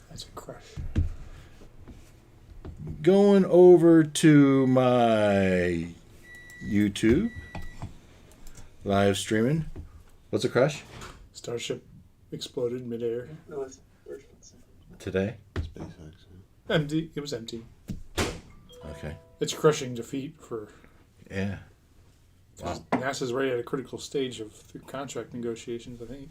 That's a crush. Going over to my YouTube live streaming. What's a crush? Starship exploded midair. No, it's Today? SpaceX. Empty. It was empty. Okay. It's crushing defeat for. Yeah. Wow. NASA's right at a critical stage of contract negotiations, I think,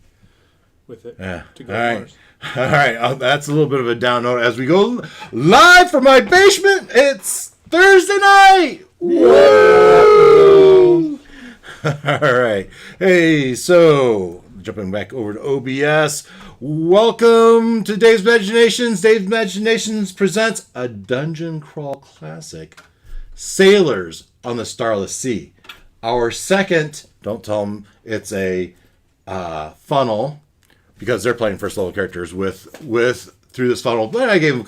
with it. Yeah. To go All to right. Mars. All right. That's a little bit of a down note. As we go live from my basement, it's Thursday night. Woo! All right. Hey, so jumping back over to OBS. Welcome to Dave's Imaginations. Dave's Imaginations presents a dungeon crawl classic, Sailors on the Starless Sea. Our second, don't tell them it's a funnel, because they're playing first level characters with through this funnel. But I gave them a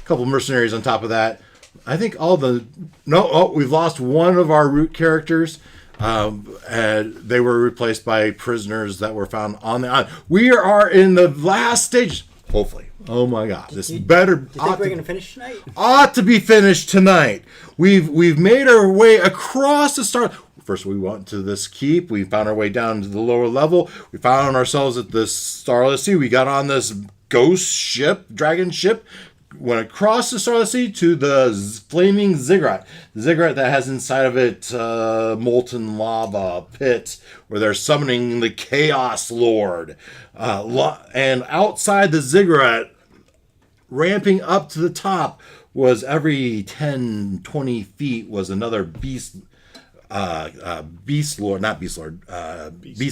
couple mercenaries on top of that. I think we've lost one of our root characters. And they were replaced by prisoners that were found on the island. We are in the last stage. Hopefully. Oh my God. Do you think we're going to finish tonight? Ought to be finished tonight. We've made our way across the star. First, we went to this keep. We found our way down to the lower level. We found ourselves at this Starless Sea. We got on this ghost ship, dragon ship. Went across the Starless Sea to the flaming ziggurat. The ziggurat that has inside of it molten lava pit where they're summoning the Chaos Lord. And outside the ziggurat, ramping up to the top, was every 10, 20 feet was another beast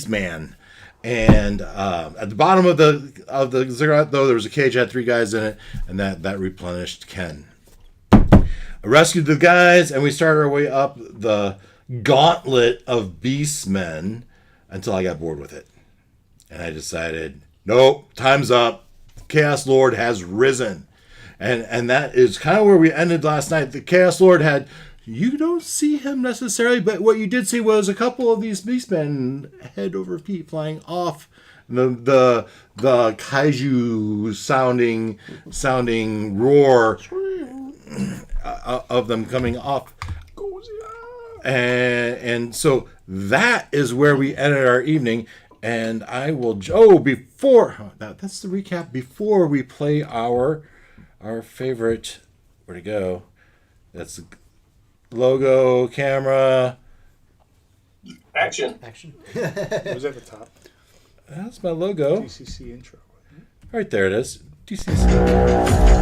man. And at the bottom of the ziggurat, though, there was a cage that had 3 guys in it, and that replenished Ken. I rescued the guys, and we started our way up the gauntlet of beastmen until I got bored with it. And I decided, nope, time's up. Chaos Lord has risen. And that is kind of where we ended last night. The Chaos Lord had... You don't see him necessarily, but what you did see was a couple of these beastmen head over feet flying off the kaiju sounding roar of them coming off. And so that is where we ended our evening. And I will that's the recap before we play our favorite. Where'd it go? That's the logo, camera. Action. It was at the top. That's my logo. DCC intro. Right there it is. DCC.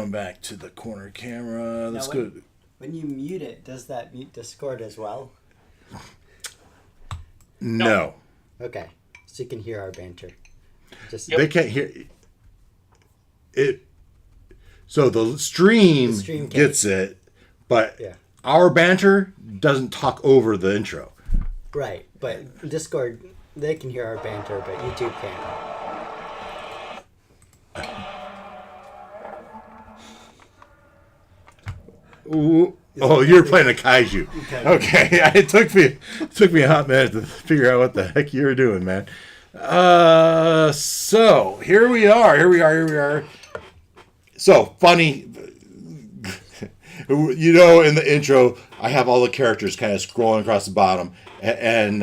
Back to the corner camera. Let's go. When you mute it, does that mute Discord as well? No. Okay, so you can hear our banter. They can't hear it. So the stream gets it, but our banter doesn't talk over the intro. Right, but Discord, they can hear our banter, but YouTube can't. Ooh. Oh, you're playing a kaiju. Okay. It took me a hot minute to figure out what the heck you were doing, man. So here we are. So funny. In the intro, I have all the characters kind of scrolling across the bottom, and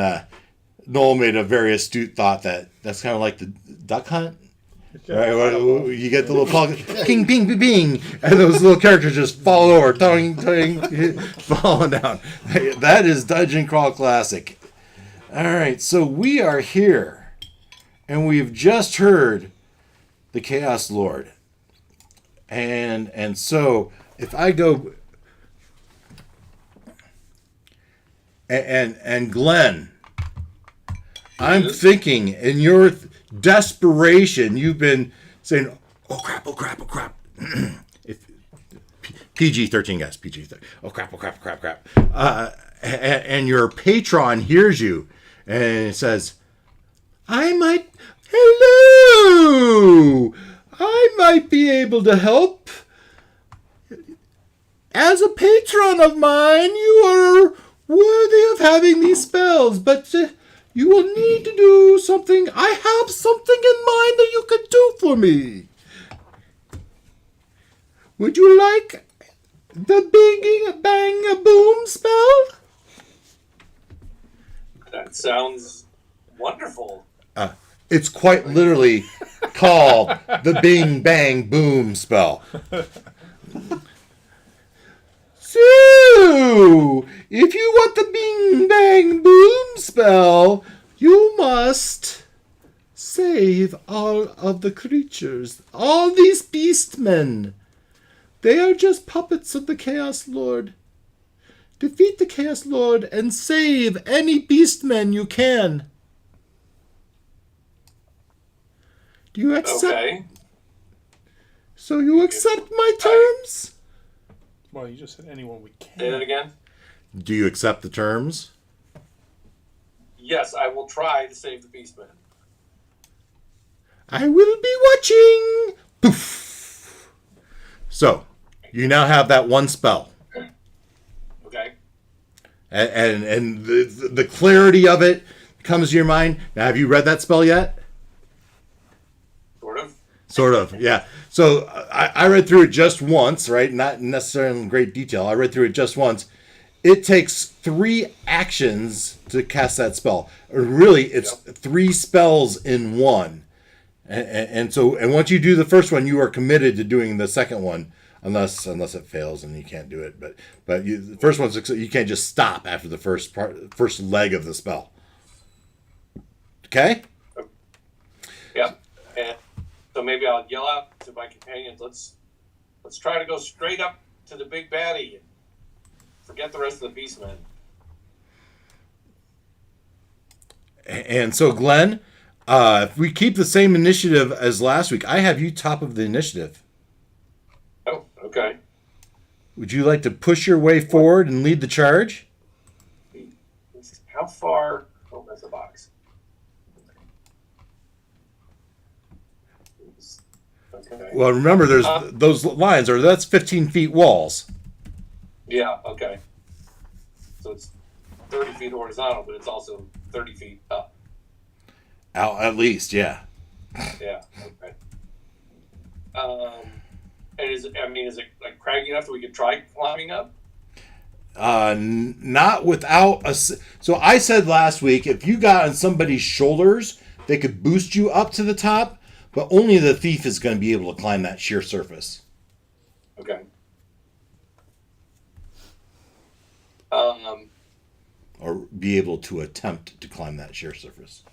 Noel made a very astute thought that's kind of like the Duck Hunt. Right, you get the little call, ping, ping, ping, ping, and those little characters just fall over, falling down. That is Dungeon Crawl Classic. All right, so we are here, and we've just heard the Chaos Lord, and so if I go, and Glenn, I'm thinking in your. desperation, you've been saying, "Oh crap! Oh crap! Oh crap!" If PG-13, guys, PG-13. Oh crap! Oh crap! Oh crap! Crap! And your patron hears you and says, Hello! I might be able to help. As a patron of mine, you are worthy of having these spells, but you will need to do something. I have something in mind that you could do for me. Would you like the Big Bang Boom spell? That sounds wonderful. It's quite literally called the Bing Bang Boom spell. So, if you want the Bing Bang Boom spell, you must save all of the creatures. All these beastmen. They are just puppets of the Chaos Lord. Defeat the Chaos Lord and save any beastmen you can. Do you accept? Okay. So you accept my terms? Well, you just said anyone we can. Say that again? Do you accept the terms? Yes, I will try to save the Beastman. I will be watching. Poof. So, you now have that one spell. Okay. And the clarity of it comes to your mind. Now, have you read that spell yet? Sort of. Sort of, yeah. So I read through it just once, right? Not necessarily in great detail. I read through it just once. It takes 3 actions to cast that spell. Or really, it's 3 spells in one. And once you do the first one, you are committed to doing the second one, unless it fails and you can't do it. But the first one's you can't just stop after the first leg of the spell. Okay. Yeah. And so maybe I'll yell out to my companions, let's try to go straight up to the big baddie and forget the rest of the Beastmen. And so, Glenn, if we keep the same initiative as last week, I have you top of the initiative. Oh, okay. Would you like to push your way forward and lead the charge? How far? Oh, that's a box. Okay. Well, remember, there's those lines, that's 15 feet walls. Yeah, okay. So it's 30 feet horizontal, but it's also 30 feet up. Out at least, yeah. Yeah, okay. And is it like craggy enough that we could try climbing up? Not without a. So I said last week, if you got on somebody's shoulders, they could boost you up to the top, but only the thief is going to be able to climb that sheer surface. Okay. Or be able to attempt to climb that sheer surface.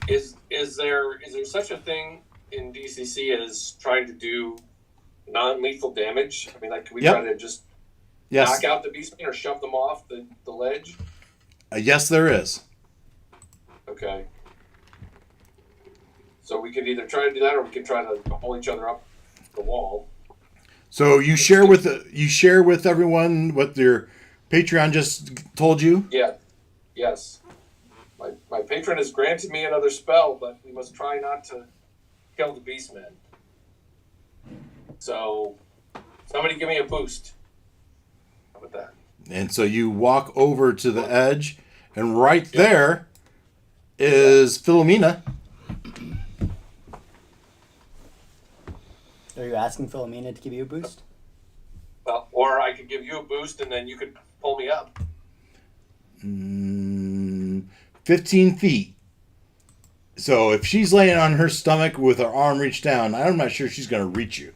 Is there such a thing in DCC as trying to do non-lethal damage? I mean, like, can we try to just knock out the beastmen or shove them off the ledge? Yes, there is. Okay. So we could either try to do that, or we could try to hold each other up the wall. So you share with everyone what your Patreon just told you? Yeah. Yes. My patron has granted me another spell, but we must try not to kill the beastmen. So, somebody give me a boost. How about that? And so you walk over to the edge, and right there is Philomena. Are you asking Philomena to give you a boost? Well, or I could give you a boost, and then you could pull me up. 15 feet. So if she's laying on her stomach with her arm reached down, I'm not sure she's going to reach you.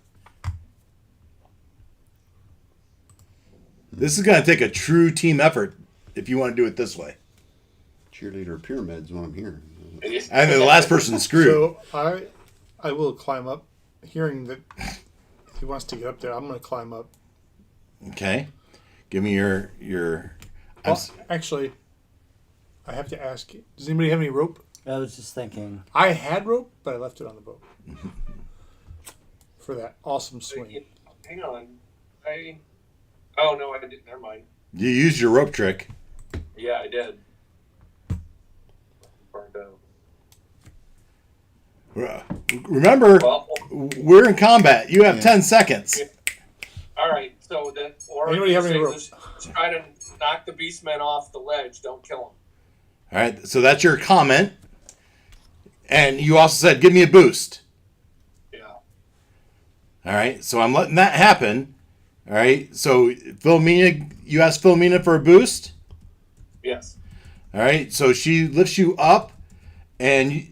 This is going to take a true team effort if you want to do it this way. Cheerleader pyramids, what I'm hearing. And then the last person screwed. So I will climb up, hearing that he wants to get up there. I'm going to climb up. Okay. Give me your Well, actually, I have to ask you. Does anybody have any rope? I was just thinking. I had rope, but I left it on the boat for that awesome swing. Hang on. Oh no, I didn't. Never mind. You used your rope trick. Yeah, I did. Burned out. Remember, Well, we're in combat. You have 10 seconds. all right. So then, or Anybody have any rope? let's try to knock the beastmen off the ledge. Don't kill them. All right, so that's your comment. And you also said, give me a boost. Yeah. All right, so I'm letting that happen. All right, so Philomena, you asked Philomena for a boost. Yes. All right, so she lifts you up, and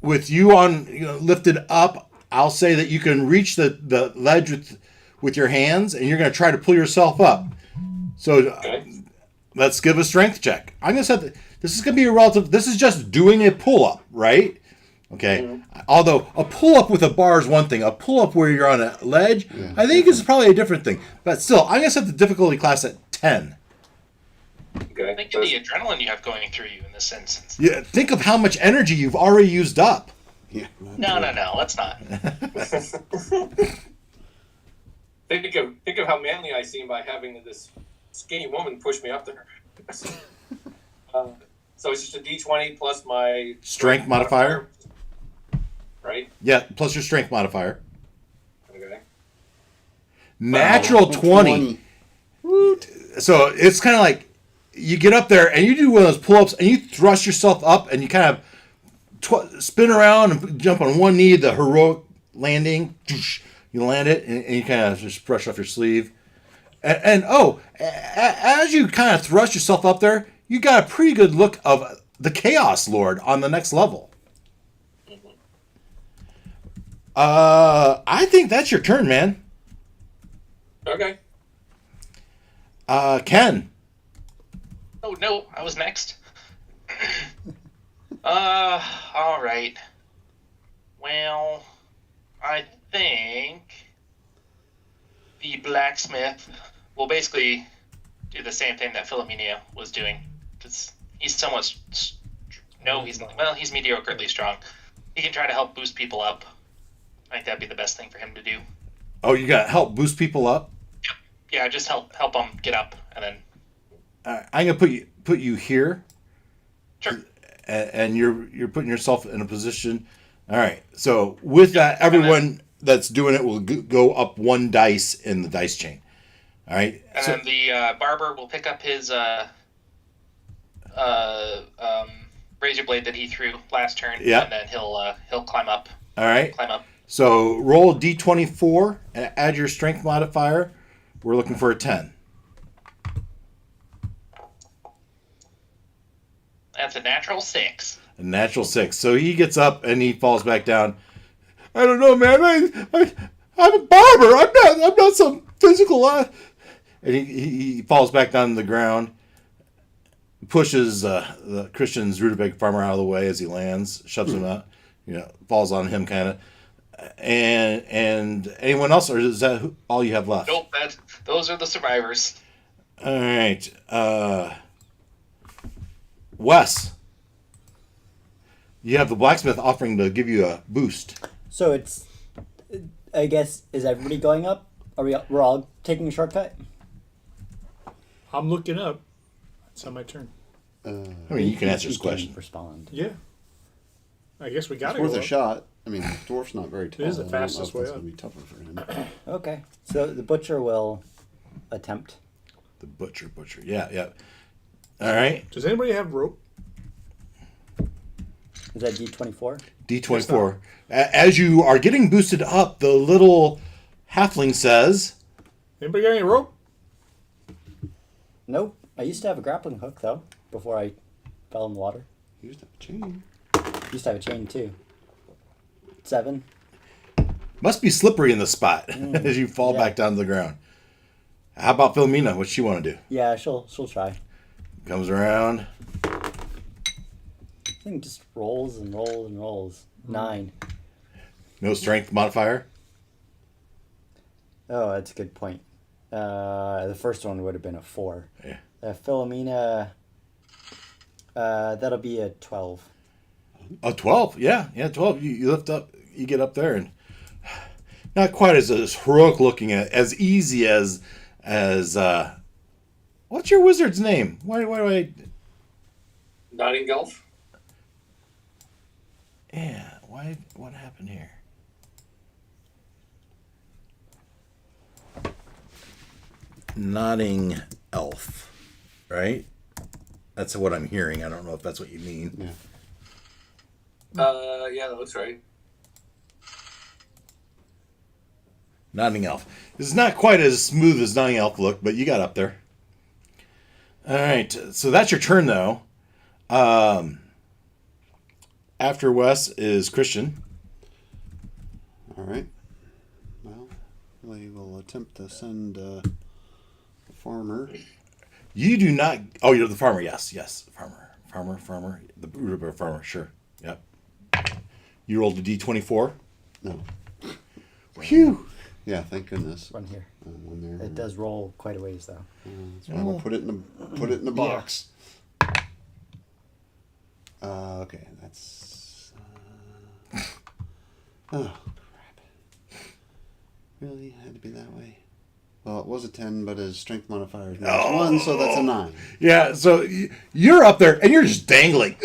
with you on lifted up, I'll say that you can reach the ledge with your hands, and you're going to try to pull yourself up. So Okay. let's give a strength check. I'm going to set this is going to be a relative. This is just doing a pull up, right? Okay. Mm-hmm. Although a pull up with a bar is one thing, a pull up where you're on a ledge, I think is probably a different thing. But still, I'm going to set the difficulty class at 10. Okay. Think of the adrenaline you have going through you in this instance. Yeah. Think of how much energy you've already used up. Yeah. No, let's not. Think of how manly I seem by having this skinny woman push me up there. So it's just a D20 plus my strength modifier. Right? Yeah, plus your strength modifier. Okay. Natural 20. So it's kind of like you get up there and you do one of those pull-ups and you thrust yourself up and you kind of spin around and jump on one knee, the heroic landing. You land it and you kind of just brush off your sleeve. And as you kind of thrust yourself up there, you got a pretty good look of the Chaos Lord on the next level. I think that's your turn, man. Okay. Ken. Oh no, I was next. All right. Well, I think the blacksmith will basically do the same thing that Philomena was doing. Because he's somewhat... he's mediocrely strong. He can try to help boost people up. I think that'd be the best thing for him to do. Oh, you got to help boost people up? Yeah, just help them get up, and then... I'm going to put you here. Sure. And you're putting yourself in a position. All right. So with that, everyone that's doing it will go up one dice in the dice chain. All right. And then the barber will pick up his razor blade that he threw last turn. Yeah. And then he'll climb up. All right. Climb up. So roll D24 and add your strength modifier. We're looking for a 10. That's a natural 6. A natural 6. So he gets up and he falls back down. I don't know, man. I'm a barber. I'm not some physical. And he falls back down to the ground. Pushes the Christian's rutabaga farmer out of the way as he lands. Shoves him out. Falls on him kind of. And anyone else, or is that all you have left? Nope. Those are the survivors. All right. Wes, you have the blacksmith offering to give you a boost. So it's, I guess, is everybody going up? We're all taking a shortcut? I'm looking up. It's on my turn. I mean, you can answer this question. Respond. Yeah. I guess we got It's to worth go a up. shot. I mean, the dwarf's not very tall. is the I don't know fastest if way that's up. going to be tougher for him. Okay. So the butcher will attempt. The butcher. Yeah. All right. Does anybody have rope? Is that D24? D24. As you are getting boosted up, the little halfling says, Anybody got any rope? Nope. I used to have a grappling hook, though, before I fell in the water. You used to have a chain. Used to have a chain, too. 7. must be slippery in the spot as you fall back down to the ground. How about Philomena? What's she want to do? Yeah, she'll try. Comes around. I think just rolls and rolls and rolls. 9. No strength modifier? Oh, that's a good point. The first one would have been a 4. Yeah. Philomena That'll be a 12. Oh, 12. Yeah, 12. You lift up, you get up there, and not quite as heroic looking, as easy as what's your wizard's name? Why do I? Nightingale. Yeah. Why? What happened here? Nodding elf, right? That's what I'm hearing. I don't know if that's what you mean. Yeah. Yeah, that looks right. Nodding elf. This is not quite as smooth as Nodding elf looked, but you got up there. All right, so that's your turn, though. After Wes is Christian. All right. Well, we will attempt to send the farmer. You do not. Oh, you're the farmer. Yes, farmer. The Uber farmer. Sure. Yep. You rolled a d24. No. Phew. Yeah, thank goodness. One here. One there. It does roll quite a ways, though. That's why we'll put it in the box. Okay, that's. Oh crap! Really had to be that way. Well, it was a 10, but his strength modifier is -1, so that's a 9. Yeah. So you're up there and you're just dangling.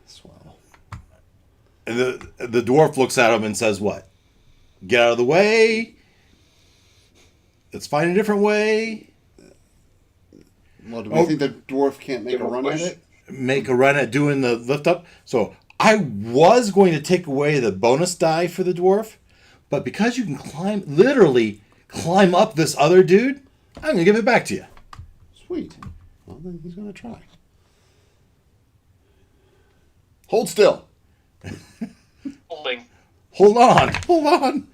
Swell. And the dwarf looks at him and says, "What? Get out of the way. Let's find a different way. Well, do we think the dwarf can't make a run at it? Make a run at doing the lift up." So I was going to take away the bonus die for the dwarf, but because you can literally climb up this other dude, I'm going to give it back to you. Sweet. Well, then he's going to try. Hold still. Holding. Hold on.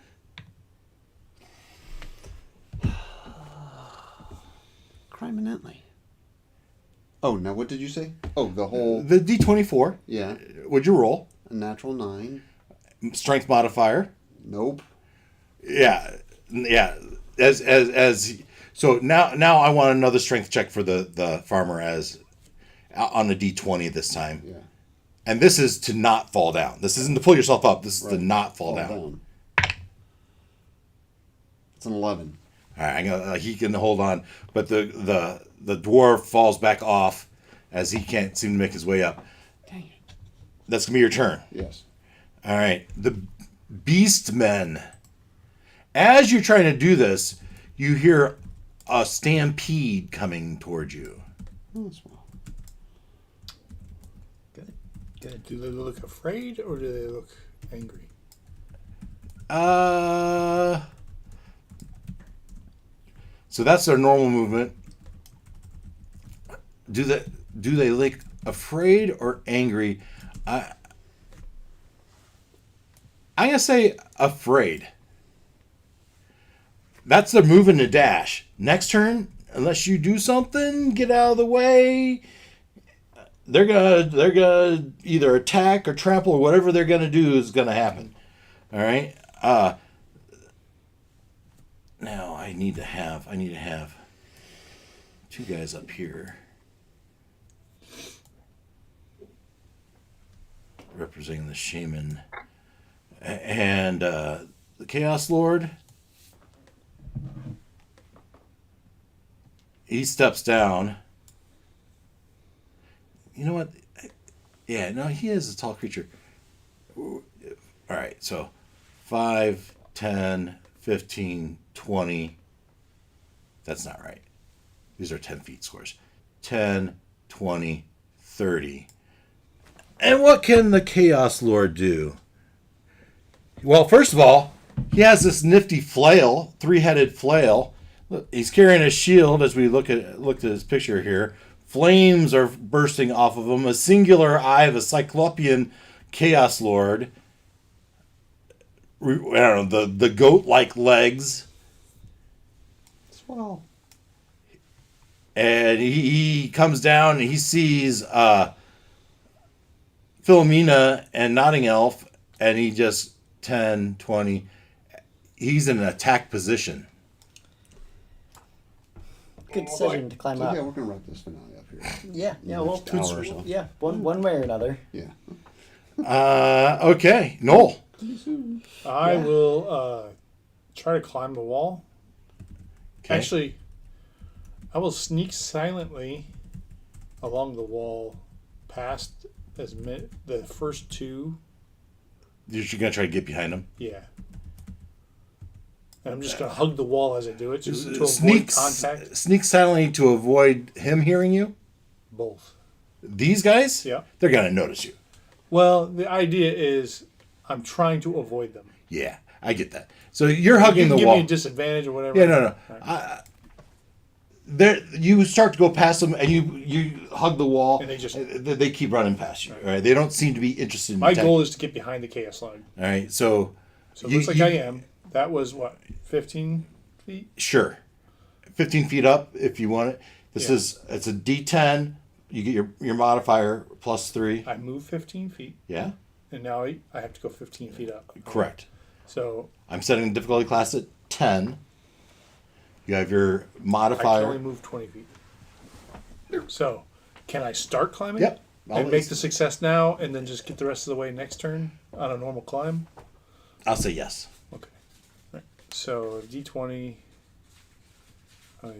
Criminally. Oh, now what did you say? Oh, the whole... The D24. Yeah. What'd you roll? A natural 9. Strength modifier. Nope. Yeah. As so now I want another strength check for the farmer as on the D20 this time. Yeah. And this is to not fall down. This isn't to pull yourself up. This is to not fall down. It's an 11. All right, he can hold on, but the dwarf falls back off as he can't seem to make his way up. Dang it. That's gonna be your turn. Yes. All right, the beastmen. As you're trying to do this, you hear a stampede coming towards you. Oh, swell. Good. Do they look afraid or do they look angry? So that's their normal movement. Do they look afraid or angry? I'm gonna say afraid. That's their move and a dash. Next turn, unless you do something, get out of the way. They're gonna either attack or trample or whatever they're gonna do is gonna happen. All right. Now I need to have two guys up here representing the shaman and the Chaos Lord. He steps down. You know what? Yeah, no, he is a tall creature. All right, so 5, 10, 15, 20. That's not right. These are 10 feet squares. 10, 20, 30. And what can the Chaos Lord do? Well, first of all, he has this nifty flail, 3-headed flail. Look, he's carrying a shield as we look at his picture here. Flames are bursting off of him. A singular eye of a Cyclopean Chaos Lord. I don't know, the goat-like legs. Swell. And he comes down and he sees Philomena and Nodding Elf, and he just 10, 20. He's in an attack position. good decision to climb So, up. yeah, we're going to wrap this finale up here. Yeah, in yeah, the well, next hour or so. yeah, one way or another. Yeah. Okay, Noel. I will try to climb the wall. Okay. Actually, I will sneak silently along the wall past the first two. You're going to try to get behind him? Yeah. And I'm just going to hug the wall as I do it to avoid Sneak contact. Sneak silently to avoid him hearing you? Both. These guys? Yeah. They're going to notice you. Well, the idea is I'm trying to avoid them. Yeah, I get that. So you're hugging the give wall. me a disadvantage or whatever. Yeah, no. Right. There, you start to go past them, and you hug the wall, And they keep running past you. Right? They don't seem to be interested in My goal is to get behind the chaos log. All right, so it looks like I am. That was what, 15 feet? Sure, 15 feet up if you want it. It's a D10. You get your modifier plus 3. I move 15 feet, Yeah, and now I have to go 15 feet up. correct. So I'm setting the difficulty class at 10. You have your I can modifier. only move 20 feet. So, can I start climbing? Yep. And make the success now, and then just get the rest of the way next turn on a normal climb? I'll say yes. Okay. Right. So, D20. I gotta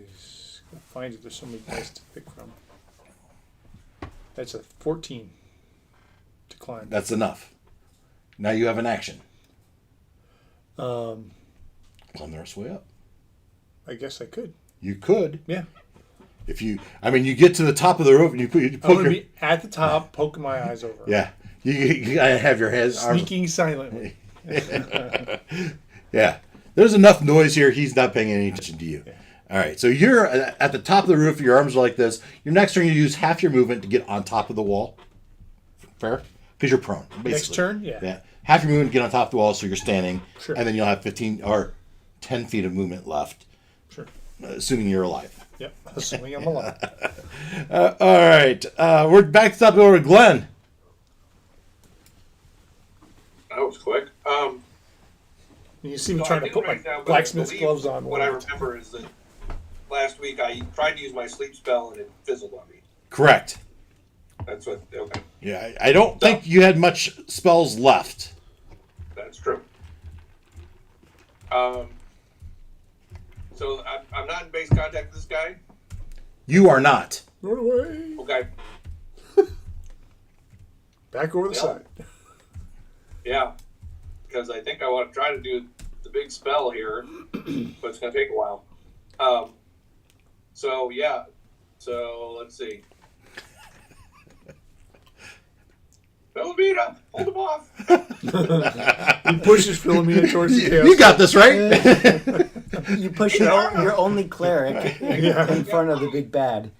find it. There's so many dice to pick from. That's a 14 to climb. That's enough. Now you have an action. Um, Climb the rest of the way up. I guess I could. You could. Yeah. If you, you get to the top of the roof and you I'm poke going to your, be at the top, poking my eyes over. yeah, you gotta have your head Sneaking silently. Yeah, there's enough noise here. He's not paying any attention to you. Yeah. All right, so you're at the top of the roof. Your arms are like this. Your next turn, you use half your movement to get on top of the wall. Fair, because you're prone. Basically. Next turn, yeah. Yeah, half your movement to get on top of the wall, so you're standing, Sure. and then you'll have 15 or 10 feet of movement left, Sure. assuming you're alive. Yep. Assuming I'm alive. All right, we're back to top over to Glenn. That was quick. You see me So trying I to do put my right now, but blacksmith's I believe gloves on. What I remember is that last week I tried to use my sleep spell and it fizzled on me. Correct. That's what. Okay, Yeah, I don't think you had much spells left. that's true. So I'm not in base contact with this guy. You are not. Run away. Okay. Back over the side. Yeah, because I think I want to try to do the big spell here, but it's going to take a while. So yeah, so let's see. Philomena, hold him off. He pushes Philomena towards the chaos. You got this, right? You push your only cleric in front of the big bad.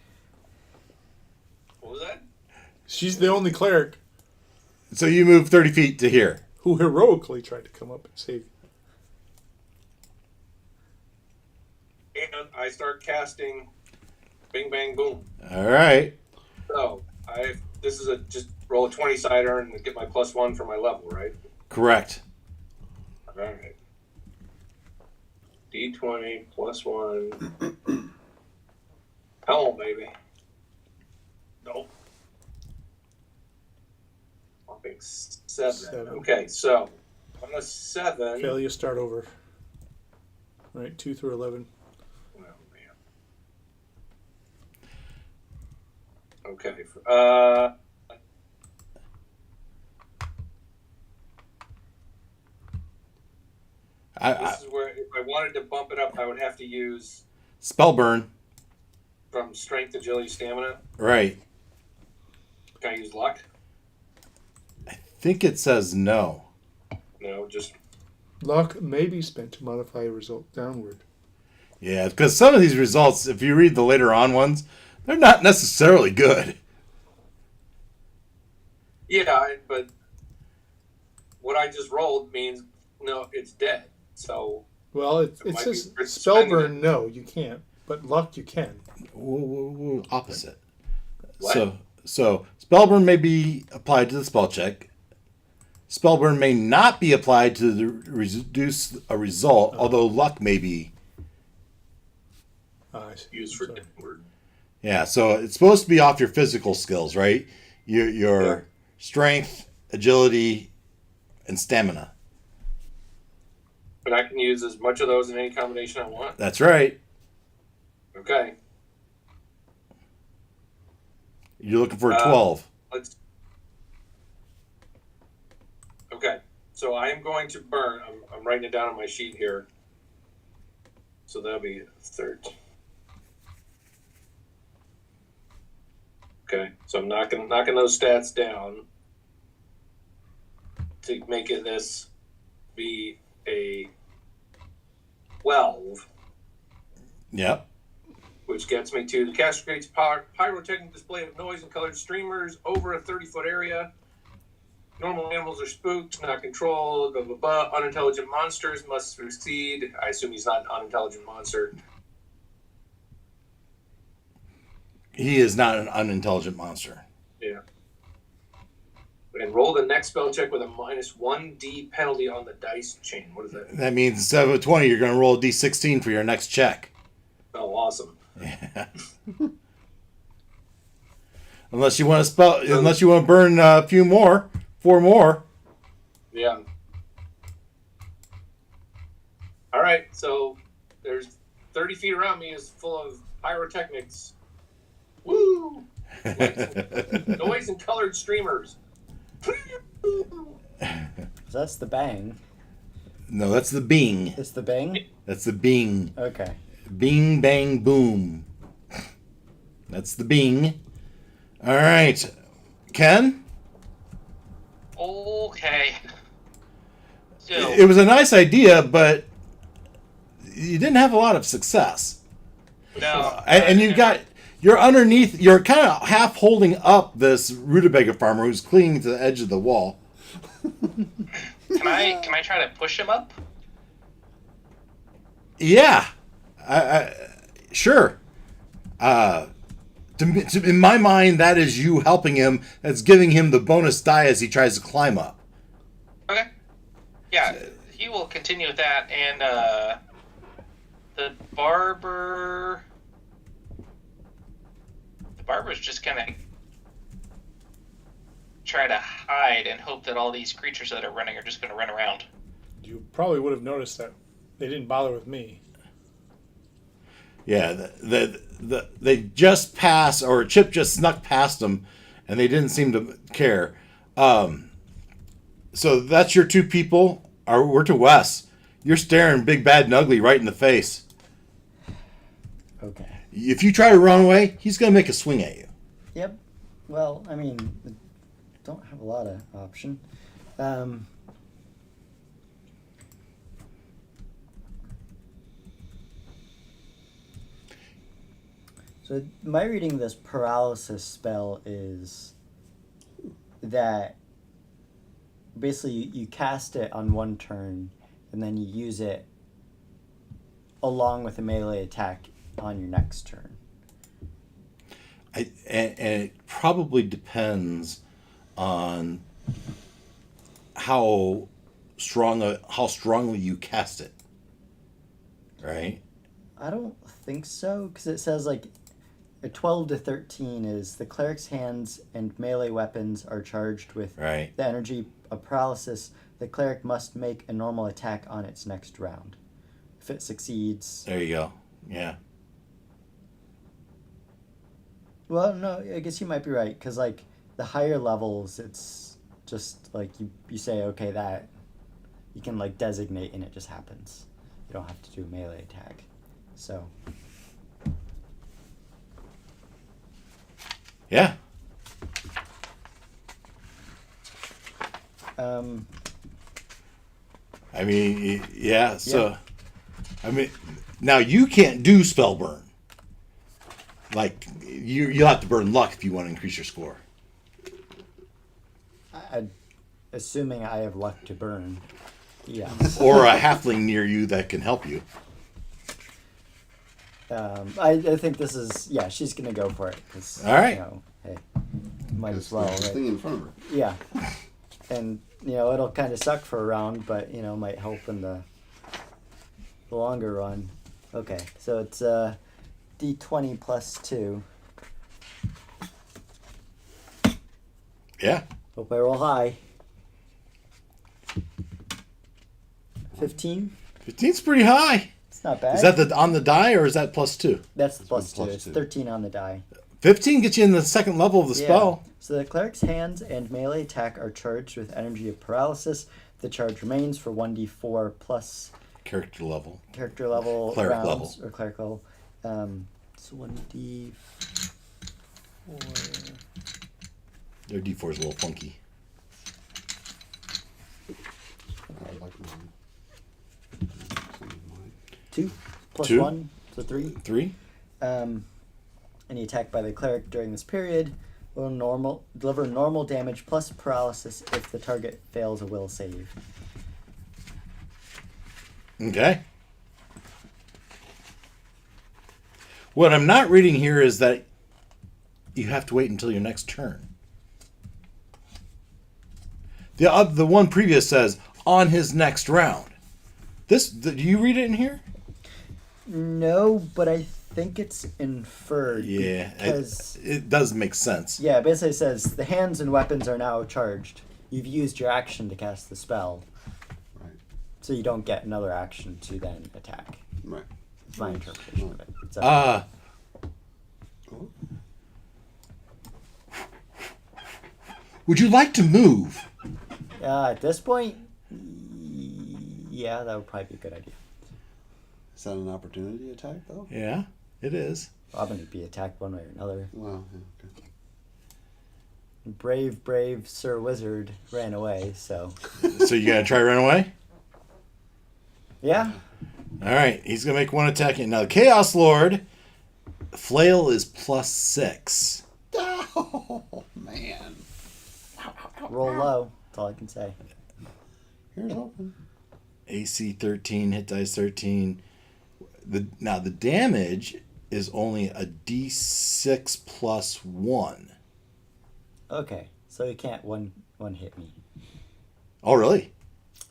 What was that? She's the only cleric So you move 30 feet to here. who heroically tried to come up and save you. And I start casting Bing Bang Boom. All right. So this is just roll a 20-sider and get my +1 for my level, right? Correct. All right. D20 +1. Hell, baby. Nope. I think 7. Seven. Okay, so on a 7. Failure, start over. Right, 2 through 11. Oh, man. Okay. This is where if I wanted to bump it up, I would have to use Spell burn. from strength, agility, stamina. Right. Can I use luck? I think it says no. No, just Luck may be spent to modify a result downward. Yeah, because some of these results, if you read the later on ones, they're not necessarily good. yeah, but what I just rolled means no, it's dead. So Well, it might says be worth spell spending burn, no, you can't. But luck, you can. Opposite. What? So spellburn may be applied to the spell check. Spellburn may not be applied to reduce a result, although luck may be. I see. used for Sorry. different word. Yeah, so it's supposed to be off your physical skills, right? Your strength, agility, and stamina. But I can use as much of those in any combination I want. That's right. Okay. You're looking for a 12. Okay. So I am going to burn. I'm writing it down on my sheet here. So that'll be 13. Okay. So I'm knocking those stats down to make it this be a 12. Yep. Which gets me to the caster creates pyrotechnic display of noise and colored streamers over a 30-foot area. Normal animals are spooked, not controlled, blah, blah, blah. Unintelligent monsters must succeed. I assume he's not an unintelligent monster. He is not an unintelligent monster. Yeah. And roll the next spell check with a -1d penalty on the dice chain. What is that? That means instead of a 20, you're going to roll a d16 for your next check. Oh, awesome. Yeah. Unless you want to burn a few more, 4 more. Yeah. All right, so there's 30 feet around me is full of pyrotechnics. Woo! Noise and colored streamers. That's the bang. No, that's the bing. It's the bang? That's the bing. Okay. Bing, bang, boom. That's the bing. All right. Ken? Okay. So, It was a nice idea, but you didn't have a lot of success. no. And you're underneath, you're kind of half holding up this rutabaga farmer who's clinging to the edge of the wall. Can I try to push him up? Yeah. Sure. In my mind, that is you helping him. That's giving him the bonus die as he tries to climb up. Okay. Yeah, he will continue with that, and the barber's just gonna try to hide and hope that all these creatures that are running are just gonna run around. You probably would have noticed that they didn't bother with me. Yeah, they just passed, or Chip just snuck past them, and they didn't seem to care. So that's your 2 people. We're to Wes. You're staring Big Bad and Ugly right in the face. Okay. If you try to run away, he's going to make a swing at you. Yep. Well, I mean, don't have a lot of option. So my reading of this paralysis spell is that basically you cast it on one turn and then you use it along with a melee attack on your next turn. And it probably depends on how strongly you cast it, right? I don't think so, because it says like a 12 to 13 is the cleric's hands and melee weapons are charged with Right. the energy of paralysis. The cleric must make a normal attack on its next round. If it succeeds... There you go. Yeah. Well, no, I guess you might be right, because like the higher levels, it's just like you say, okay, that you can like designate and it just happens. You don't have to do a melee attack. So... Yeah. I mean, yeah. So, Yeah. I mean, now you can't do spell burn. Like you'll have to burn luck if you want to increase your score. Assuming I have luck to burn. Yeah. Or a halfling near you that can help you. I think this is, yeah, she's going to go for it. All right. You know, hey, might as well, There's a right? thing in front of her. Yeah. And, you know, it'll kind of suck for a round, but, you know, might help in the longer run. Okay, so it's D20 plus 2. Yeah. Hope I roll high. 15. 15's pretty high. It's not bad. Is that on the die or is that plus 2? That's the plus 2. plus It's 2. 13 on the die. 15 gets you in the second level of the spell. So the cleric's hands and melee attack are charged with energy of paralysis. The charge remains for 1d4 plus Character level. character level Cleric rounds level. or cleric level. So 1d4. Their D4 is a little funky. I like mine. 2 plus 2? 1, so 3. 3? Any attack by the cleric during this period will deliver normal damage plus paralysis if the target fails a will save. Okay. What I'm not reading here is that you have to wait until your next turn. The one previous says on his next round. Do you read it in here? No, but I think it's inferred. Yeah, Because it does make sense. yeah, basically it says the hands and weapons are now charged. You've used your action to cast the spell, Right. so you don't get another action to then attack. Right. It's my interpretation of it. So, Cool. Would you like to move? at this point, yeah, that would probably be a good idea. Is that an opportunity attack, though? Yeah, it is. I'm going to be attacked one way or another. Well, yeah, okay. Brave Sir Wizard ran away, so So you gotta try to run away? yeah. Alright, he's gonna make one attack. Now the Chaos Lord, flail is plus 6. Oh, man. Roll low. That's all I can say. Here's hoping. AC 13, hit dice 13. Now the damage is only a d6 plus 1. Okay, so you can't one hit me. Oh, really?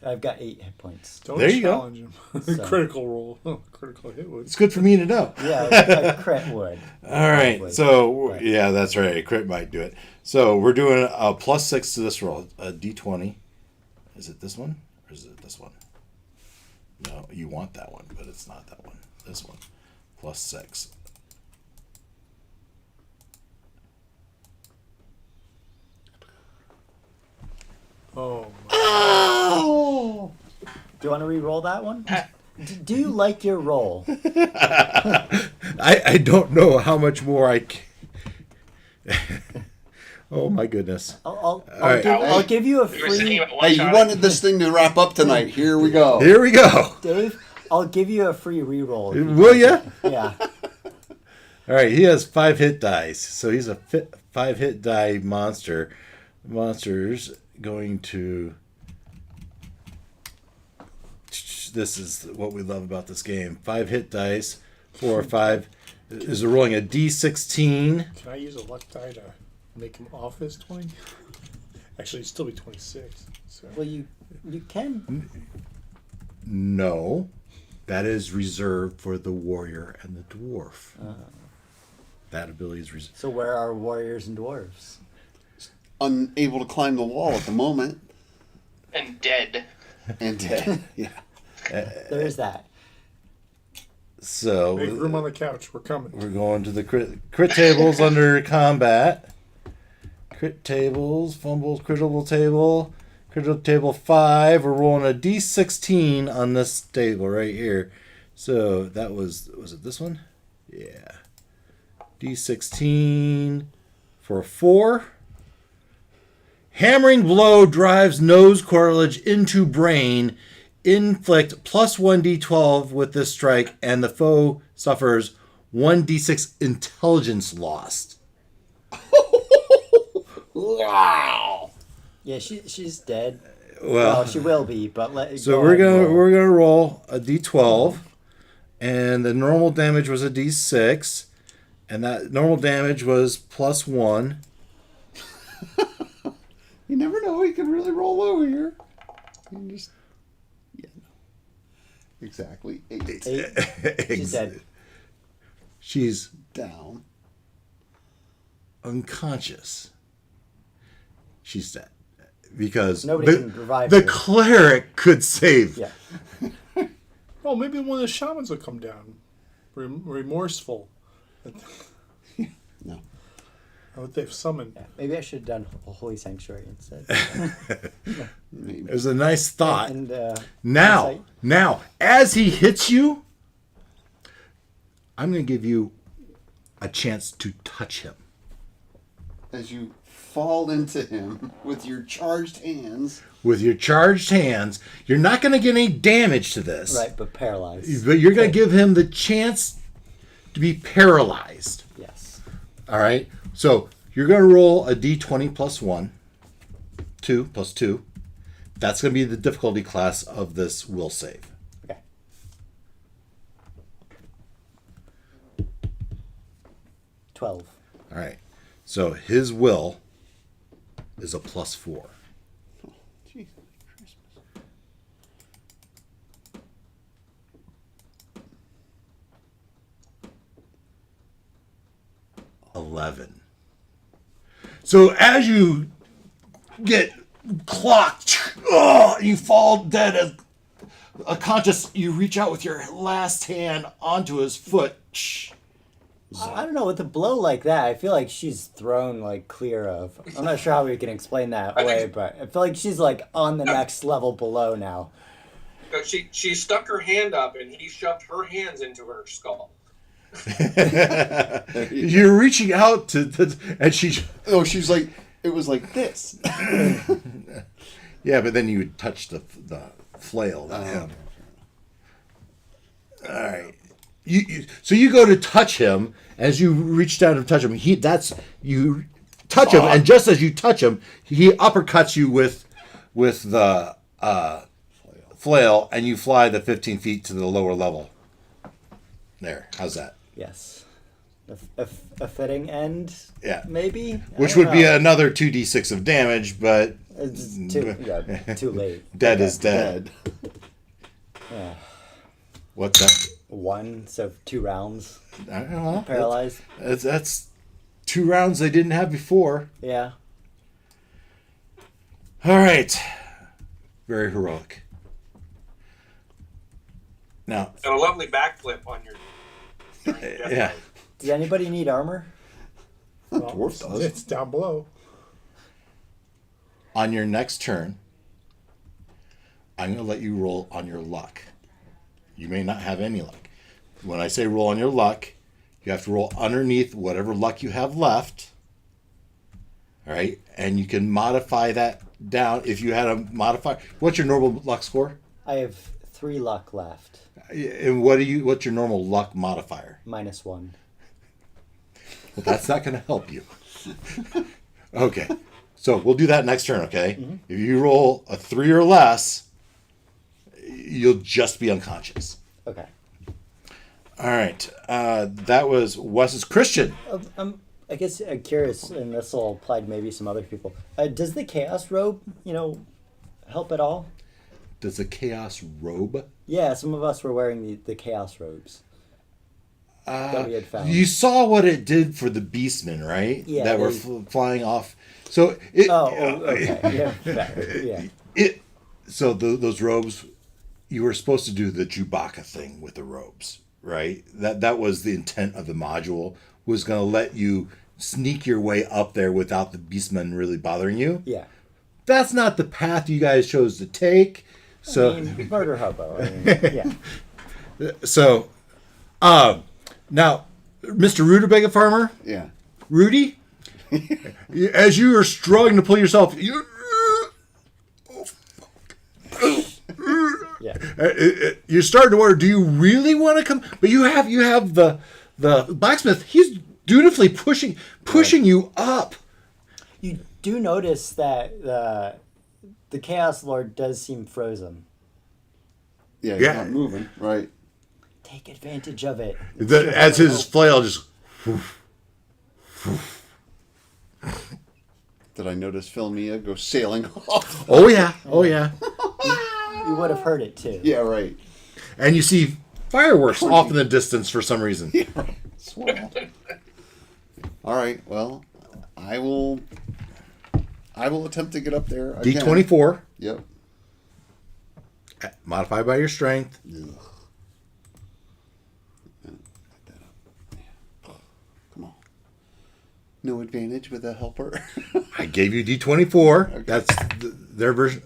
I've got 8 hit points. Don't There you go. challenge him. So- Critical roll. Critical hit would. It's good for me to know. Yeah, a crit would. All right, Probably. so But- yeah, that's right. A crit might do it. So we're doing a plus 6 to this roll. A d20. Is it this one or is it this one? No, you want that one, but it's not that one. This one. Plus 6. Oh, my. Oh! Do you want to re-roll that one? Do you like your roll? I don't know how much more I can. Oh my goodness. I'll give you a We were sitting free... at one Hey, you shot. wanted this thing to wrap up tonight. Here we go. Here we go. Dave, I'll give you a free re-roll. if you Will ya? Yeah. All right, he has 5 hit dice, so he's a 5 hit die monster. Monster's going to. This is what we love about this game. 5 hit dice, 4 or 5 is rolling a d16. Can I use a luck die to make him off his 20? Actually, it'd still be 26. So. Well, you can. No, that is reserved for the warrior and the dwarf. That ability is reserved. So where are warriors and dwarves? Unable to climb the wall at the moment. And dead. And dead. Yeah. There is that. So Make room on the couch. We're coming. we're going to the crit tables under combat. Crit tables, fumbles, critical table. Critical table 5. We're rolling a d16 on this table right here. So that was it this one? Yeah. D16 for 4. Hammering blow drives nose cartilage into brain. Inflict plus 1d12 with this strike, and the foe suffers 1d6 intelligence lost. Wow. Yeah, she's dead. Well, Well, she will be, but so we're gonna roll a d12, and the normal damage was a d6, and that normal damage was plus 1. You never know. He can really roll low here. You can just. Yeah. Exactly. 8. 8. She's dead. She's Down. unconscious. She's dead. Because Nobody can revive the her. cleric could save. Yeah. Oh, maybe one of the shamans will come down. Remorseful. No. What they've summoned. Yeah. Maybe I should have done Holy Sanctuary instead. Maybe. It was a nice thought. And Now, insight. as he hits you, I'm going to give you a chance to touch him. As you fall into him with your charged hands. With your charged hands, you're not going to get any damage to this. Right, but paralyzed. But you're going to give him the chance to be paralyzed. Yes. All right? So you're going to roll a d20 plus 1. 2 plus 2. That's going to be the difficulty class of this will save. Okay. $12. All right. So his will is a plus 4. Oh, geez, Christmas. 11. So as you get clocked, you fall dead as unconscious. You reach out with your last hand onto his foot. I don't know, with a blow like that, I feel like she's thrown like clear of. I'm not sure how we can explain that way, but I feel like she's like on the next level below now. She stuck her hand up and he shoved her hands into her skull. You're reaching out to and she. Oh, she's like, it was like this. Yeah, but then you would touch the flail. Not him. All right. So you go to touch him. As you reach down to touch him, you touch him, and just as you touch him, he uppercuts you with the flail, and you fly the 15 feet to the lower level. There, how's that? Yes. A fitting end, Yeah, maybe? which would be another 2d6 of damage, but It's too late. dead is dead. Yeah. What's that? 1, so 2 rounds. I don't know. Paralyzed. That's 2 rounds they didn't have before. Yeah. All right. Very heroic. Now, And a lovely backflip on your death yeah. mode. Does anybody need armor? Well, Dwarf does. it's down below. On your next turn, I'm going to let you roll on your luck. You may not have any luck. When I say roll on your luck, you have to roll underneath whatever luck you have left. All right? And you can modify that down if you had a modifier. What's your normal luck score? I have 3 luck left. And what's your normal luck modifier? -1. Well, that's not going to help you. Okay. So we'll do that next turn, okay? Mm-hmm. If you roll a 3 or less, you'll just be unconscious. Okay. All right. That was Wes's Christian. I guess I'm curious, and this will apply to maybe some other people. Does the Chaos Robe, help at all? Does the Chaos Robe? Yeah, some of us were wearing the Chaos Robes that we had found. You saw what it did for the Beastmen, right? Yeah, That were flying off. So it. Okay. Yeah. So those robes, you were supposed to do the Chewbacca thing with the robes, right? That was the intent of the module, was going to let you sneak your way up there without the Beastmen really bothering you. Yeah. That's not the path you guys chose to take. So I mean, murder hobo. Yeah. So, now, Mr. Rutabaga Farmer, Yeah. Rudy, as you are struggling to pull yourself, Yeah. you're starting to wonder, do you really want to come? But you have the blacksmith. He's dutifully pushing you up. You do notice that the Chaos Lord does seem frozen. Yeah, he's Yeah. not moving. Right. Take advantage of it. As his flail just. Did I notice Philmia go sailing off? Oh yeah. You would have heard it too. Yeah, right. And you see fireworks off in the distance for some reason. Yeah, right. swell. All right. Well, I will attempt to get up there. Again. D24. Yep. Modified by your strength. Ugh. Pick that up. Yeah. Come on. No advantage with a helper. I gave you D24. Okay. That's their version.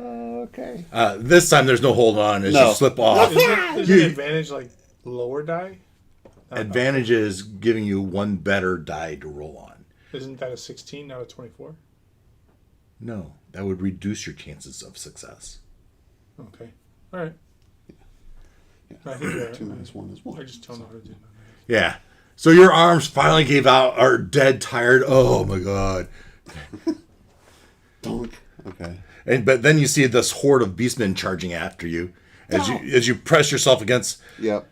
Okay. This time there's no hold on as you slip off. Is it advantage like lower die? Advantage is giving you one better die to roll on. Isn't that a 16, not a 24? No, that would reduce your chances of success. Okay. All right. Yeah. I think you're right. 2 minus 1 is 1. I just don't know how to do that. Yeah. So your arms finally gave out, are dead tired. Oh my god. Donk. Okay. But then you see this horde of beastmen charging after you as you press yourself against. Yep.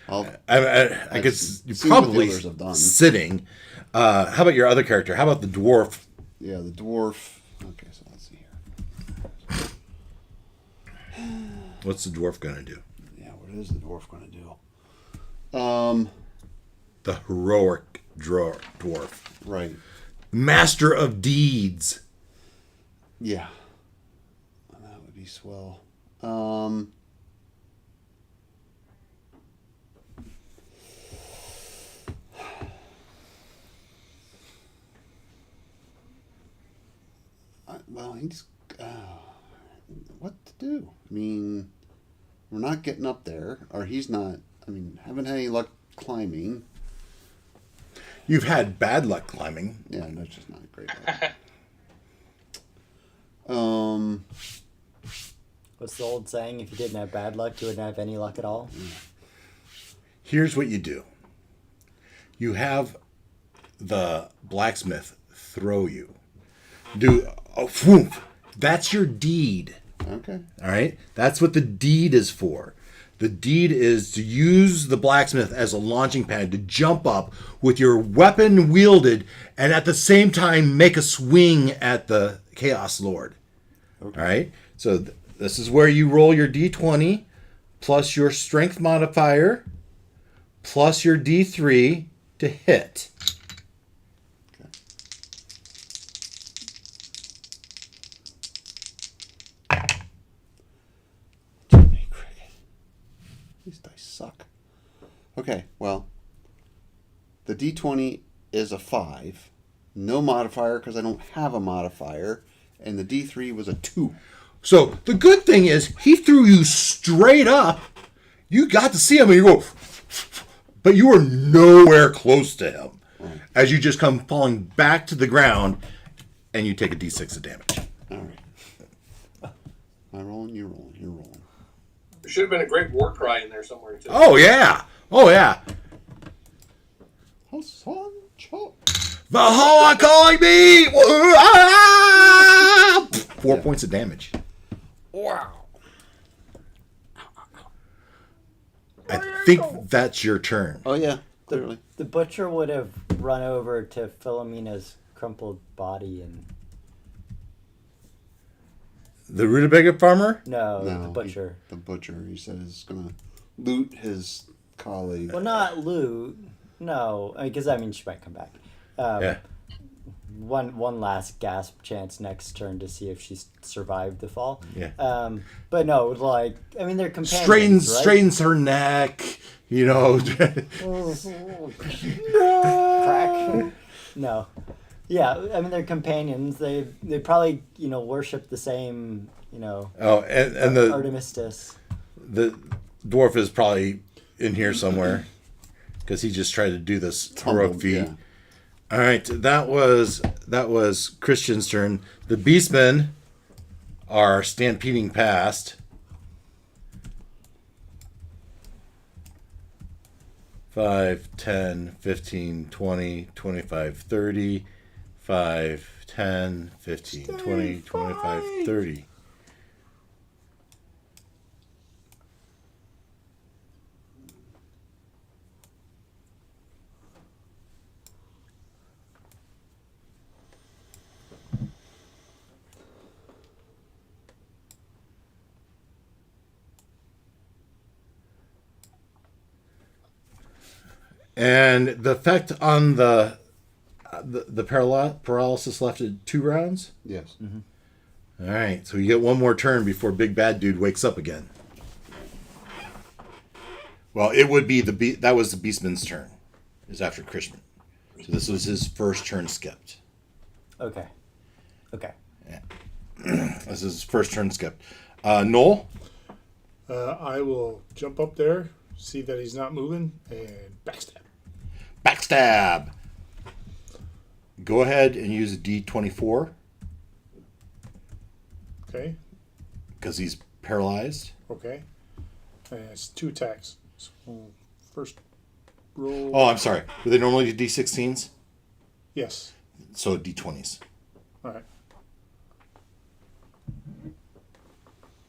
I guess you seen what the probably others have done. sitting. How about your other character? How about the dwarf? Yeah, the dwarf. Okay, so let's see here. What's the dwarf gonna do? Yeah, what is the dwarf going to do? The heroic dwarf, Right. master of deeds. Yeah. That would be swell. Well, he's what to do? I mean, we're not getting up there, or he's not. I mean, haven't had any luck climbing. You've had bad luck climbing. Yeah, that's just not great luck. What's the old saying? If you didn't have bad luck, you wouldn't have any luck at all. Here's what you do. You have the blacksmith throw you. Whoomp. That's your deed. Okay. All right? That's what the deed is for. The deed is to use the blacksmith as a launching pad to jump up with your weapon wielded and at the same time make a swing at the Chaos Lord. Okay. All right? So this is where you roll your D20 plus your strength modifier plus your D3 to hit. Okay. Jiminy Cricket. These dice suck. Okay, well, the D20 is a 5. No modifier because I don't have a modifier. And the D3 was a 2. So the good thing is he threw you straight up. You got to see him and you go, but you were nowhere close to him. Right. As you just come falling back to the ground and you take a D6 of damage. All right. I'm rolling, you're rolling, you're rolling. There should have been a great war cry in there somewhere too. Oh yeah. Oh yeah. Hassan Chop. Valhalla calling me! Ah! 4 points of damage. Wow. I think that's your turn. Oh, yeah, clearly. The butcher would have run over to Philomena's crumpled body and... The rutabaga farmer? No, No, the butcher. The butcher, he said, is going to loot his colleague. Well, not loot. No, because I mean, she might come back. Yeah. One last gasp chance next turn to see if she's survived the fall. Yeah. But no, like I mean, they're companions, right? Straightens her neck, you know. Crack. No. Yeah, I mean they're companions. They probably worship the same Oh, and the Artemistis. the dwarf is probably in here somewhere because he just tried to do this heroic feat. Yeah. All right, that was Christian's turn. The beastmen are stampeding past. 5, 10, 15, 20, 25, 30. 5, 10, 15, 20, 25, 30. And the effect on the paralysis lasted 2 rounds. Yes. All right, so you get one more turn before Big Bad Dude wakes up again. Well, it would be that was the Beastman's turn. Is after Krishman. So this was his first turn skipped. Okay. This is his first turn skipped. Noel? I will jump up there, see that he's not moving, and backstab. Backstab! Go ahead and use a D24. Okay. Because he's paralyzed. Okay. And it's 2 attacks. So first roll. Oh, I'm sorry. Do they normally do D16s? Yes. So D20s. All right.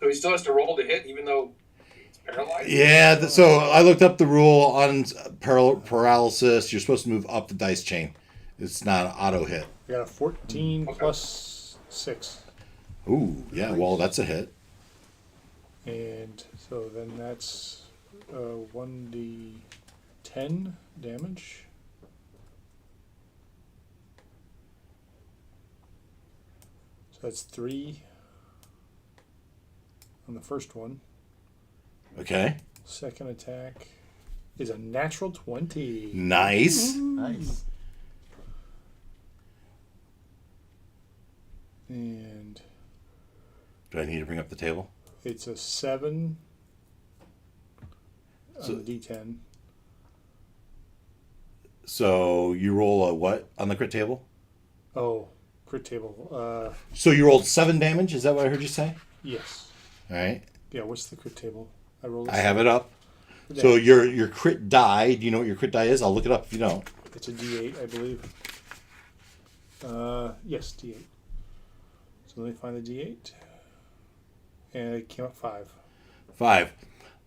So he still has to roll to hit, even though it's paralyzed? Yeah, so I looked up the rule on paralysis. You're supposed to move up the dice chain. It's not an auto hit. I got a 14 plus 6. Ooh, yeah, well, that's a hit. And so then that's 1d10 damage. So that's 3 on the first one. Okay. Second attack is a natural 20. Nice. Nice. And Do I need to bring up the table? it's a 7 on So- the d10. So you roll a what on the crit table? Oh, crit table. So you rolled 7 damage? Is that what I heard you say? Yes. All right. Yeah, what's the crit table? I rolled a I have it up. seven. So your crit die, do you know what your crit die is? I'll look it up if you don't. It's a D8, I believe. Yes, D8. So let me find the D8. And it came up 5. 5.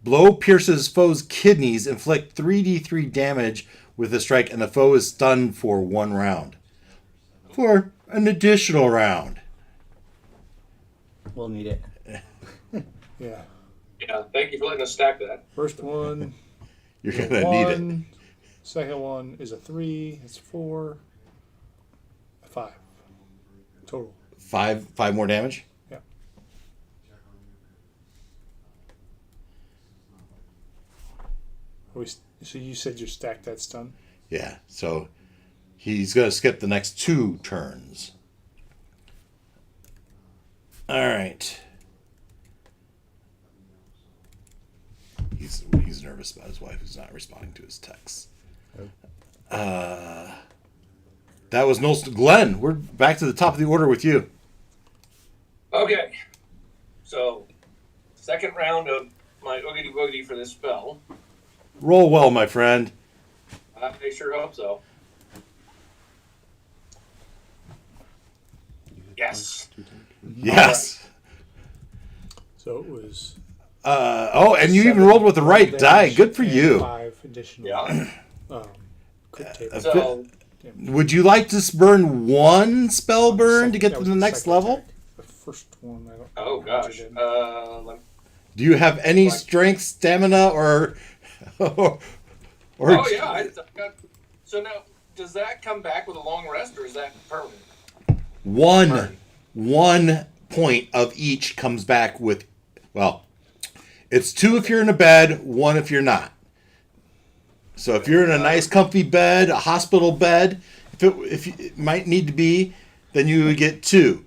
Blow pierces foe's kidneys, inflict 3d3 damage with a strike, and the foe is stunned for 1 round. For an additional round. We'll need it. Yeah. Yeah, thank you for letting us stack that. First one, You're is a going to need it. 1. Second one is a 3. It's 4. A 5. Total. 5 more damage? Yeah. So you said you stacked that stun? Yeah, so he's going to skip the next 2 turns. All right. He's nervous about his wife who's not responding to his texts. That was Glenn. We're back to the top of the order with you. Okay. So, second round of my oogity boogity for this spell. Roll well, my friend. I sure hope so. Yes. Yes. So it was. And you even rolled with the right die. damage Good for and you. 5 additional. Yeah. Crit table. So, Would you like to burn 1 spell burn to get That to was the next second level? attack. The first one, I don't. oh gosh. Do you have any strength, stamina, or Oh yeah. I got, so now, does that come back with a long rest, or is that permanent? one point of each comes back with, well, it's 2 if you're in a bed, 1 if you're not. So if you're in a nice comfy bed, a hospital bed, if it might need to be, then you would get 2.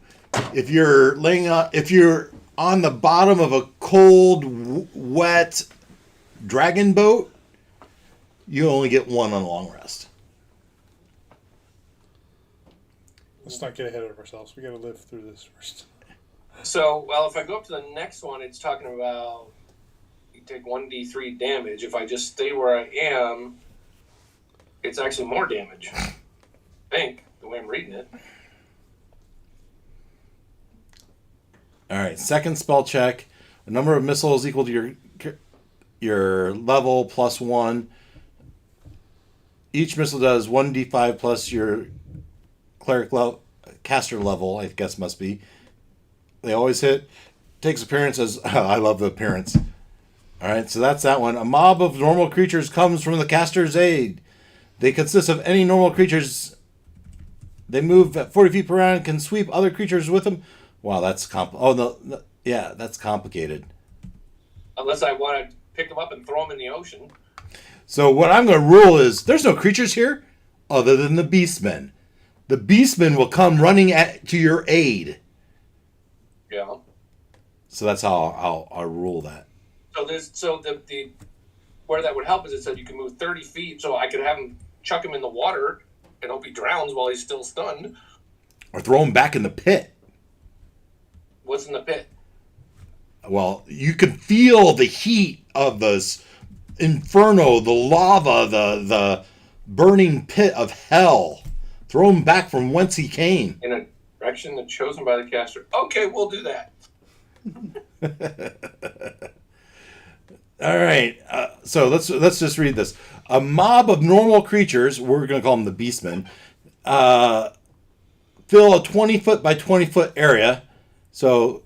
If you're on the bottom of a cold, wet dragon boat, you only get 1 on long rest. Let's not get ahead of ourselves. We got to live through this first. So, well, if I go up to the next one, it's talking about you take 1d3 damage. If I just stay where I am, it's actually more damage. I think, the way I'm reading it. All right, second spell check. A number of missiles equal to your level plus 1. Each missile does 1d5 plus your cleric caster level, I guess must be. They always hit. Takes appearance as... I love the appearance. All right, so that's that one. A mob of normal creatures comes from the caster's aid. They consist of any normal creatures. They move at 40 feet per round and can sweep other creatures with them. Wow, that's that's complicated. Unless I want to pick them up and throw them in the ocean. So what I'm going to rule is there's no creatures here other than the beastmen. The beastmen will come running to your aid. Yeah. So that's how I'll rule that. So the where that would help is it said you can move 30 feet, so I could have him chuck him in the water and hope he drowns while he's still stunned. Or throw him back in the pit. What's in the pit? Well, you can feel the heat of this inferno, the lava, the burning pit of hell. Throw him back from whence he came. In a direction that's chosen by the caster. Okay, we'll do that. All right. So let's just read this. A mob of normal creatures, we're going to call them the beastmen, fill a 20 foot by 20 foot area. So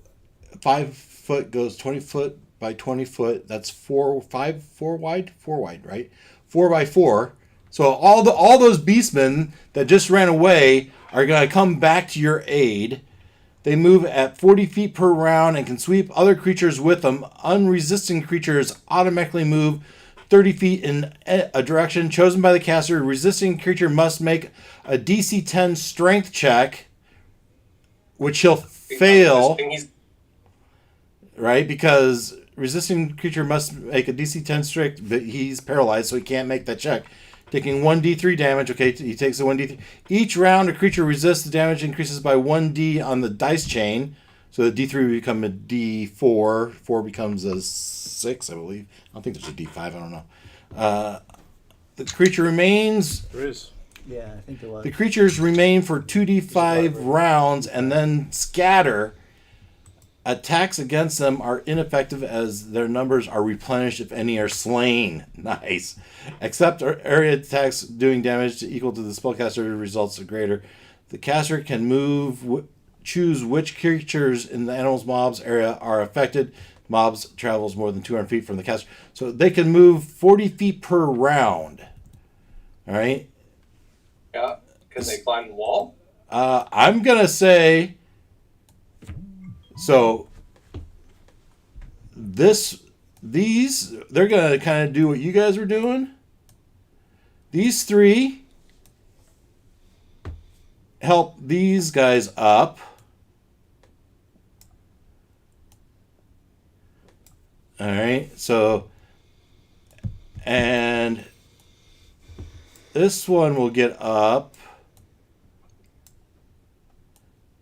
5 foot goes 20 foot by 20 foot. That's 4 wide, right? 4 by 4. So all those beastmen that just ran away are going to come back to your aid. They move at 40 feet per round and can sweep other creatures with them. Unresisting creatures automatically move 30 feet in a direction chosen by the caster. A resisting creature must make a DC 10 strength check, which he'll fail. Right? Because resisting creature must make a DC 10 strength, but he's paralyzed, so he can't make that check. Taking 1d3 damage. Okay, he takes the 1d3. Each round, a creature resists the damage increases by 1d on the dice chain. So the d3 will become a d4. 4 becomes a 6, I believe. I don't think there's a d5. I don't know. The creature remains... There is. Yeah, I think there was. The creatures remain for 2d5 rounds and then scatter. Attacks against them are ineffective as their numbers are replenished if any are slain. Nice. Except area attacks doing damage equal to the spellcaster results are greater. The caster can choose which creatures in the animal's mob's area are affected. Mobs travels more than 200 feet from the caster. So they can move 40 feet per round. All right? Yeah. Can they climb the wall? I'm going to say... So these they're gonna kind of do what you guys were doing. These three help these guys up. All right, so and this one will get up,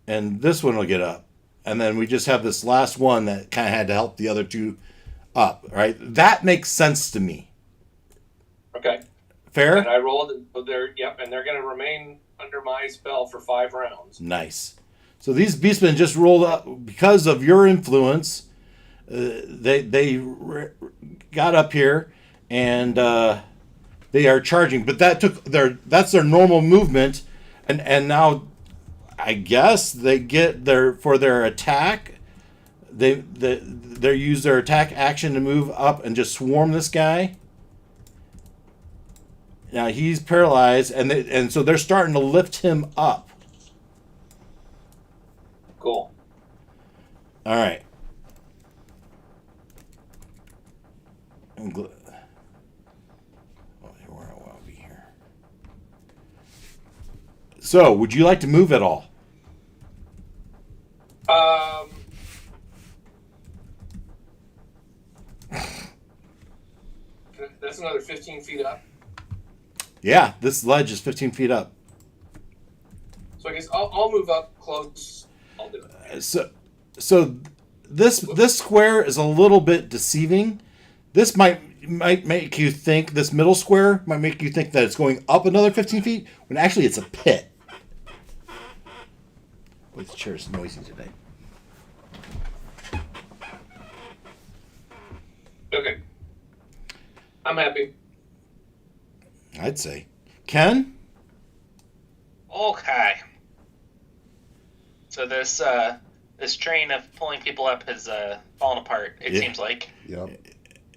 and this one will get up. And then we just have this last one that kind of had to help the other two up, right? That makes sense to me. Okay. Fair? And I rolled, and they're going to remain under my spell for 5 rounds. Nice. So these beastmen just rolled up because of your influence. They got up here and they are charging, but that's their normal movement, and now. I guess they get for their attack. They use their attack action to move up and just swarm this guy. Now he's paralyzed, and so they're starting to lift him up. Cool. All right. I'll be here. So, would you like to move at all? That's another 15 feet up. Yeah, this ledge is 15 feet up. So I guess I'll move up close. I'll do it. So this square is a little bit deceiving. This might make you think, this middle square might make you think that it's going up another 15 feet, when actually it's a pit. Boy, the chair is noisy today. Okay. I'm happy. I'd say. Ken? Okay. So this train of pulling people up has fallen apart, it seems like. Yep.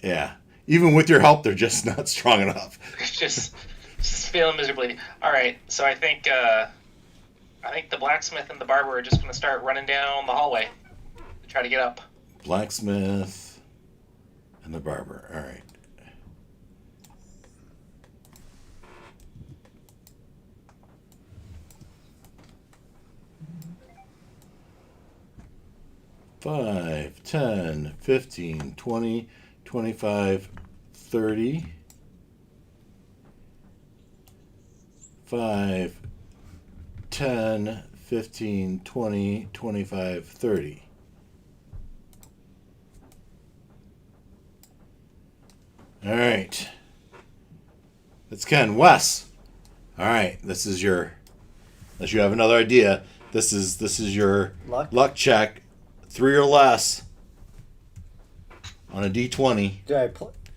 Yeah. Even with your help, they're just not strong enough. It's just Just failing miserably. All right, so I think the blacksmith and the barber are just going to start running down the hallway to try to get up. Blacksmith and the barber. All right. Five, 10, 15, 20, 25, 30. 5, 10, 15, 20, 25, 30. All right. That's Ken. Wes. All right. This is your, unless you have another idea, this is your luck check. 3 or less on a D20. Do I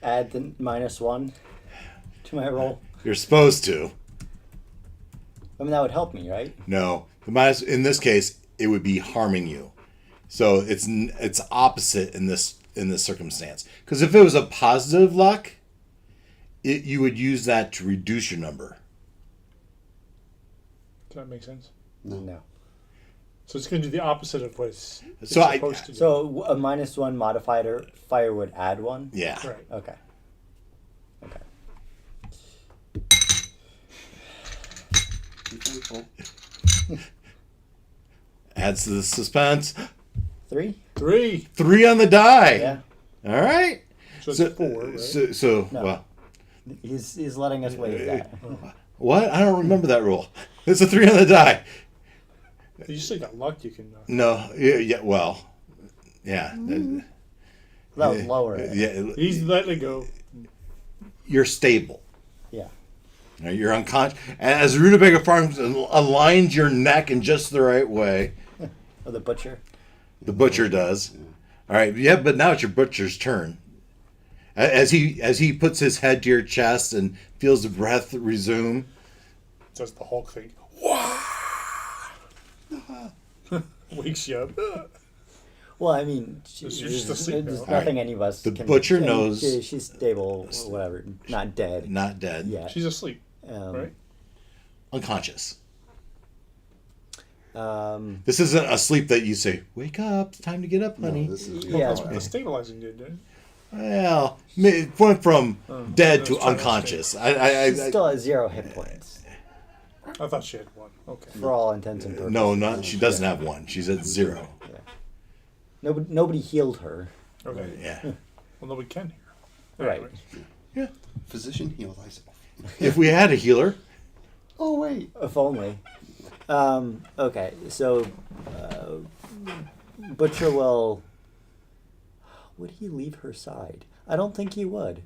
add the -1 to my roll? You're supposed to. I mean, that would help me, right? No. The minus, in this case, it would be harming you. So it's opposite in this circumstance. Because if it was a positive luck, you would use that to reduce your number. Does that make sense? No. So it's going to do the opposite of what it's So supposed to do. So a -1 modifier fire would add 1? Yeah. Right. Okay. Be thankful. Adds to the suspense. 3? 3. 3 on the die. Yeah. All right. So it's 4, right? So No. well, He's letting us waive that. what? I don't remember that rule. It's a 3 on the die. You still got luck. You can. No. Yeah. Well. Yeah. That was lower. Yeah. He's letting it go. You're stable. Yeah. You're unconscious. As Rutabaga Farms aligns your neck in just the right way, Or the butcher. the butcher does. All right. Yeah. But now it's your butcher's turn. As he puts his head to your chest and feels the breath resume. Does the Hulk thing. Wakes you up. Well, I mean, You're just asleep there's now. nothing any of us The can... butcher I mean, knows- She's stable or whatever. Not dead. Not dead. Yeah. She's asleep, Um, right? Unconscious. Um, This isn't a sleep that you say, wake up, it's time to get up, honey. No, this is Yeah. That's what the stabilizing did, didn't Well, it went from dead I to was trying to unconscious. she's still at 0 hit points. it? I thought she had 1. Okay. For all intents and purposes. No, not she doesn't have 1. She's at 0. Nobody healed her. Okay. Yeah. Well, nobody can hear. Right. Anyways. physician heal thyself. If we had a healer, Oh, wait. If only. Okay, so Butcher will... Would he leave her side? I don't think he would.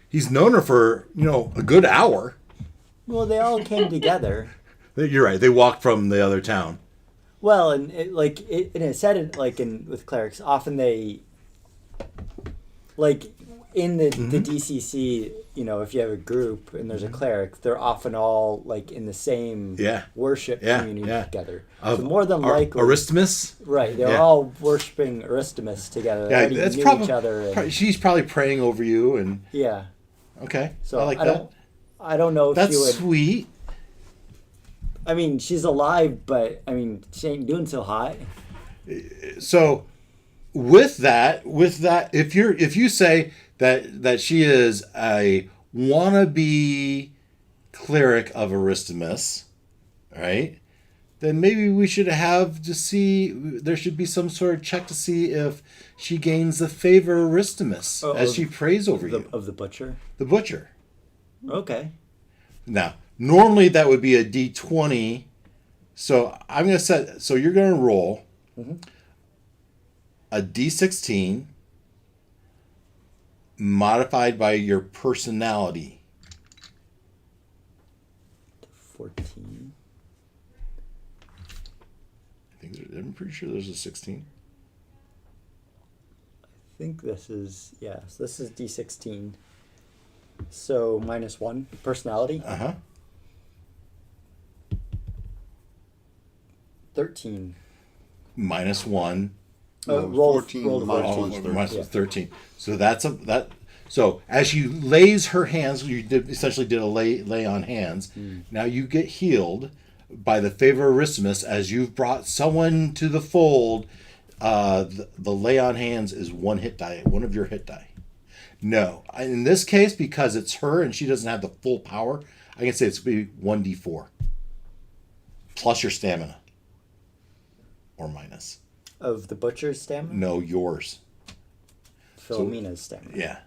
he's known her for, a good hour. Well, they all came together. You're right. They walked from the other town. Well, and it said it with clerics. Often they, in the DCC, if you have a group and there's a cleric, they're often all in the same worship community together. So more than likely, Aristimus. right? They're Yeah. all worshiping Aristimus together. They Yeah, already that's knew probably each other. And, she's probably praying over you, and yeah. okay. So I like that. I don't know if That's she would. sweet. I mean, she's alive, but I mean, she ain't doing so hot. So with that, if you say that she is a wannabe cleric of Aristimus, right? Then maybe we should have to see. There should be some sort of check to see if she gains the favor of Aristimus as she prays over you. Of the butcher. The butcher. Okay. Now, normally that would be a D20. So I'm gonna set. So you're gonna roll a D16 modified by your personality. 14. I'm pretty sure there's a 16. I think this is this is D16. So -1 personality. 13. -1. No, Roll 14 roll the minus first. one's Oh, 13. minus Yeah. 13. So that's that. So as she lays her hands, essentially did a lay on hands. Now you get healed by the favor of Aristimus as you've brought someone to the fold. The lay on hands is one hit die, one of your hit die. No, in this case, because it's her and she doesn't have the full power, I can say it's going to be 1d4 plus your stamina or minus. Of the butcher's stamina? No, yours. Philomena's stamina. Yeah.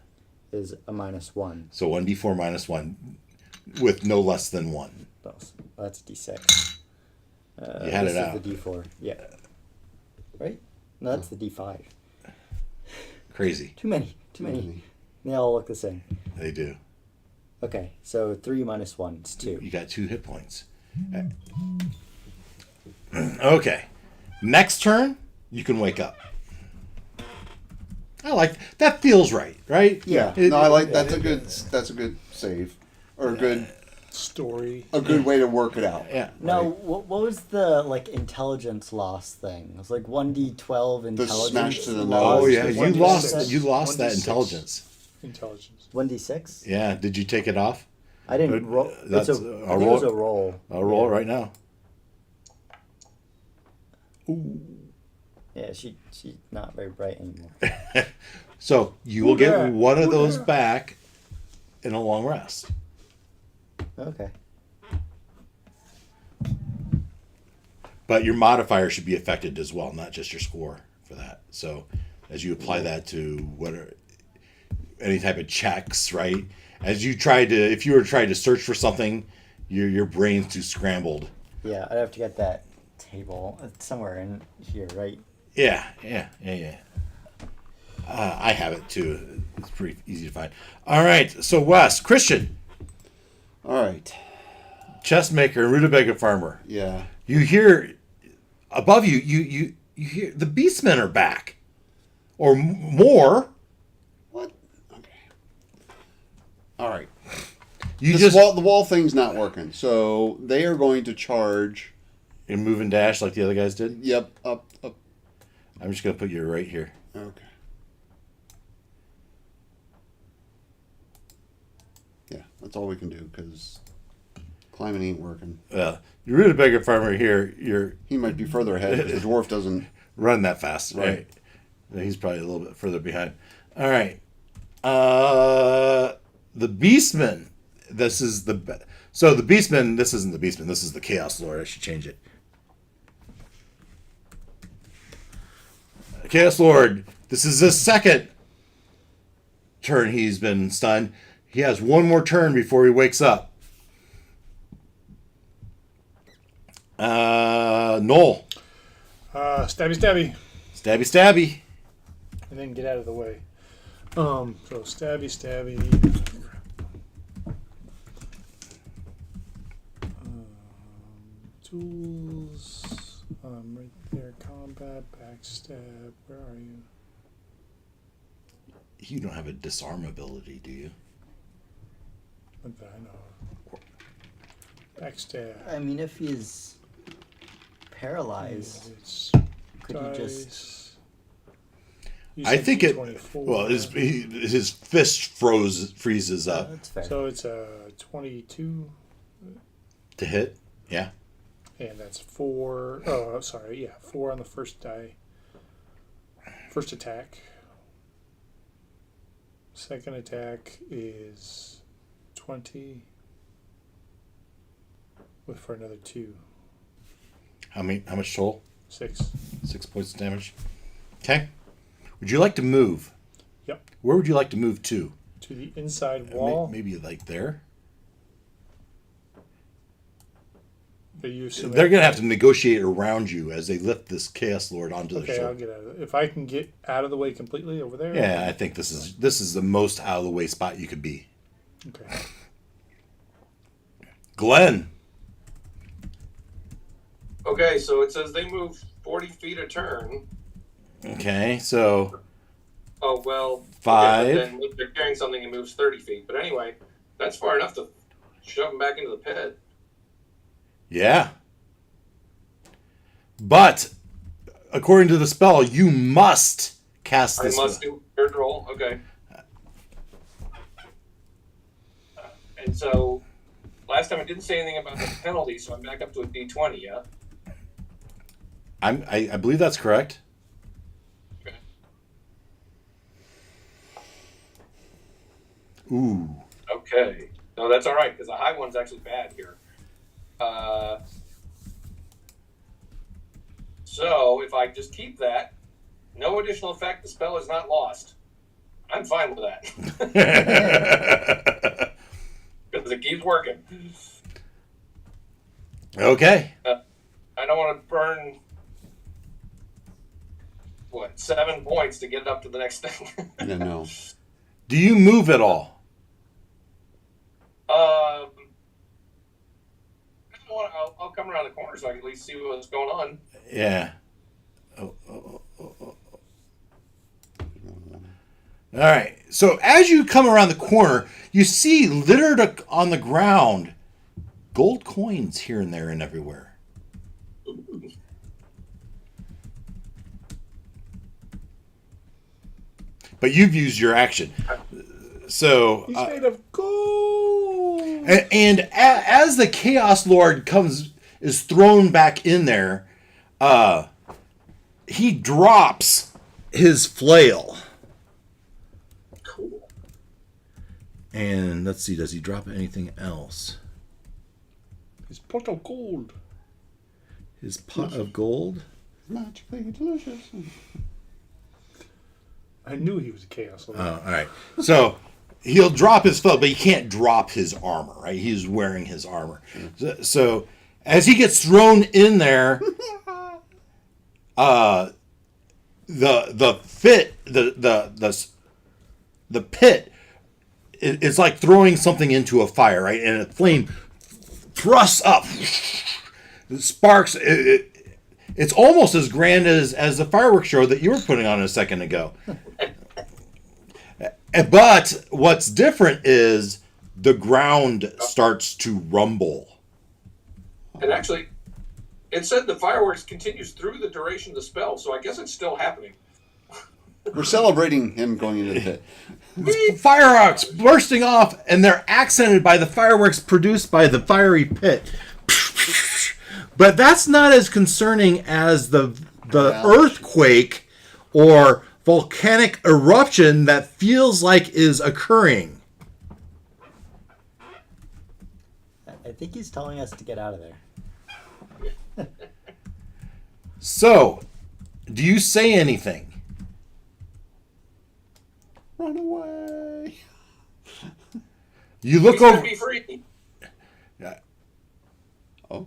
Is a -1. So 1d4 minus 1 with no less than 1. Well, that's D6. You had it out. This is the D4. Yeah. Right? No, that's the D5. Crazy. Too many. They all look the same. They do. Okay, so 3 minus 1 is 2. You got 2 hit points. Okay. Next turn, you can wake up. I like that. Feels right? Yeah. I like that's a good save or a good story. A good way to work it out. Yeah. Now, what was the intelligence loss thing? It was like 1d12 intelligence. smash to the loss. Oh yeah, It's you 1d6. lost that 1d6. intelligence. Intelligence. 1d6? Yeah. Did you take it off? I didn't roll. That's It's a I think it was a roll. I'll roll it right now. Yeah, she's not very bright anymore. So you will get Yeah. one of those back in a long rest. Okay. But your modifier should be affected as well, not just your score for that. So as you apply that to any type of checks, right? As you try to, if you were trying to search for something, your brain's too scrambled. Yeah, I'd have to get that table. It's somewhere in here, right? Yeah. I have it too. It's pretty easy to find. All right, so Wes, Christian, All right. chess maker, and rutabaga farmer. Yeah. You hear above you. You hear the beastmen are back, or more. What? Okay. All right. You The just wall thing's not working, so they are going to charge. and move and dash like the other guys did. Yep. Up. I'm just gonna put you right here. Okay. Yeah, that's all we can do because climbing ain't working. Your rutabaga farmer here. He might be further ahead because the dwarf doesn't. Run that fast, right? He's probably a little bit further behind. All right. The Beastman. This is the Beastman. This isn't the Beastman. This is the Chaos Lord. I should change it. Chaos Lord. This is his second turn. He's been stunned. He has one more turn before he wakes up. Noel. Stabby. Stabby. And then get out of the way. So stabby. Tools. Right there. Combat. Backstab. Where are you? You don't have a disarm ability, do you? Not that I know. Backstab. I mean, if he's paralyzed, It's could he just? dice. You I said think it. 24. Well, his fist freezes up That's fair. So it's a 22, to hit. Yeah. and that's 4. Oh, sorry. Yeah, 4 on the first die. First attack. Second attack is 20 for another 2. How much total? 6. 6 points of damage. Okay. Would you like to move? Yep. Where would you like to move to? To the inside wall. Maybe like there. Are you assuming- They're gonna have to negotiate around you as they lift this Chaos Lord onto their Okay, I'll shoulder. get out of it. If I can get out of the way completely over there. Yeah, I think this is the most out of the way spot you could be. Okay. Glenn. Okay, so it says they move 40 feet a turn. Okay, so Oh, well. 5. Okay, but then if they're carrying something, it moves 30 feet. But anyway, that's far enough to shove them back into the pit. yeah. But according to the spell, you must cast I this. must do third roll. Okay. So last time I didn't say anything about the penalty, so I'm back up to a D20. Yeah. I believe that's correct. Okay. Ooh. Okay. No, that's all right because the high one's actually bad here. So if I just keep that, no additional effect, the spell is not lost. I'm fine with that because it keeps working. Okay. I don't want to burn 7 points to get up to the next thing. No. Do you move at all? I'll come around the corner so I can at least see what's going on. Yeah. All right. So as you come around the corner, you see littered on the ground gold coins here and there and everywhere. But you've used your action. So He's made of gold. and as the Chaos Lord is thrown back in there, he drops his flail. Cool. And let's see, does he drop anything else? His pot of gold. His pot of gold? Magically delicious. I knew he was a chaos lord. Oh, all right. So he'll drop his flail, but he can't drop his armor, right? He's wearing his armor. So as he gets thrown in there, the pit it's like throwing something into a fire, right? And a flame thrusts up, sparks. It's almost as grand as the fireworks show that you were putting on a second ago. But what's different is the ground starts to rumble. And actually, it said the fireworks continues through the duration of the spell, so I guess it's still happening. We're celebrating him going into the pit. Fireworks bursting off, and they're accented by the fireworks produced by the fiery pit. But that's not as concerning as the earthquake or volcanic eruption that feels like is occurring. I think he's telling us to get out of there. So, do you say anything? Run away. You look He's gonna over. be free. Oh.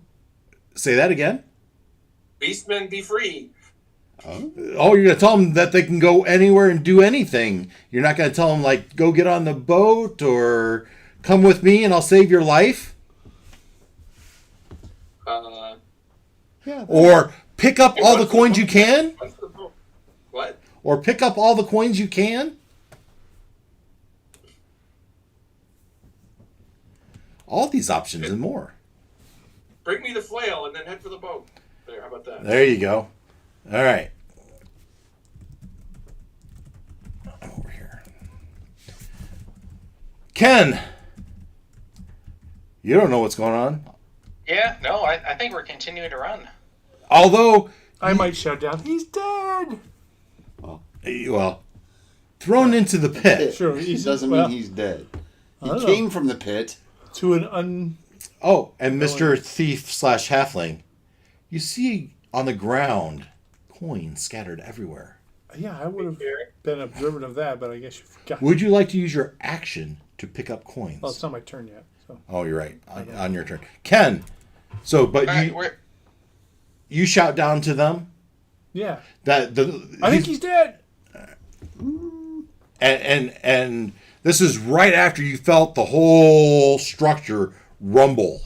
Say that again. Beastmen be free. Oh. Oh, you're gonna tell them that they can go anywhere and do anything. You're not gonna tell them like go get on the boat or come with me and I'll save your life, Yeah. or pick up all the coins you can, What? or pick up all the coins you can. All these options and more. Bring me the flail and then head for the boat. There, how about that? There you go. All right. Over here. Ken, you don't know what's going on. Yeah, no, I think we're continuing to run. Although, I might shout down, he's dead. well, thrown into the pit. Sure, It doesn't mean he's dead. He don't came from the pit. To an Oh, and Mr. Thief / Halfling, you see on the ground coins scattered everywhere. Yeah, I would have been observant of that, but I guess you forgot. Would you like to use your action to pick up coins? Well, it's not my turn yet. So Oh, you're right. On your turn. Ken, so, but All right, you shout down to them yeah, that I think he's dead. and this is right after you felt the whole structure rumble.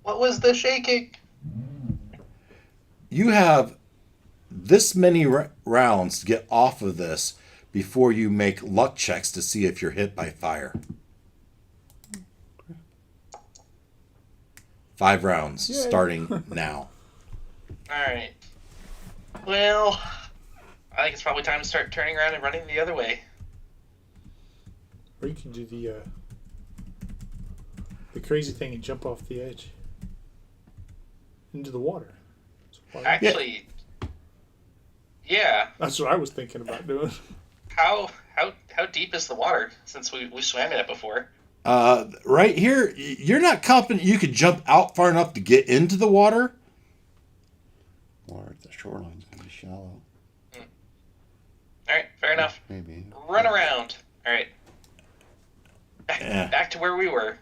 what was the shaking? You have this many rounds to get off of this before you make luck checks to see if you're hit by fire. 5 rounds Yay. starting now. All right. Well, I think it's probably time to start turning around and running the other way. Or you can do the crazy thing and jump off the edge into the water. Actually, yeah. That's what I was thinking about doing. How deep is the water? Since we swam in it before. Right here, you're not confident you could jump out far enough to get into the water. Or the shoreline's going to be shallow. All right, fair enough. Maybe. Run around. All right. Yeah. Back to where we were.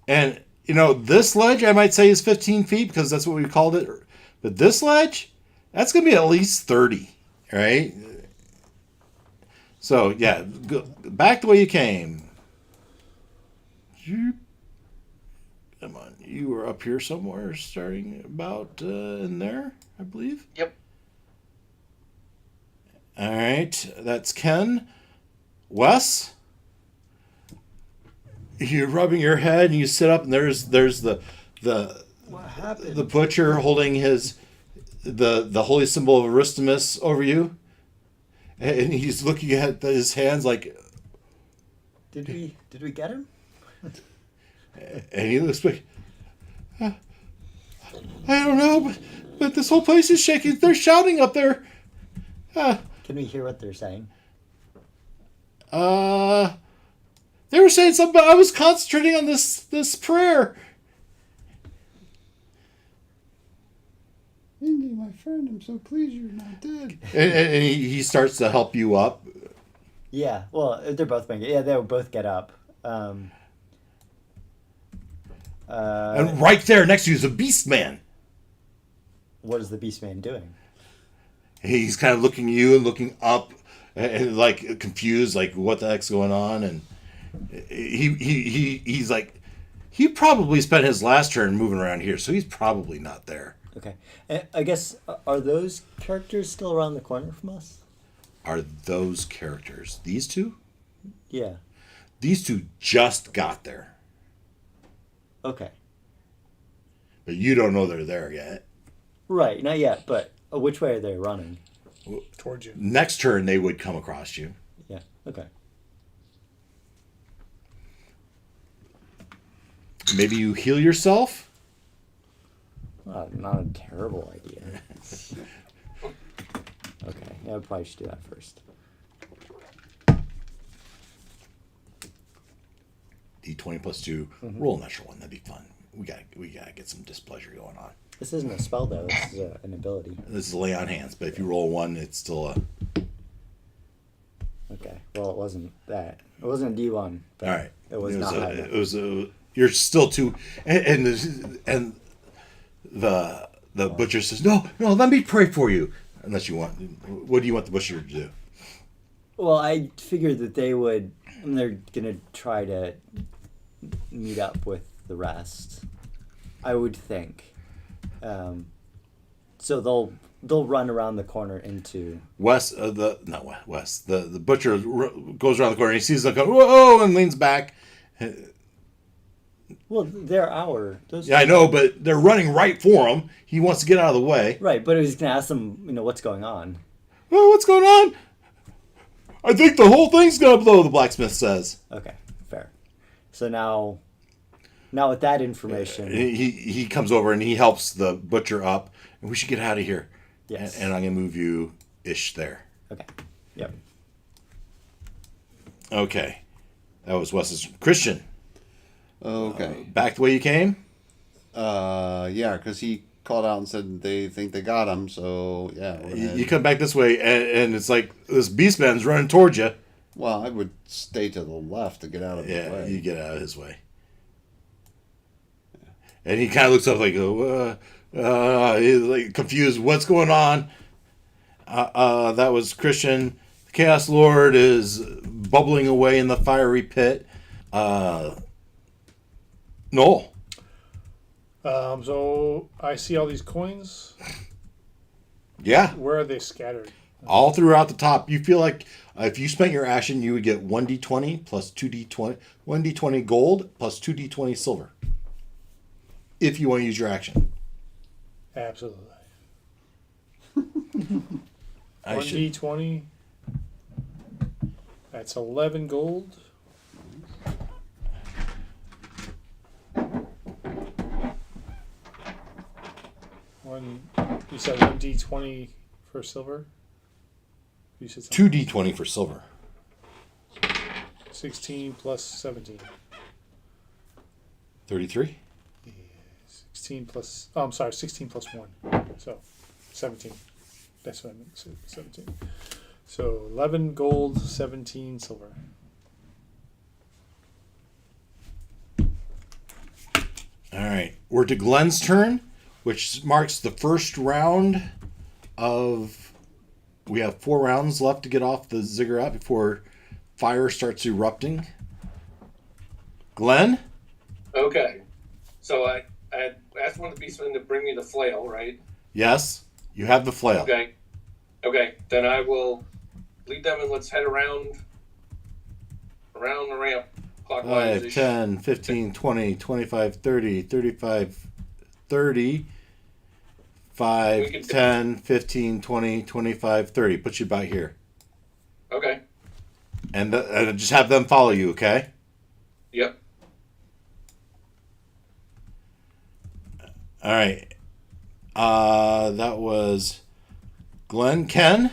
And, this ledge, I might say, is 15 feet because that's what we called it. But this ledge, that's going to be at least 30, right? So, yeah, go back the way you came. Come on, you were up here somewhere, starting about in there, I believe. Yep. All right, that's Ken. Wes, you're rubbing your head, and you sit up, and there's the What happened? the butcher holding the holy symbol of Aristimus over you, and he's looking at his hands like. Did we get him? And he looks like, I don't know, but this whole place is shaking. They're shouting up there. Can we hear what they're saying? They were saying something, but I was concentrating on this prayer. Indy, my friend, I'm so pleased you're not dead. And he starts to help you up. Yeah. Well, they're both making. Yeah, they'll both get up. And right there next to you is a beast man. What is the beast man doing? He's kind of looking at you and looking up and like confused, like what the heck's going on. And he's like, he probably spent his last turn moving around here, so he's probably not there. Okay. And I guess, are those characters still around the corner from us? Are those characters these two? Yeah. These two just got there. Okay. But you don't know they're there yet. Right. Not yet, but which way are they running? Towards you. Next turn, they would come across you. Yeah. Okay. Maybe you heal yourself. Not a terrible idea. Okay. Yeah, I probably should do that first. D20 plus 2. Roll a natural one. That'd be fun. We gotta get some displeasure going on. This isn't a spell, though. This is an ability. This is lay on hands, but if you roll 1, it's still a. Okay. Well, it wasn't that. It wasn't a D1. But All right. It was not high enough. It was a. You're still too. And the butcher says, no, let me pray for you. Unless you want. What do you want the butcher to do? Well, I figured that they're gonna try to meet up with the rest. I would think. So they'll run around the corner into the butcher goes around the corner. And he sees them go, whoa, and leans back. Well, they're those. Yeah, I know, but they're running right for him. He wants to get out of the way. Right, but I was gonna ask them, what's going on. Oh, what's going on? I think the whole thing's gonna blow. The blacksmith says. Okay, fair. So now with that information, he comes over and he helps the butcher up, and we should get out of here. Yes. And I'm gonna move you ish there. Okay. Yep. Okay, that was Wes's Christian. Okay. Back the way you came. Yeah, because he called out and said they think they got him. So yeah. You come back this way, and it's like this beast man's running towards you. Well, I would stay to the left to get out of the Yeah, way. you get out of his way. And he kind of looks up like, he's like confused. What's going on? That was Christian. The Chaos Lord is bubbling away in the fiery pit. Noel. So I see all these coins. Yeah. Where are they scattered? All throughout the top. You feel like if you spent your action, you would get 1d20 plus 2d20. 1d20 gold plus 2d20 silver. If you want to use your action. Absolutely. I 1d20. That's 11 gold. You said 1d20 for silver? You said 2d20 for silver. 16 plus 17. 33? 16 plus... Oh, I'm sorry, 16 plus 1. So, 17. That's what I meant, 17. So, 11 gold, 17 silver. All right. We're to Glenn's turn, which marks the first round of... We have 4 rounds left to get off the ziggurat before fire starts erupting. Glenn? Okay. So I asked one of the beastmen to bring me the flail, right? Yes. You have the flail. Okay. Okay. Then I will lead them and let's head around the ramp clockwise. 5, 10, 15, 20, 25, 30, 35, 30, 5, 10, 15, 20, 25, 30. Put you about here. Okay. And just have them follow you, okay? Yep. All right. That was Glenn. Ken?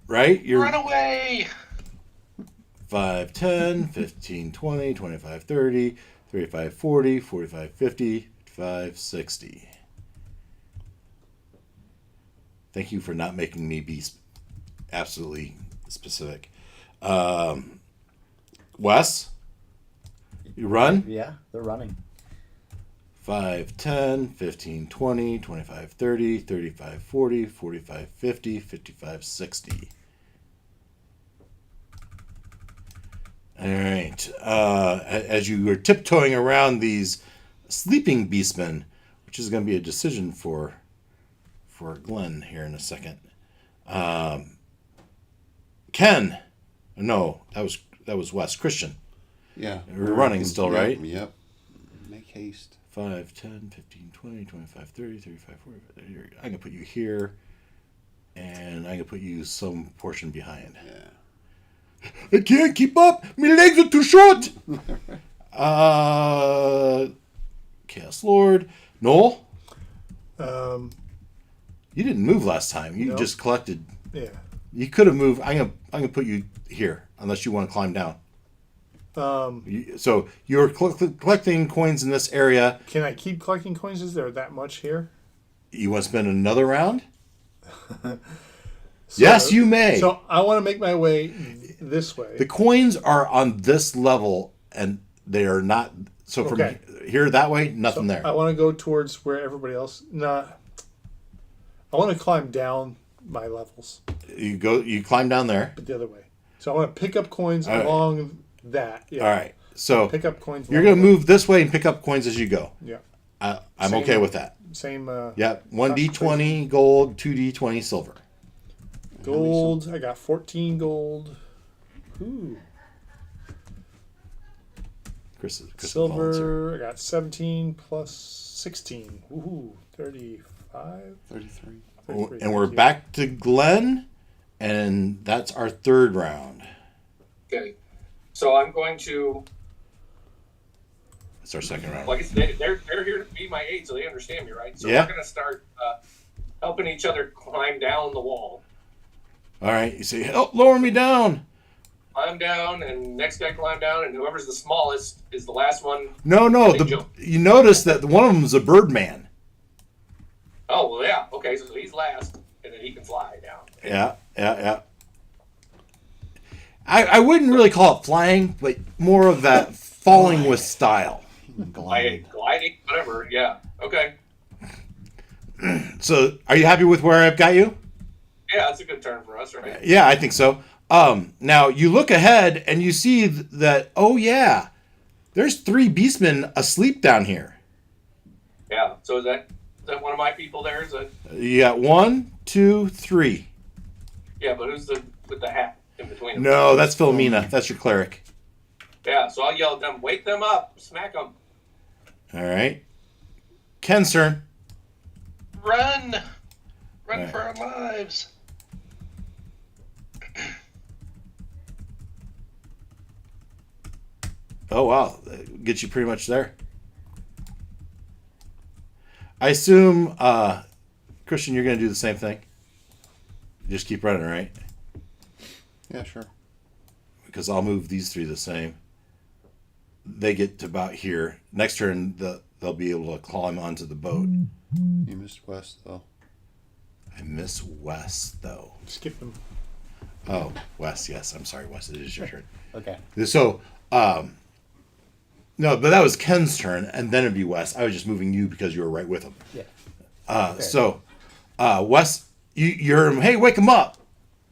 Right? Run away! 5, 10, 15, 20, 25, 30, 35, 40, 45, 50, 55, 60. Thank you for not making me be absolutely specific. Wes? You run? Yeah, they're running. 5, 10, 15, 20, 25, 30, 35, 40, 45, 50, 55, 60. All right. As you are tiptoeing around these sleeping beastmen, which is going to be a decision for Glenn here in a second. Ken, no, that was Wes. Christian. Yeah. We're running still, right? Yep. Make haste. 5, 10, 15, 20, 25, 30, 35, 40. I'm going to put you here, and I'm going to put you some portion behind. Yeah. I can't keep up. My legs are too short. Chaos Lord. Noel? Um, You didn't move last time. You No. just collected. yeah. You could have moved. I'm gonna put you here, unless you want to climb down. So you're collecting coins in this area. Can I keep collecting coins? Is there that much here? You want to spend another round? Yes, you may. So I want to make my way this way. The coins are on this level, and they are not. So from Okay. here that way, nothing So there. I want to go towards where everybody else. Nah. I want to climb down my levels, You climb down there. but the other way. So I want to pick up coins All right. along that. Yeah. All right. So Pick up coins. you're along going to the way. move this way and pick up coins as you go. Yeah. I'm Same- okay with that. Same. Yeah. 1d20 gold, 2d20 silver. Gold. I got 14 gold. Ooh. Chris volunteered. Silver. I got 17 plus 16. Ooh. 35. 33. 33, And we're thank you. back to Glenn, and that's our third round. Okay. So I'm going to. It's our second round. Well, I guess they're here to be my aid, so they understand me, right? So Yeah. we're going to start helping each other climb down the wall. All right. You say, help lower me down. Climb down, and next guy climb down, and whoever's the smallest is the last one. No. Big jump. You notice that one of them is a Birdman. Oh, well, yeah. Okay, so he's last, and then he can fly down. Yeah. I wouldn't really call it flying, but more of that falling with style. Glide. Gliding, whatever. Yeah. Okay. So, are you happy with where I've got you? Yeah, that's a good turn for us, right? Yeah, I think so. Now, you look ahead and you see that, oh yeah, there's 3 beastmen asleep down here. Yeah. So is that one of my people there? Is that? You got 1, 2, 3. Yeah, but who's with the hat in between them? No, that's Philomena. That's your cleric. Yeah. So I'll yell at them, wake them up, smack them. All right. Ken's turn. Run! Run Right. for our lives! Oh, wow. Gets you pretty much there. I assume, Christian, you're going to do the same thing. Just keep running, right? Yeah, sure. Because I'll move these three the same. They get to about here. Next turn, they'll be able to climb onto the boat. You missed west, though. I miss west, though. Skip them. Oh, west, yes. I'm sorry, west. It is your turn. Okay. So, no, but that was Ken's turn, and then it'd be west. I was just moving you because you were right with him. Yeah. So, Wes, you heard him. Hey, wake him up!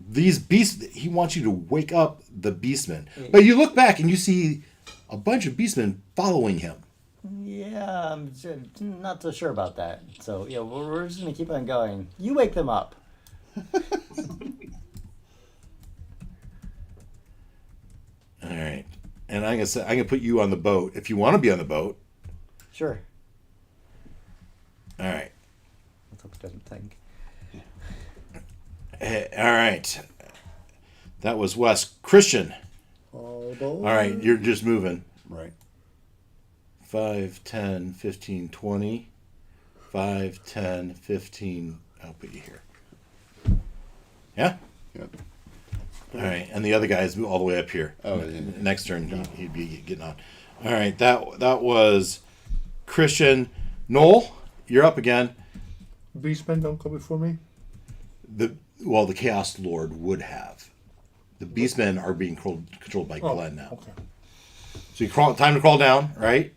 These beasts. He wants you to wake up the beastmen. But you look back and you see a bunch of beastmen following him. Yeah, not so sure about that. So yeah, we're just gonna keep on going. You wake them up. All right, and I'm gonna put you on the boat if you want to be on the boat. Sure. All right. Let's hope it doesn't think. All right. That was Wes. Christian. All right, you're just moving. Right. 5, 10, 15, 20. 5, 10, 15. I'll put you here. Yeah? Yep. All right, and the other guy's all the way up here. Oh, yeah. Next turn, he'd be getting on. All right, that was Christian. Noel, you're up again. Beastmen don't go before me? The Chaos Lord would have. The Beastmen are being controlled by Glenn now. Okay. So time to crawl down, right?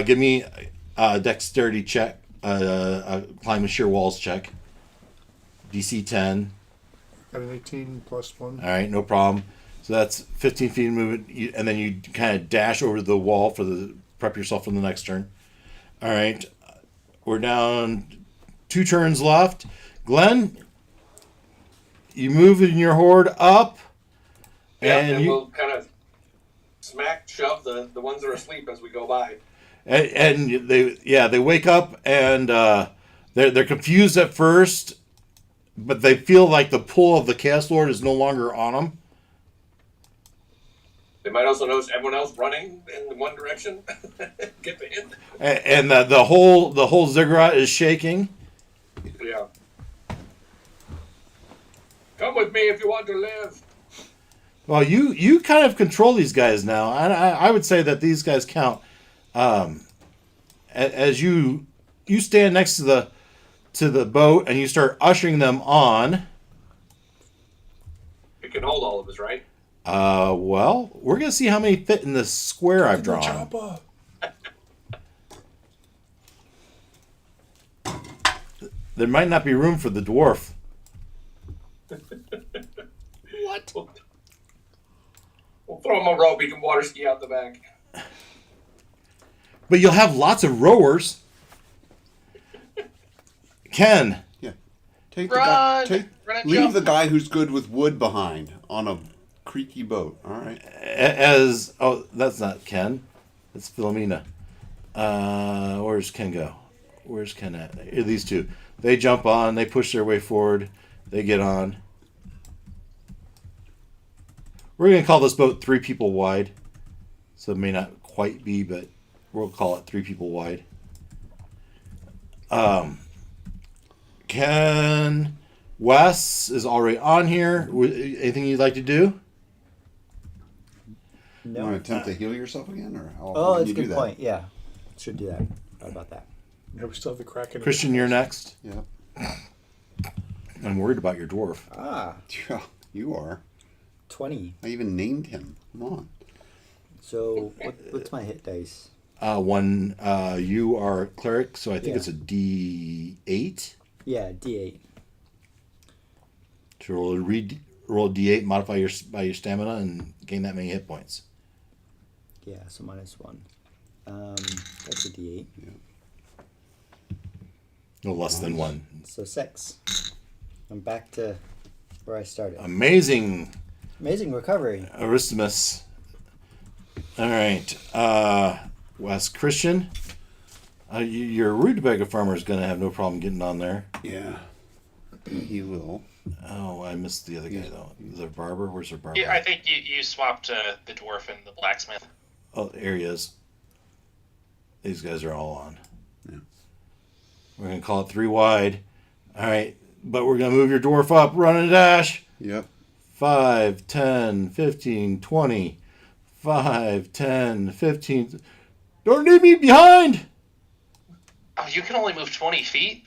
Give me a dexterity check, a climb the sheer walls check. DC 10. Got an 18 plus 1. All right, no problem. So that's 15 feet of movement, and then you kind of dash over the wall prep yourself for the next turn. All right, we're down 2 turns left. Glenn, you move in your horde up. Yeah, and we'll kind of shove the ones that are asleep as we go by. And they wake up and they're confused at first, but they feel like the pull of the Chaos Lord is no longer on them. They might also notice everyone else running in one direction. Get the hint. And the whole ziggurat is shaking. Yeah. Come with me if you want to live. Well, you kind of control these guys now. I would say that these guys count. As you stand next to the boat and you start ushering them on. It can hold all of us, right? Well, we're gonna see how many fit in this square I've drawn. There might not be room for the dwarf. What? We'll throw him a rope. He can water ski out the back. But you'll have lots of rowers. Ken. Yeah. Leave the guy who's good with wood behind on a creaky boat. All right. That's not Ken. That's Philomena. Where's Ken go? Where's Ken at? Here, these two. They jump on. They push their way forward. They get on. We're going to call this boat 3 people wide. So it may not quite be, but we'll call it 3 people wide. Ken, Wes is already on here. Anything you'd like to do? No. You want to attempt to heal yourself again, or that's a good point. Yeah, should do that. How about that? Yeah, we still have the Kraken. Christian, you're next. Yeah. I'm worried about your dwarf. Yeah, you are. 20. I even named him. Come on. So what's my hit dice? 1. You are cleric, so I think Yeah. it's a D8. Yeah, D8. So roll D8, modify by your stamina, and gain that many hit points. Yeah, so -1. That's a D8. No less than 1. So 6. I'm back to where I started. Amazing, recovery. Aristimus. All right, Wes Christian. Your rutabaga farmer is going to have no problem getting on there. Yeah. He will. Oh, I missed the other guy though. The barber. Where's the barber? Yeah, I think you swapped the dwarf and the blacksmith. Oh, there he is. These guys are all on. Yeah. We're going to call it 3 wide. All right. But we're going to move your dwarf up, run and dash. Yep. 5, 10, 15, 20. 5, 10, 15. Don't leave me behind. Oh, you can only move 20 feet?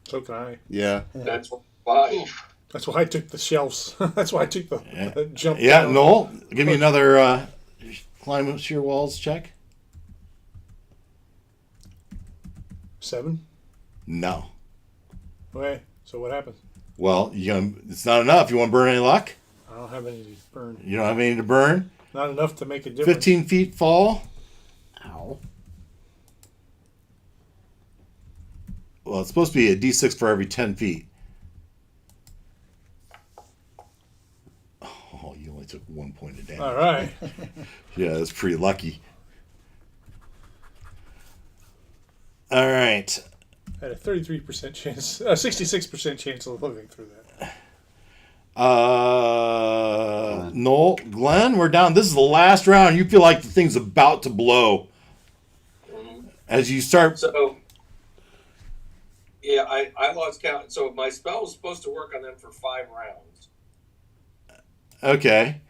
So can I. Yeah. That's why. Oof. That's why I took the shelves. That's why I took the jump. Yeah, down. Noel, give me another climb up sheer walls check. 7. No. Okay. So what happens? Well, it's not enough. You want to burn any luck? I don't have any to burn. You don't have any to burn? Not enough to make a difference. 15 feet fall. Ow. Well, it's supposed to be a d6 for every 10 feet. Oh, you only took 1 point of damage. All right. Yeah, that's pretty lucky. All right. I had a 33% chance, 66% chance of living through that. Noel, Glenn, we're down. This is the last round. You feel like the thing's about to blow. As you start. So, yeah, I lost count. So my spell was supposed to work on them for 5 rounds. Okay.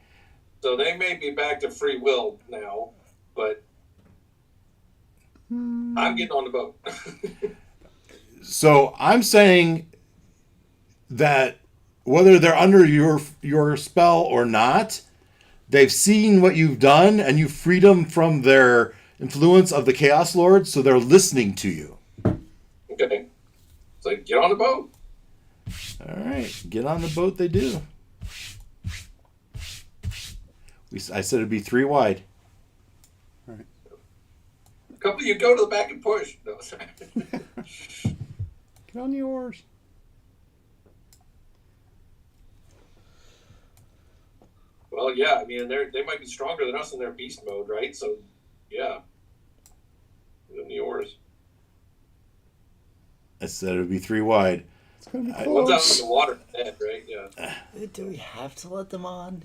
So they may be back to free will now, but I'm getting on the boat. So I'm saying that whether they're under your spell or not, they've seen what you've done and you freed them from their influence of the Chaos Lord, so they're listening to you. Okay. It's like, get on the boat. All right, get on the boat. They do. I said it'd be 3 wide. A couple of you go to the back and push. No, sorry. Get on the oars. Well, yeah, I mean, they might be stronger than us in their beast mode, right? So, yeah. Give them the oars. I said it would be 3 wide. It's gonna be One's out close. in the water dead, right? Yeah. Do we have to let them on?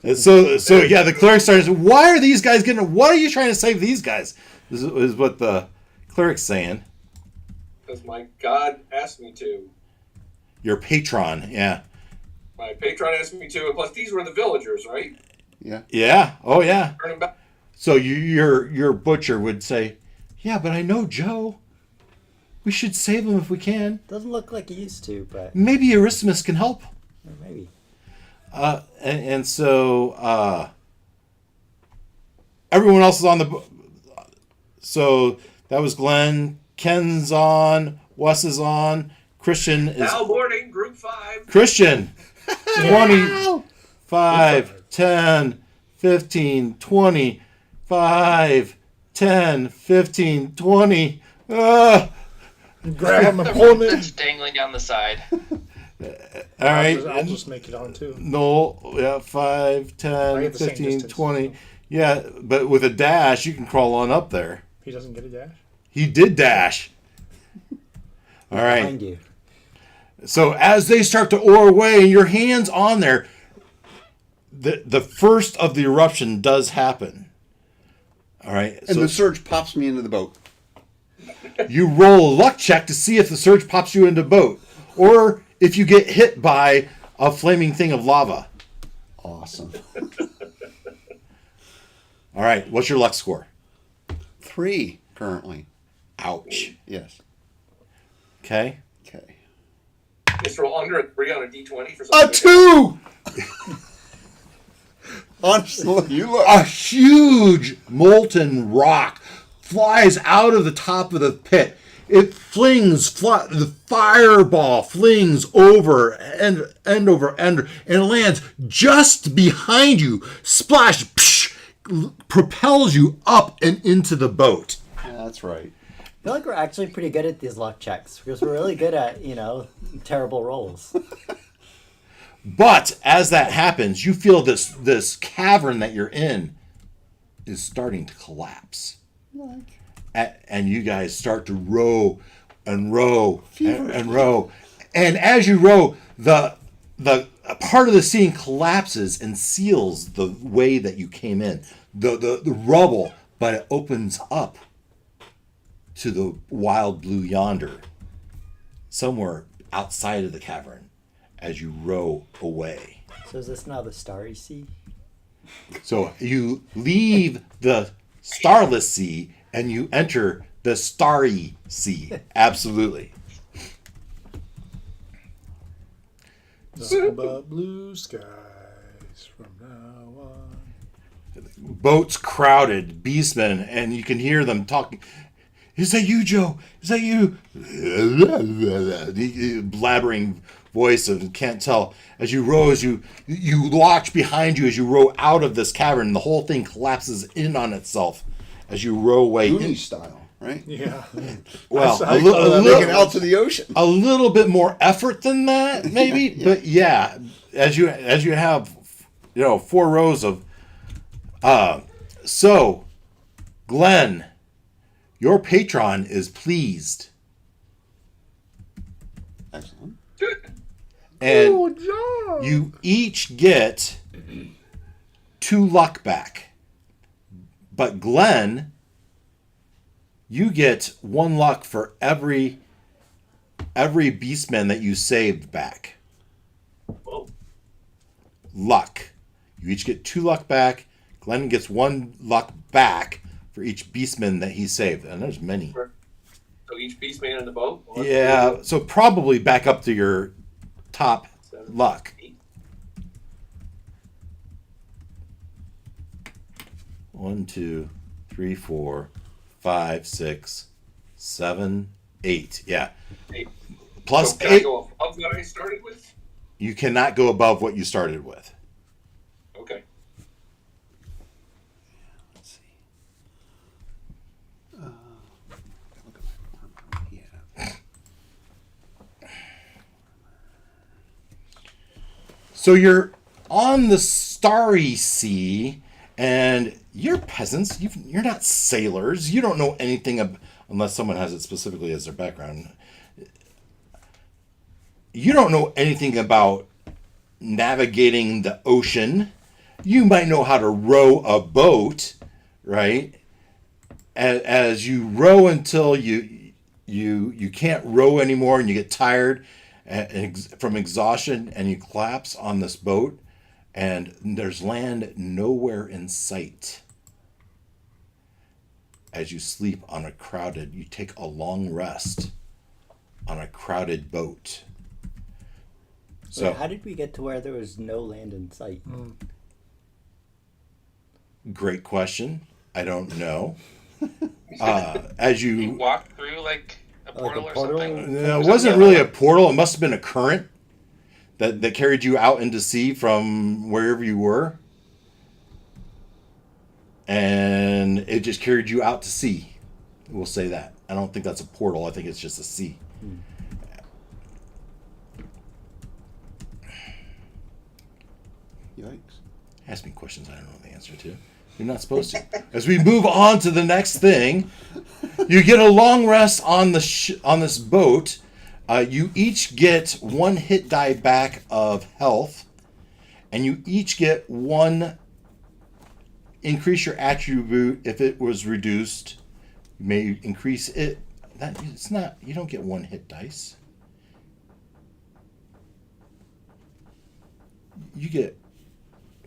And so yeah, the cleric starts. Why are these guys getting? What are you trying to save these guys? This is what the cleric's saying. Because my god asked me to. Your patron, yeah. My patron asked me to, and plus these were the villagers, right? Yeah. Yeah. Oh yeah. Turn them back. So your butcher would say, yeah, but I know Joe. We should save him if we can. Doesn't look like he used to, but Maybe Erasmus can help. maybe. And so everyone else is on the. So that was Glenn. Ken's on. Wes is on. Christian is. Now boarding, group 5. Christian. 25, 10, 15, 20. 5, 10, 15, 20. Grab him and pull him in. It's dangling down the side. All right. I'll just make it on too. No, yeah, 5, I 10, get the same 15, distance. 20. Yeah, but with a dash, you can crawl on up there. He doesn't get a dash. He did dash. All right. Behind you. So as they start to oar away and your hand's on there, the first of the eruption does happen. All right. And So the surge pops me into the boat. you roll a luck check to see if the surge pops you into the boat or if you get hit by a flaming thing of lava. Awesome. All right. What's your luck score? 3 currently. Ouch. Yes. Okay. Okay. Just roll under a 3 on a d20 for A something. 2! Honestly, you look. A huge molten rock flies out of the top of the pit. It the fireball flings over end over end, and it lands just behind you. Splash, psh, propels you up and into the boat. Yeah, that's right. I feel like we're actually pretty good at these luck checks because we're really good at, terrible rolls. But as that happens, you feel this cavern that you're in is starting to collapse. And you guys start to row and row and row. And as you row, the part of the scene collapses and seals the way that you came in. The rubble, but it opens up to the wild blue yonder, somewhere outside of the cavern, as you row away. So is this now the Starry Sea? So you leave the Starless Sea and you enter the Starry Sea. Absolutely. Nothing about blue skies from now on. Boats crowded, beastmen, and you can hear them talking. Is that you, Joe? Is that you? The blabbering voice of can't tell. As you row, as you watch behind you as you row out of this cavern, the whole thing collapses in on itself as you row away. Goonies style, right? Yeah. Well, Making out to the ocean. a little bit more effort than that, maybe. Yeah. But yeah, as you have, 4 rows of. So, Glenn, your patron is pleased, Excellent. and you each get 2 luck back. But Glenn, you get 1 luck for every beastman that you saved back. Whoa. Luck. You each get 2 luck back. Glenn gets 1 luck back for each beastman that he saved. And there's many. So each beastman in the boat? One, Yeah, so probably back up to your top 7, luck. 8. 1, 2, 3, 4, 5, 6, 7, 8. Yeah. 8. Plus So can I 8. go above what I started with? You cannot go above what you started with. Okay. Let's see. Look at my armor. Yeah. So you're on the Starry Sea, and you're peasants. You're not sailors. You don't know anything unless someone has it specifically as their background. You don't know anything about navigating the ocean. You might know how to row a boat, right? As you row until you can't row anymore and you get tired from exhaustion and you collapse on this boat, and there's land nowhere in sight. As you sleep on you take a long rest on a crowded boat. So Wait, how did we get to where there was no land in sight? Great question. I don't know. As You you, walk through like a portal or something. it wasn't really a portal. It must have been a current that carried you out into sea from wherever you were, and it just carried you out to sea. We'll say that. I don't think that's a portal. I think it's just a sea. Yikes. Ask me questions I don't know the answer to. You're not supposed to. As we move on to the next thing, you get a long rest on on this boat. You each get 1 hit die back of health, and you each get 1 increase your attribute if it was reduced. You may increase it. It's not. You don't get 1 hit dice. You get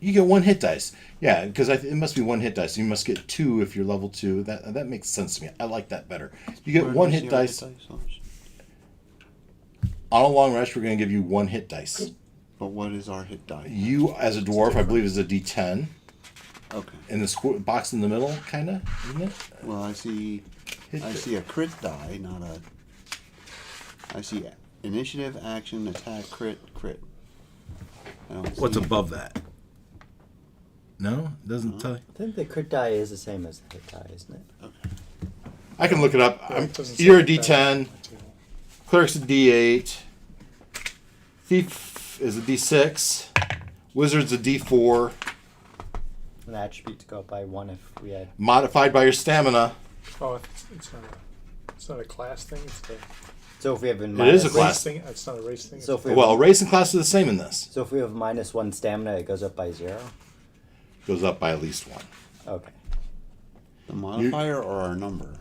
1 hit dice. Yeah, because it must be 1 hit dice. You must get 2 if you're level 2. That makes sense to me. I like that better. You get Where 1 do you hit see our dice. On a long rest, we're going to give you 1 hit dice. But what is our hit die? You, as a dwarf, I believe, is a D10. Okay. In the box in the middle, kind of, isn't it? Well, I see a crit die, not a. I see initiative, action, attack, crit. I don't What's see- above that? No, it doesn't tell you. I think the crit die is the same as the hit die, isn't it? Okay. I can look it up. Yeah, it doesn't say You're a that. D10. Cleric's a D8. Thief is a D6. Wizard's a D4. And attributes go up by 1 if we had. Modified by your stamina. Oh, it's not a class thing. It's a So if we have a It is a race class. thing. It's not a race thing. So if we Well, race and class are the same in this. So if we have -1 stamina, it goes up by 0. Goes up by at least 1. Okay. The modifier or our number?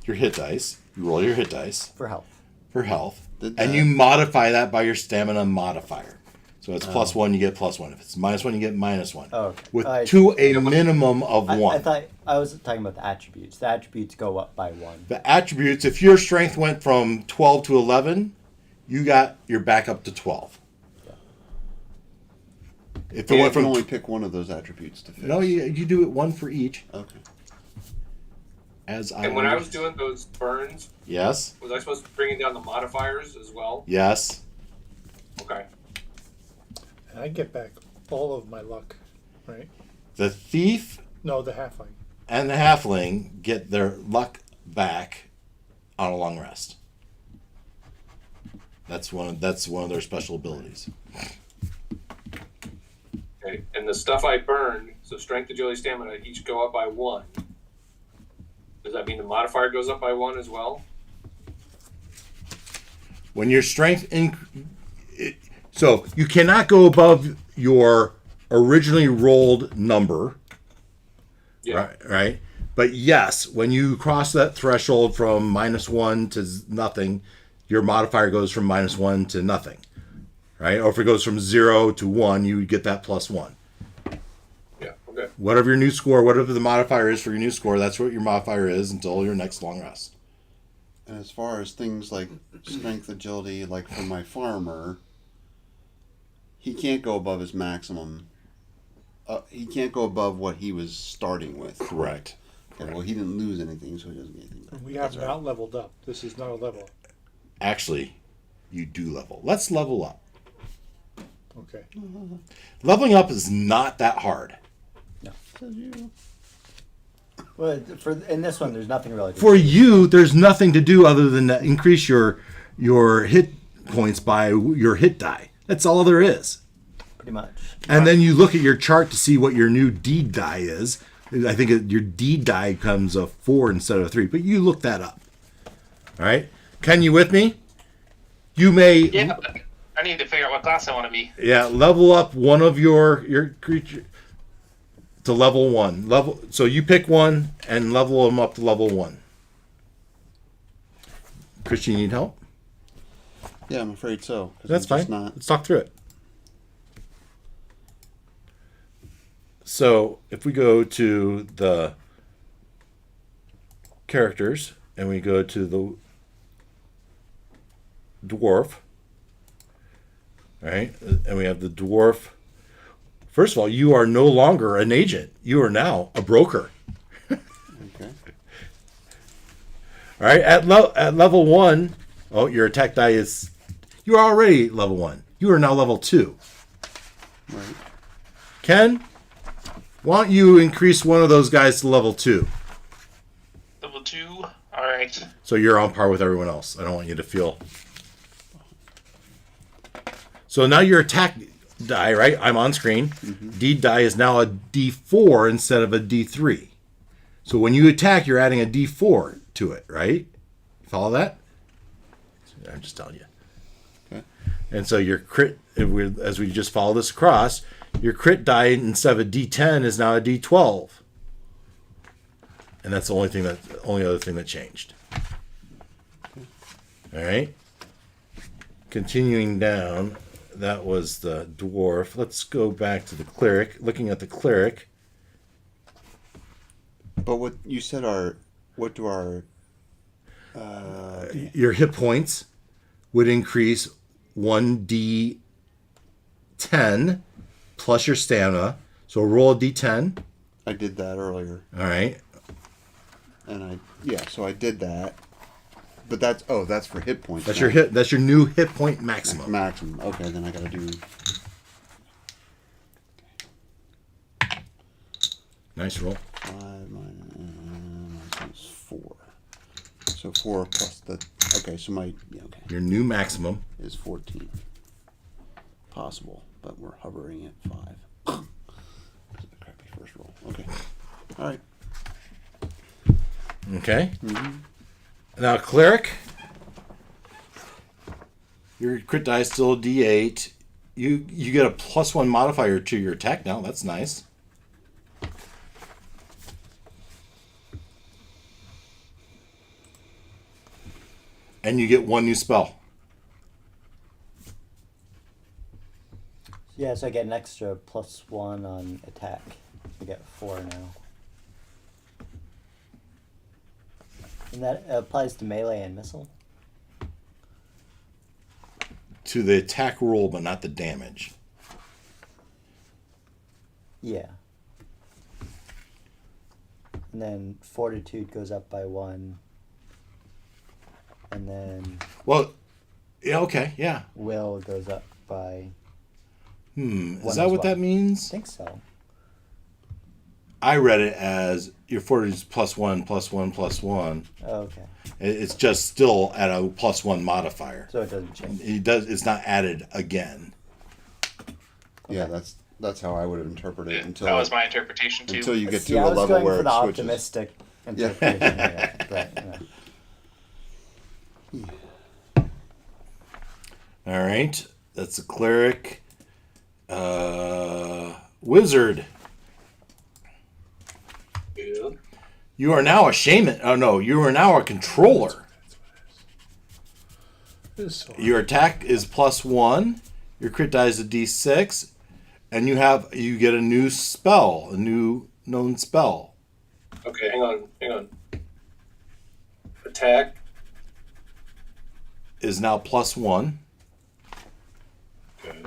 your hit dice. You roll your hit dice For health. for health, Did and that. you modify that by your stamina modifier. So it's +1, you get +1. If it's -1, you get -1. Oh, okay. With I- to a minimum of I 1. thought I was talking about the attributes. The attributes go up by 1. The attributes, if your strength went from 12 to 11, you're back up to 12. If it You went can from only pick one of those attributes to fix. no, you do it one for each. Okay. As I And when I was doing those burns, yes, was I supposed to bring down the modifiers as well? yes, Okay. And I get back all of my luck, right? the thief No, the halfling. and the halfling get their luck back on a long rest. That's one of their special abilities. Okay. And the stuff I burned, so strength, agility, stamina, each go up by 1. Does that mean the modifier goes up by 1 as well? When your strength so you cannot go above your originally rolled number. Yeah. Right. But yes, when you cross that threshold from -1 to nothing, your modifier goes from -1 to nothing. Right? Or if it goes from 0 to 1, you get that +1. Yeah. Okay. Whatever your new score, whatever the modifier is for your new score, that's what your modifier is until your next long rest. And as far as things like strength, agility, like for my farmer, he can't go above his maximum. He can't go above what he was starting with. Correct. Okay, well, he didn't lose anything, so he doesn't get anything back. We have not leveled up. This is not a level. Actually, you do level. Let's level up. Okay. Leveling up is not that hard. Well, in this one, there's nothing really. For you, there's nothing to do other than to increase your hit points by your hit die. That's all there is. Pretty much. And then you look at your chart to see what your new deed die is. I think your deed die comes a 4 instead of 3, but you look that up. All right? Ken, you with me? You may Yeah, but I need to figure out what class I want to be. level up one of your creature to level 1. So you pick one and level them up to level 1. Christian, you need help? Yeah, I'm afraid so. 'cause That's I'm fine. just not. Let's talk through it. So if we go to the characters and we go to the dwarf, right? And we have the dwarf. First of all, you are no longer an agent. You are now a broker. Okay. All right. At level 1, your attack die is. You are already level 1. You are now level 2. Right. Ken, why don't you increase one of those guys to level 2? Level 2. All right. So you're on par with everyone else. I don't want you to feel. So now your attack die, right? I'm on screen. Mm-hmm. D die is now a D4 instead of a D3. So when you attack, you're adding a D4 to it, right? Follow that? I'm just telling you. Okay. And so your crit, as we just follow this across, your crit die instead of a D10 is now a D12. And that's the only other thing that changed. All right. Continuing down, that was the dwarf. Let's go back to the cleric. Looking at the cleric. But what you said what do our Your hit points would increase 1d10 plus your stamina. So roll a d10. I did that earlier, All right. and so I did that. But that's for hit points. That's now. your hit. That's your new hit point maximum. Maximum. Okay, then I gotta do. Nice roll. 5 minus 4. So 4 plus the. Okay, so okay. Your new maximum. Is 14. Possible, but we're hovering at 5. This is a crappy first roll. Okay. All right. Okay. Now cleric. Your crit die is still a D8. You get a +1 modifier to your attack now. That's nice. and you get one new spell. Yeah, so I get an extra +1 on attack. I get 4 now. And that applies to melee and missile? To the attack roll, but not the damage. Yeah. And then fortitude goes up by 1. And then Well, yeah, okay, yeah. will goes up by Is 1 that as what well. that means? I think so. I read it as your fortitude is +1, +1, +1. Oh, okay. It's just still at a +1 modifier. So it doesn't change. It's not added again. Yeah, that's how I would interpret it until That was my interpretation too. until you get See, to I a was level going where for it the switches. optimistic interpretation. Yeah. But, All right, that's a cleric. Wizard. Yeah. You are now a shaman. Oh no, you are now a controller. This is so Your attack is +1. Your crit die is a D6, and you get a new spell, a new known spell. Okay, hang on. Attack. Is now +1. Okay.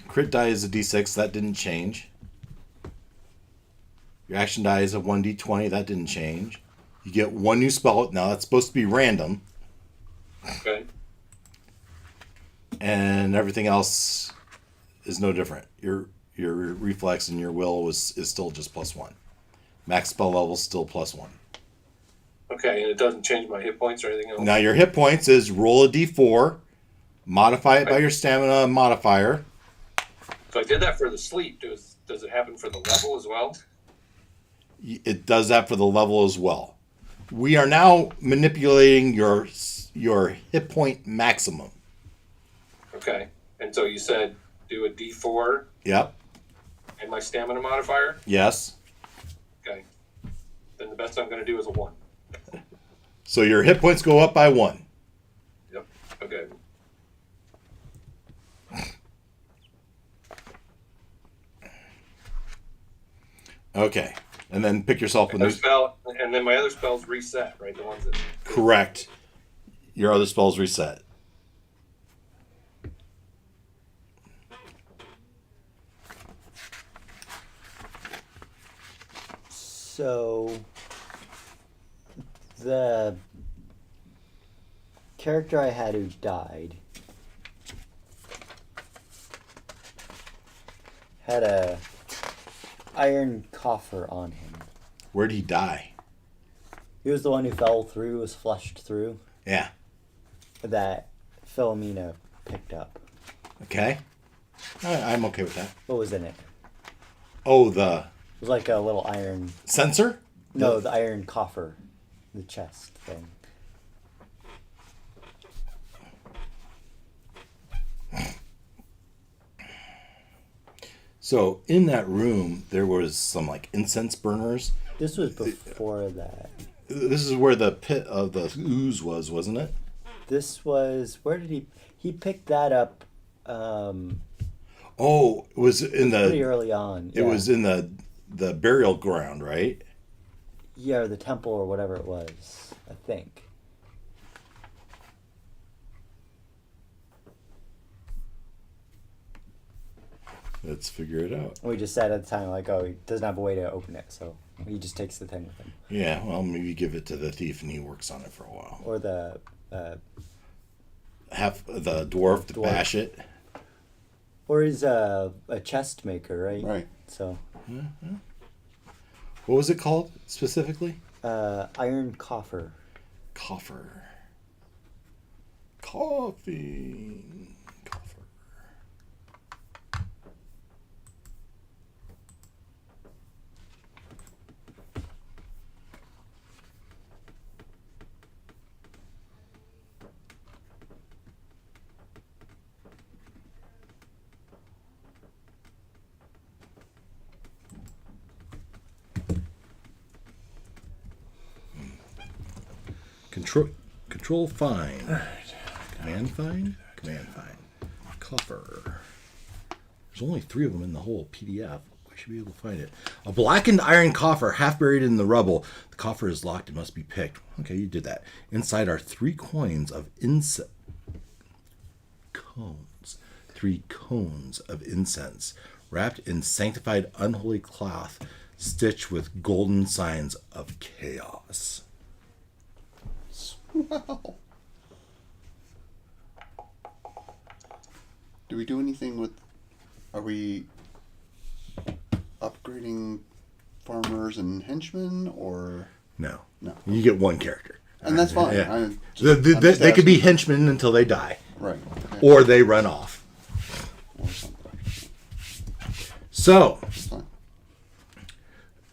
Crit die is a D6. That didn't change. Your action die is a 1d20. That didn't change. You get one new spell. Now that's supposed to be random, Okay. and everything else is no different. Your reflex and your will is still just +1. Max spell level is still +1. Okay, and it doesn't change my hit points or anything else. Now your hit points is roll a d4, modify it by your stamina modifier. So I did that for the sleep. Does it happen for the level as well? It does that for the level as well. We are now manipulating your hit point maximum. Okay. And so you said do a D4 Yep. and my stamina modifier? Yes. Okay. Then the best I'm going to do is a 1. So your hit points go up by 1. Yep. Okay. Okay. And then pick yourself a new... And then my other spells reset, right? The ones that... Correct. Your other spells reset. so the character I had who died had a iron coffer on him. Where'd he die? He was the one who fell through, was flushed through, Yeah. that Philomena picked up. Okay. I'm okay with that. What was in it? Oh, the It was like a little iron... sensor? No, the iron coffer. The chest thing. So in that room, there was some like incense burners. This was before that. This is where the pit of the ooze was, wasn't it? This was... Where did he picked that up Oh, it was in pretty the. early on. It was in the burial ground, right? Yeah, or the temple or whatever it was, I think. Let's figure it out. And we just said at the time, like, oh, he doesn't have a way to open it, so he just takes the thing with him. Yeah, well, maybe give it to the thief and he works on it for a while. Or the... Have the dwarf to Dwarf. bash it. Or he's a chest maker, right? Right. So, What was it called specifically? iron coffer. Coffer. Coffee. Coffer. Control find. Command find. Command find. Coffer. There's only 3 of them in the whole PDF. We should be able to find it. A blackened iron coffer, half buried in the rubble. The coffer is locked and must be picked. Okay, you did that. Inside are 3 coins of incense. Cones. 3 cones of incense, wrapped in sanctified unholy cloth, stitched with golden signs of chaos. Wow. Do we do anything with... Are we upgrading farmers and henchmen, or... No. No. You get 1 character. And that's fine. Yeah. Just They could be henchmen until they die. Right. Okay. Or they run off. Or something. So, That's fine.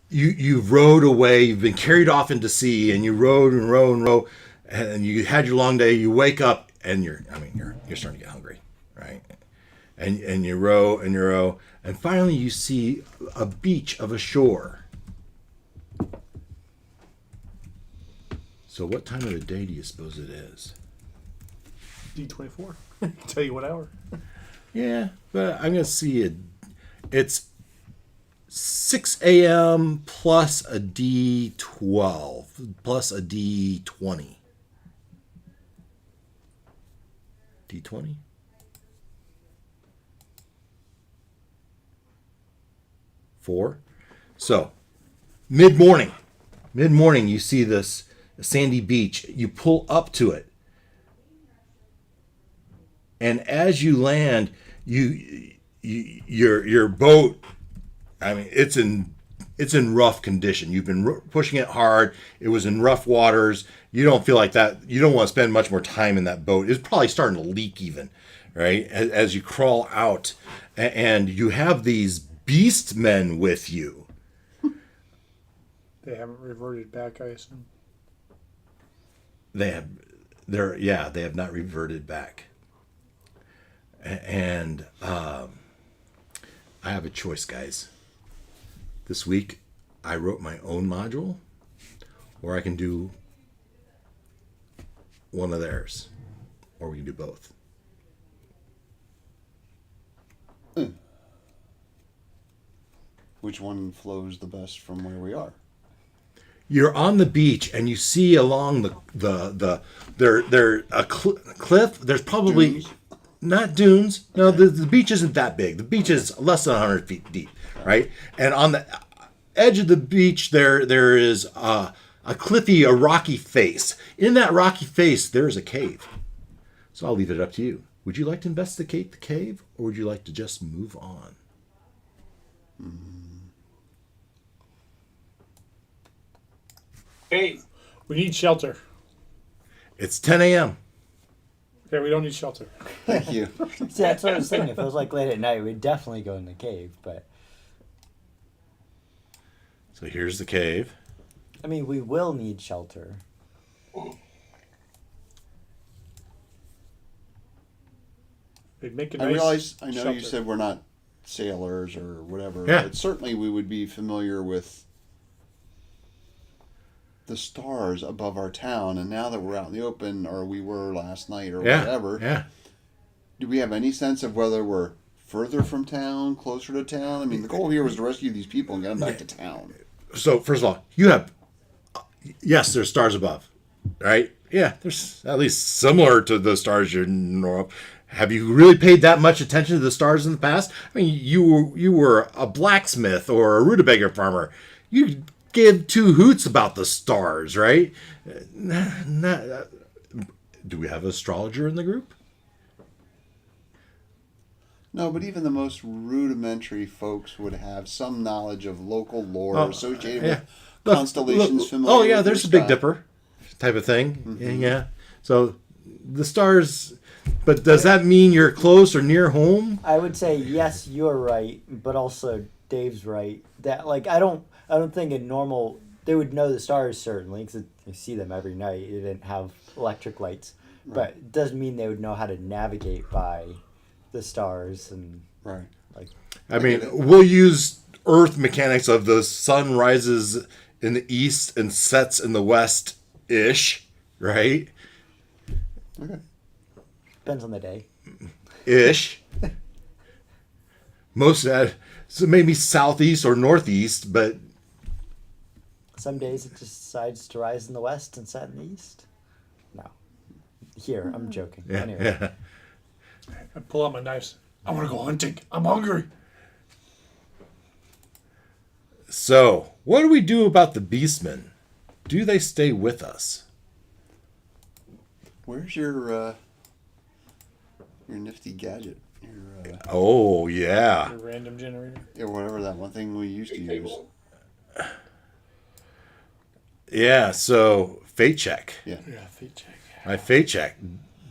you've rowed away, you've been carried off into sea, and you rowed and rowed and rowed, and you had your long day. You wake up, and you're starting to get hungry, right? And you row and you row, and finally you see a beach of a shore. So what time of the day do you suppose it is? D24. Tell you what hour. Yeah, but I'm going to see it. It's 6 a.m. plus a D12 plus a D20. D20? Four. So, mid-morning, you see this sandy beach. You pull up to it. And as you land, your boat, I mean, it's in rough condition. You've been pushing it hard. It was in rough waters. You don't feel like that. You don't want to spend much more time in that boat. It's probably starting to leak even, right? As you crawl out, and you have these beast men with you. They haven't reverted back, I assume. They have not reverted back. And I have a choice, guys. This week, I wrote my own module, or I can do one of theirs, or we can do both. Which one flows the best from where we are? You're on the beach, and you see along a cliff. There's probably Dunes? not dunes. No, the beach isn't that big. The beach is less than 100 feet deep, right? And on the edge of the beach, there is a rocky face. In that rocky face, there's a cave. So I'll leave it up to you. Would you like to investigate the cave, or would you like to just move on? Hey, We need shelter. It's 10 a.m. Yeah, we don't need shelter. Thank you. See, that's what I was thinking. If it was like late at night, we'd definitely go in the cave. But So here's the cave. I mean, we will need shelter. We'd make a I nice realize, I know shelter. you said we're not sailors or whatever, Yeah. but certainly we would be familiar with the stars above our town. And now that we're out in the open, or we were last night or whatever, Yeah. do we have any sense of whether we're further from town, closer to town? I mean, the goal here was to rescue these people and get them back to town. So first of all, you have, yes, there's stars above, right? Yeah, there's at least similar to the stars you know. Have you really paid that much attention to the stars in the past? I mean, you were a blacksmith or a rutabaga farmer. You give 2 hoots about the stars, right? Do we have an astrologer in the group? No, but even the most rudimentary folks would have some knowledge of local lore associated with constellations. Familiar Oh yeah, with there's the the Big sky. Dipper type of thing. Yeah. So the stars, but does that mean you're close or near home? I would say yes, you're right, but also Dave's right. That like I don't think a normal they would know the stars certainly because you see them every night. You didn't have electric lights, but it doesn't mean they would know how to navigate by the stars and Right. like. I mean, we'll use Earth mechanics of the sun rises in the east and sets in the west ish, right? Okay. Depends on the day. Ish. Most of that, so maybe southeast or northeast, but Some days it just decides to rise in the west and set in the east. No. Here, I'm joking. yeah, Anyway. yeah. I pull out my knives. I want to go hunting. I'm hungry. So, what do we do about the beastmen? Do they stay with us? Where's your nifty gadget? Your Oh, yeah. The random generator. yeah, whatever that one thing we used to use. Yeah, so fate check. Yeah. Yeah, feet check. My fate check.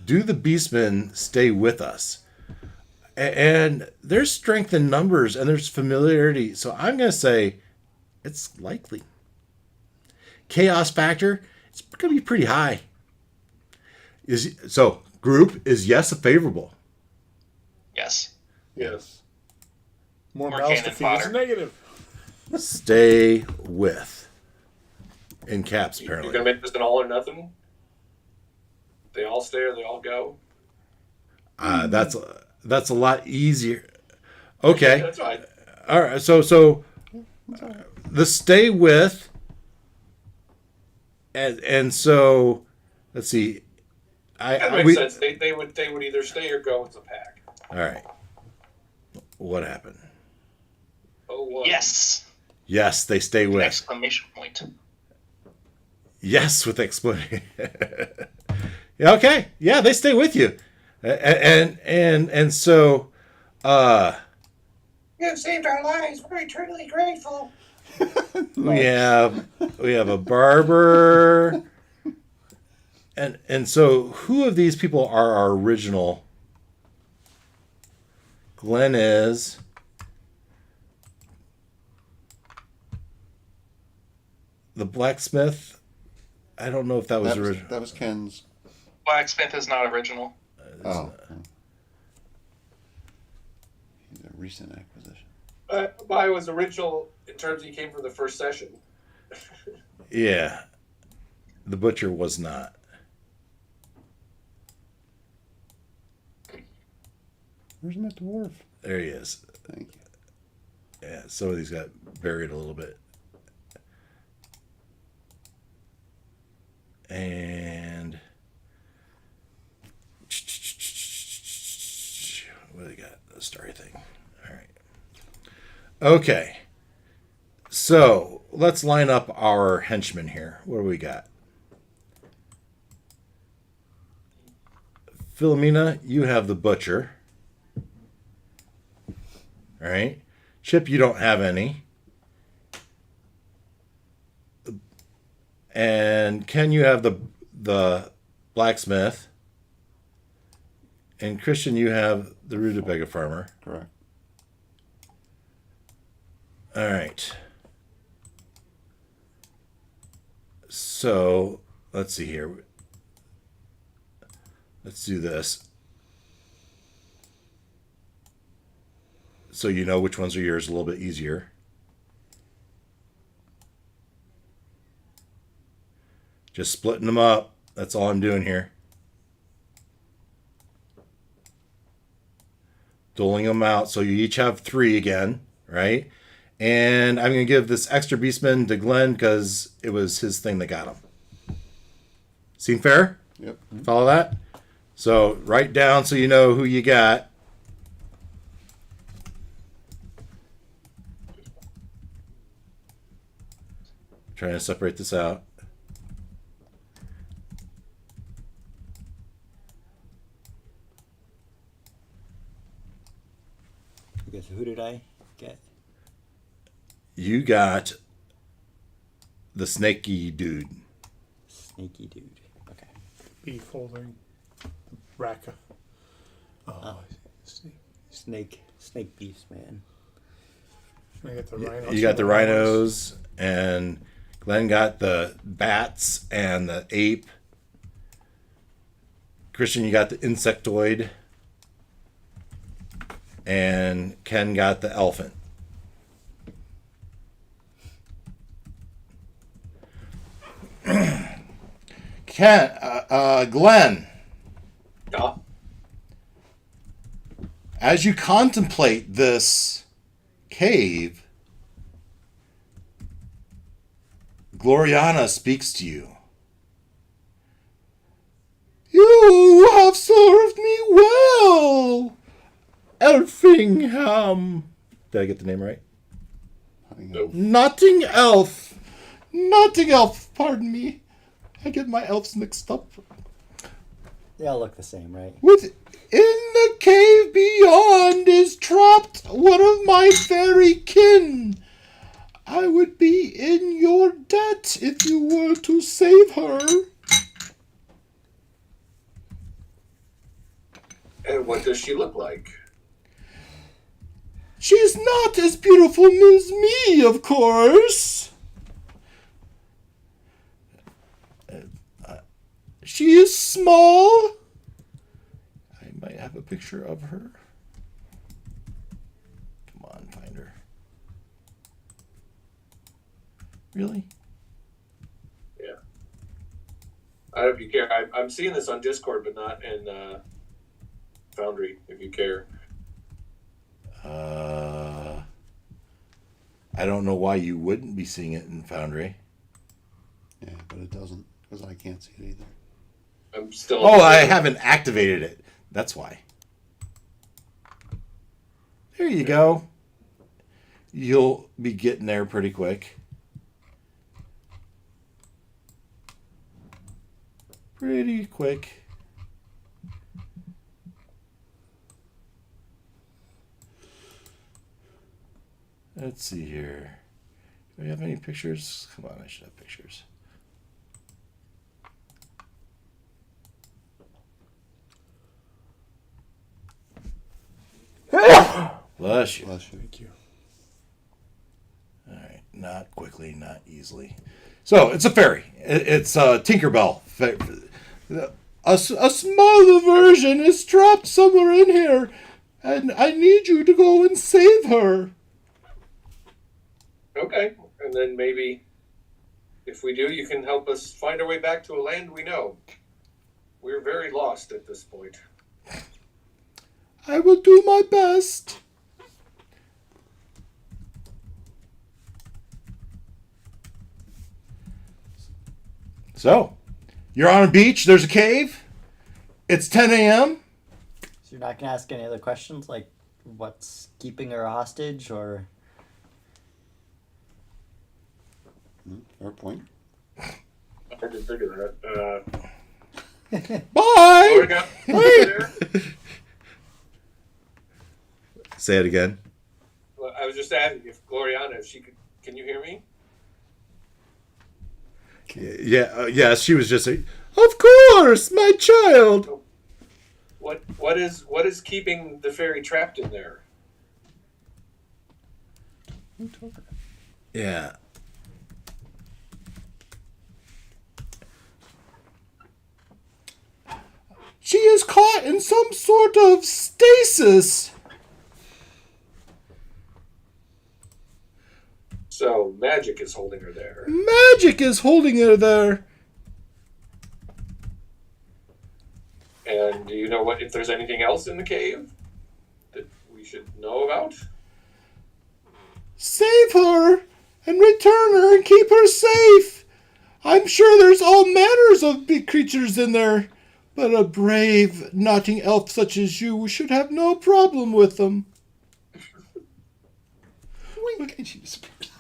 Do the beastmen stay with us? And there's strength in numbers and there's familiarity. So I'm going to say it's likely. Chaos factor, it's going to be pretty high. So group is yes favorable. Yes. Yes. More More mouths to cannon feed is fodder. negative. Stay with. In caps, You're apparently. gonna make this an all or nothing? They all stay or they all go? That's a lot easier. Okay. That's fine. All right. So the stay with, and so let's see. That makes sense. They would either stay or go as a pack. All right. What happened? Oh, what? Yes! Yes, they stay with. Exclamation point. Yes, with explanation. Okay. Yeah, they stay with you, and so. You have saved our lives. We're eternally grateful. We have a barber, and so who of these people are our original? Glenn is. The blacksmith. I don't know if that was original. That was Ken's. Blacksmith is not original. Oh. He's a recent acquisition. Mine was original in terms he came from the first session. Yeah, the butcher was not. Where's that dwarf? There he is. Thank you. Yeah, some of these got buried a little bit. And what do they got? The starry thing. All right. Okay. So let's line up our henchmen here. What do we got? Philomena, you have the butcher. All right. Chip, you don't have any. And Ken, you have the blacksmith. And Christian, you have the rutabaga farmer. Correct. All right. So let's see here. Let's do this. So you know which ones are yours a little bit easier. Just splitting them up. That's all I'm doing here. Doling them out. So you each have 3 again, right? And I'm going to give this extra beastman to Glenn because it was his thing that got him. Seem fair? Yep. Follow that? So write down so you know who you got. Trying to separate this out. Okay, so who did I get? You got the snaky dude. Sneaky dude. Okay. Beef holding. Raka. Oh, Snake beefs, man. I got the rhinos. You got the rhinos, and Glenn got the bats and the ape. Christian, you got the insectoid. And Ken got the elephant. Glenn, Yeah. as you contemplate this cave, Gloriana speaks to you. You have served me well, Elfingham. Did I get the name right? Notting Elf. Notting Elf, pardon me. I get my elves mixed up. They all look the same, right? Within the cave beyond is trapped one of my fairy kin. I would be in your debt if you were to save her. And what does she look like? She's not as beautiful as me, of course. She is small. I might have a picture of her. Come on, find her. Really? Yeah. I don't know if you care. I'm seeing this on Discord, but not in Foundry, if you care. I don't know why you wouldn't be seeing it in Foundry. Yeah, but it doesn't, because I can't see it either. I'm still. Oh, I haven't activated it. That's why. There you go. You'll be getting there pretty quick. Pretty quick. Let's see here. Do we have any pictures? Come on, I should have pictures. Bless you. Bless you. Thank you. All right, not quickly, not easily. So it's a fairy. It's a Tinkerbell. A smaller version is trapped somewhere in here, and I need you to go and save her. Okay, and then maybe if we do, you can help us find our way back to a land we know. We're very lost at this point. I will do my best. So, you're on a beach. There's a cave. It's 10 a.m. So you're not going to ask any other questions, like what's keeping her hostage, or... Fair point. I didn't figure that. Bye. There. Say it again. Well, I was just asking if Gloriana, if she could. Can you hear me? Yes, she was just saying, of course, my child. What is keeping the fairy trapped in there? Yeah. She is caught in some sort of stasis. So magic is holding her there. Magic is holding her there. And do you know if there's anything else in the cave that we should know about? Save her and return her and keep her safe. I'm sure there's all manners of big creatures in there, but a brave Notting Elf such as you should have no problem with them. Wink, and she disappears.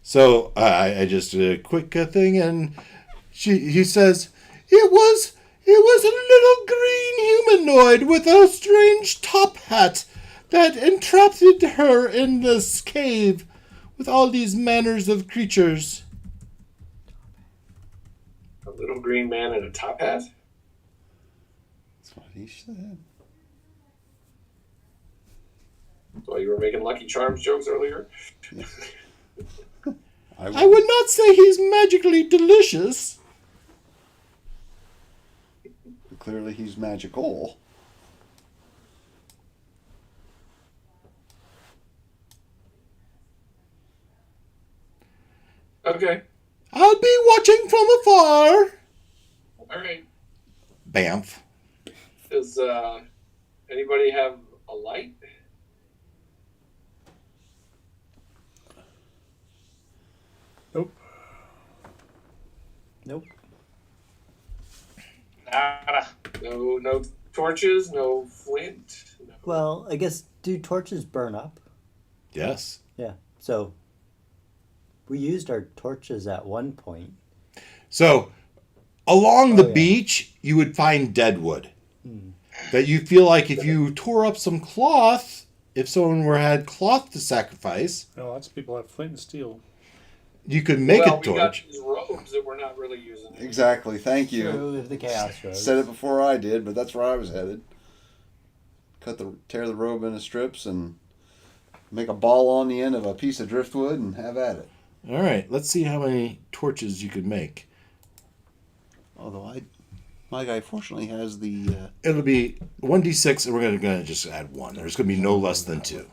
So I just did a quick thing, and he says, it was a little green humanoid with a strange top hat that entrapped her in this cave with all these manners of creatures. A little green man in a top hat? That's what he said. So you were making Lucky Charms jokes earlier? I would not say he's magically delicious. Clearly he's magical. Okay. I'll be watching from afar. All right. Bamf. Does anybody have a light? Nope. Nope. Nada. No torches, no flint. No. Well, I guess do torches burn up? Yes. Yeah. So we used our torches at one point. So, along the yeah. beach, you would find deadwood. That you feel like if you tore up some cloth, if someone had cloth to sacrifice, Well, lots of people have flint and steel. you could make a We got torch. these robes that we're not really using. Exactly. Thank you. True, of the chaos road. Said it before I did, but that's where I was headed. Tear the robe into strips and make a ball on the end of a piece of driftwood and have at it. All right, let's see how many torches you could make. Although my guy fortunately has the. It'll be 1d6, and we're gonna just add 1. There's gonna be no less than 2.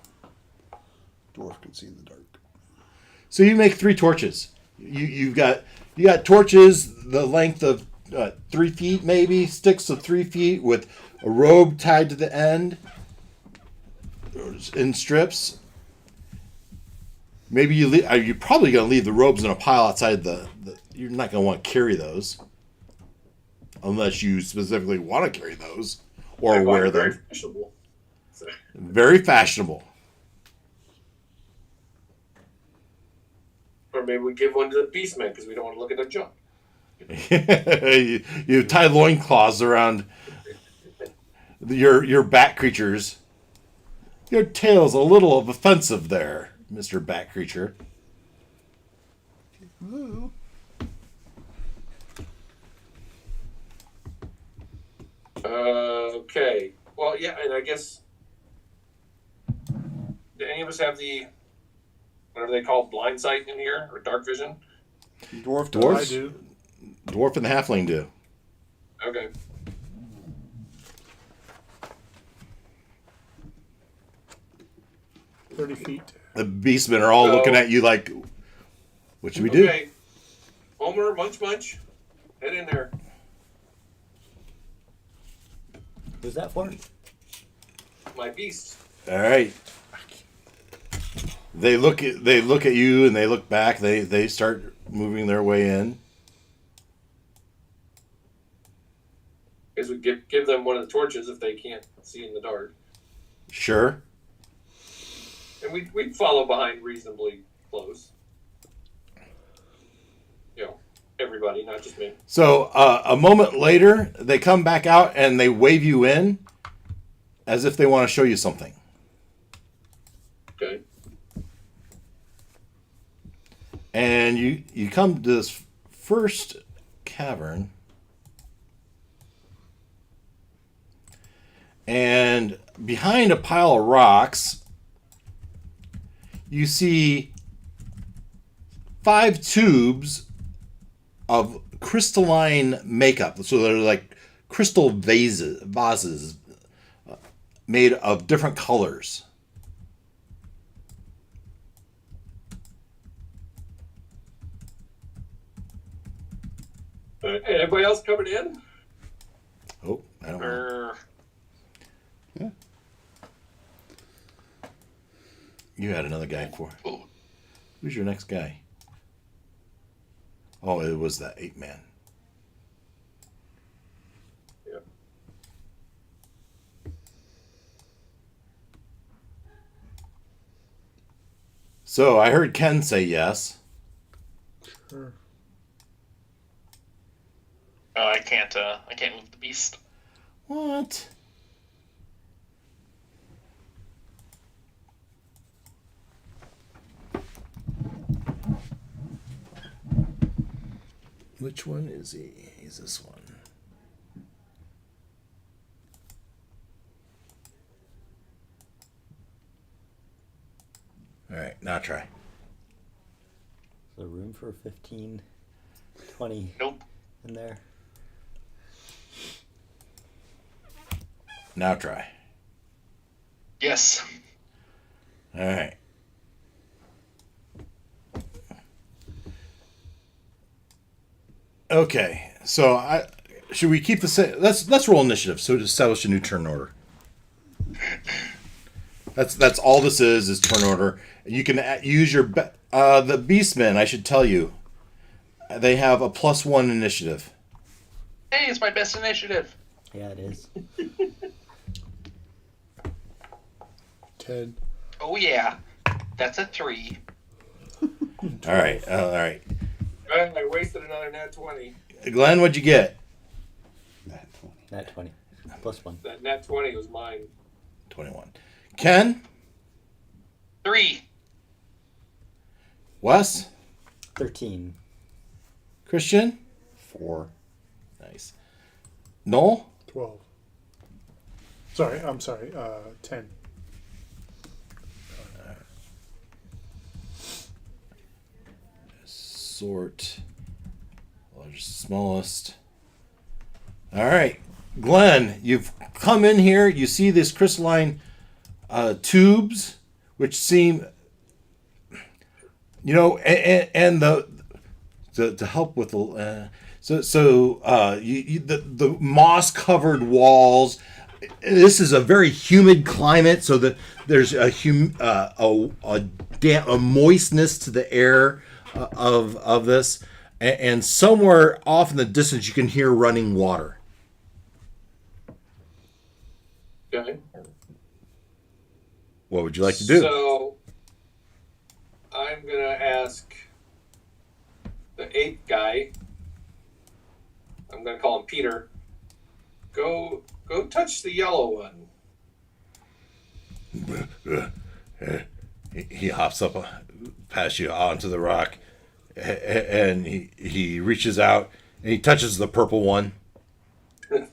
Dwarf can see in the dark. So you make 3 torches. You got torches the length of 3 feet, maybe sticks of 3 feet with a robe tied to the end in strips. Maybe you're probably gonna leave the robes in a pile outside the you're not gonna want to carry those unless you specifically want to carry those or wear them. Very fashionable. So. Very fashionable. Or maybe we give one to the beastmen because we don't want to look at their junk. you tie loincloths around your bat creatures. Your tail's a little offensive there, Mr. Bat Creature. Ooh. Okay. Well, yeah, and I guess. Do any of us have the whatever they call blind sight in here or dark vision? Dwarf Dwarves? I do. Dwarf and the halfling do. Okay. $30 feet. The beastmen are all looking at you like, what should we do? Okay. Homer, munch. Head in there. Who's that for? My beast. All right. They look at you and they look back. They start moving their way in. I guess we give them one of the torches if they can't see in the dark. Sure. And we follow behind reasonably close. You know, everybody, not just me. So a moment later, they come back out and they wave you in as if they want to show you something. Okay. And you come to this first cavern. And behind a pile of rocks, you see 5 tubes of crystalline makeup. So they're like crystal vases made of different colors. Anybody else coming in? Oh, I don't know. Yeah. You had another guy for. Ooh. Who's your next guy? Oh, it was that 8-man. Yeah. So I heard Ken say yes. Sure. I can't move the beast. What? Which one is he? He's this one. All right, now try. So room for 15, 20 Nope. in there. Now try. Yes. All right. Okay, so should we keep the same? Let's roll initiative. So to establish a new turn order. That's all this is turn order. You can use your the Beastmen. I should tell you, they have a +1 initiative. Hey, it's my best initiative. Yeah, it is. 10. Oh yeah, that's a 3. All right. I wasted another nat 20. Glenn, what'd you get? Nat 20. +1. That nat 20 was mine. 21. Ken? 3. Wes? 13. Christian? 4. Nice. Noel? 12. I'm sorry. 10. Sort. Largest, smallest. All right. Glenn, you've come in here. You see these crystalline tubes, which seem, and to help with the the moss covered walls. This is a very humid climate, so that there's a moistness to the air of this, and somewhere off in the distance you can hear running water. Okay. What would you like to do? So, I'm going to ask the 8th guy, I'm going to call him Peter, go touch the yellow one. He hops up past you onto the rock, and he reaches out and he touches the purple one. And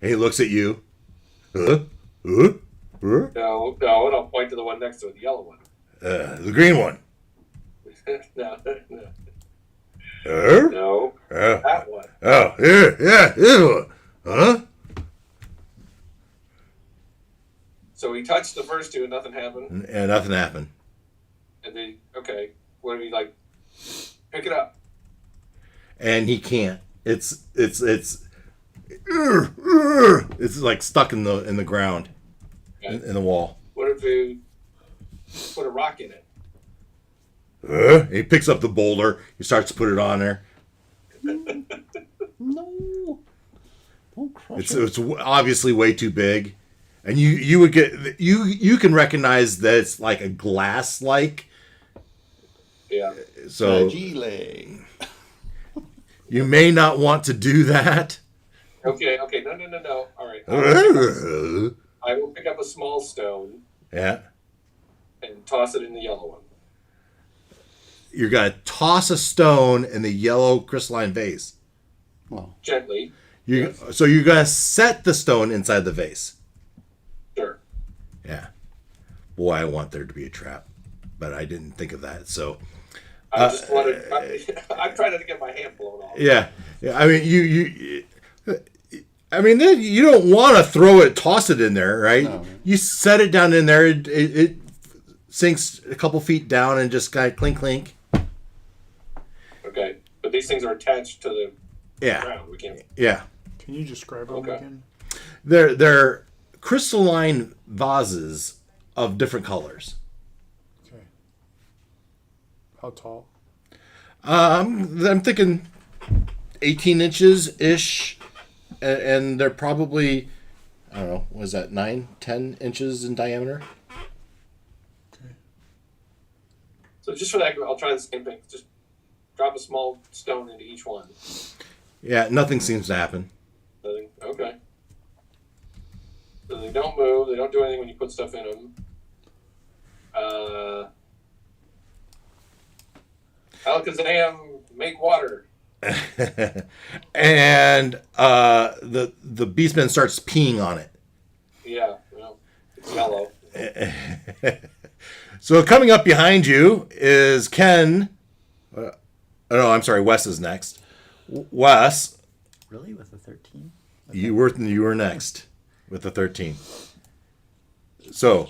he looks at you. No, and I'll point to the one next to it, the yellow one. The green one. No. Huh? No, Oh, that one. yeah, this one. Huh? So he touched the first two and nothing happened. And nothing happened. And then, okay, what do you like? Pick it up. And he can't. It's like stuck in the ground, Okay. in the wall. What if we put a rock in it? He picks up the boulder. He starts to put it on there. No. Don't crush it. It's obviously way too big, and you would get you can recognize that it's like a glass like. Yeah. So Fragile. you may not want to do that. Okay, no. All right. I will pick up a small stone Yeah. and toss it in the yellow one. You're going to toss a stone in the yellow crystalline vase. Well, Gently. So you're going to set the stone inside the vase. Sure. Yeah. Boy, I want there to be a trap, but I didn't think of that. So I just wanted. I'm trying not to get my hand blown off. yeah. I mean, you don't want to toss it in there, right? No. You set it down in there. It sinks a couple feet down and just kind of clink, clink. Okay, but these things are attached to the Yeah. ground. We can't. Yeah. Can you describe them Okay. again? They're crystalline vases of different colors. Okay. How tall? I'm thinking 18 inches ish, and they're probably, I don't know, what is that, 9-10 inches in diameter? Okay. So just for that, I'll try the same thing. Just drop a small stone into each one. Yeah, nothing seems to happen. Nothing. Okay. So they don't move. They don't do anything when you put stuff in them. Alakazam, make water. And the beastman starts peeing on it. Yeah, well, it's yellow. So coming up behind you is Ken. No, I'm sorry. Wes is next. Wes, Really? With a 13? you were next with the 13. So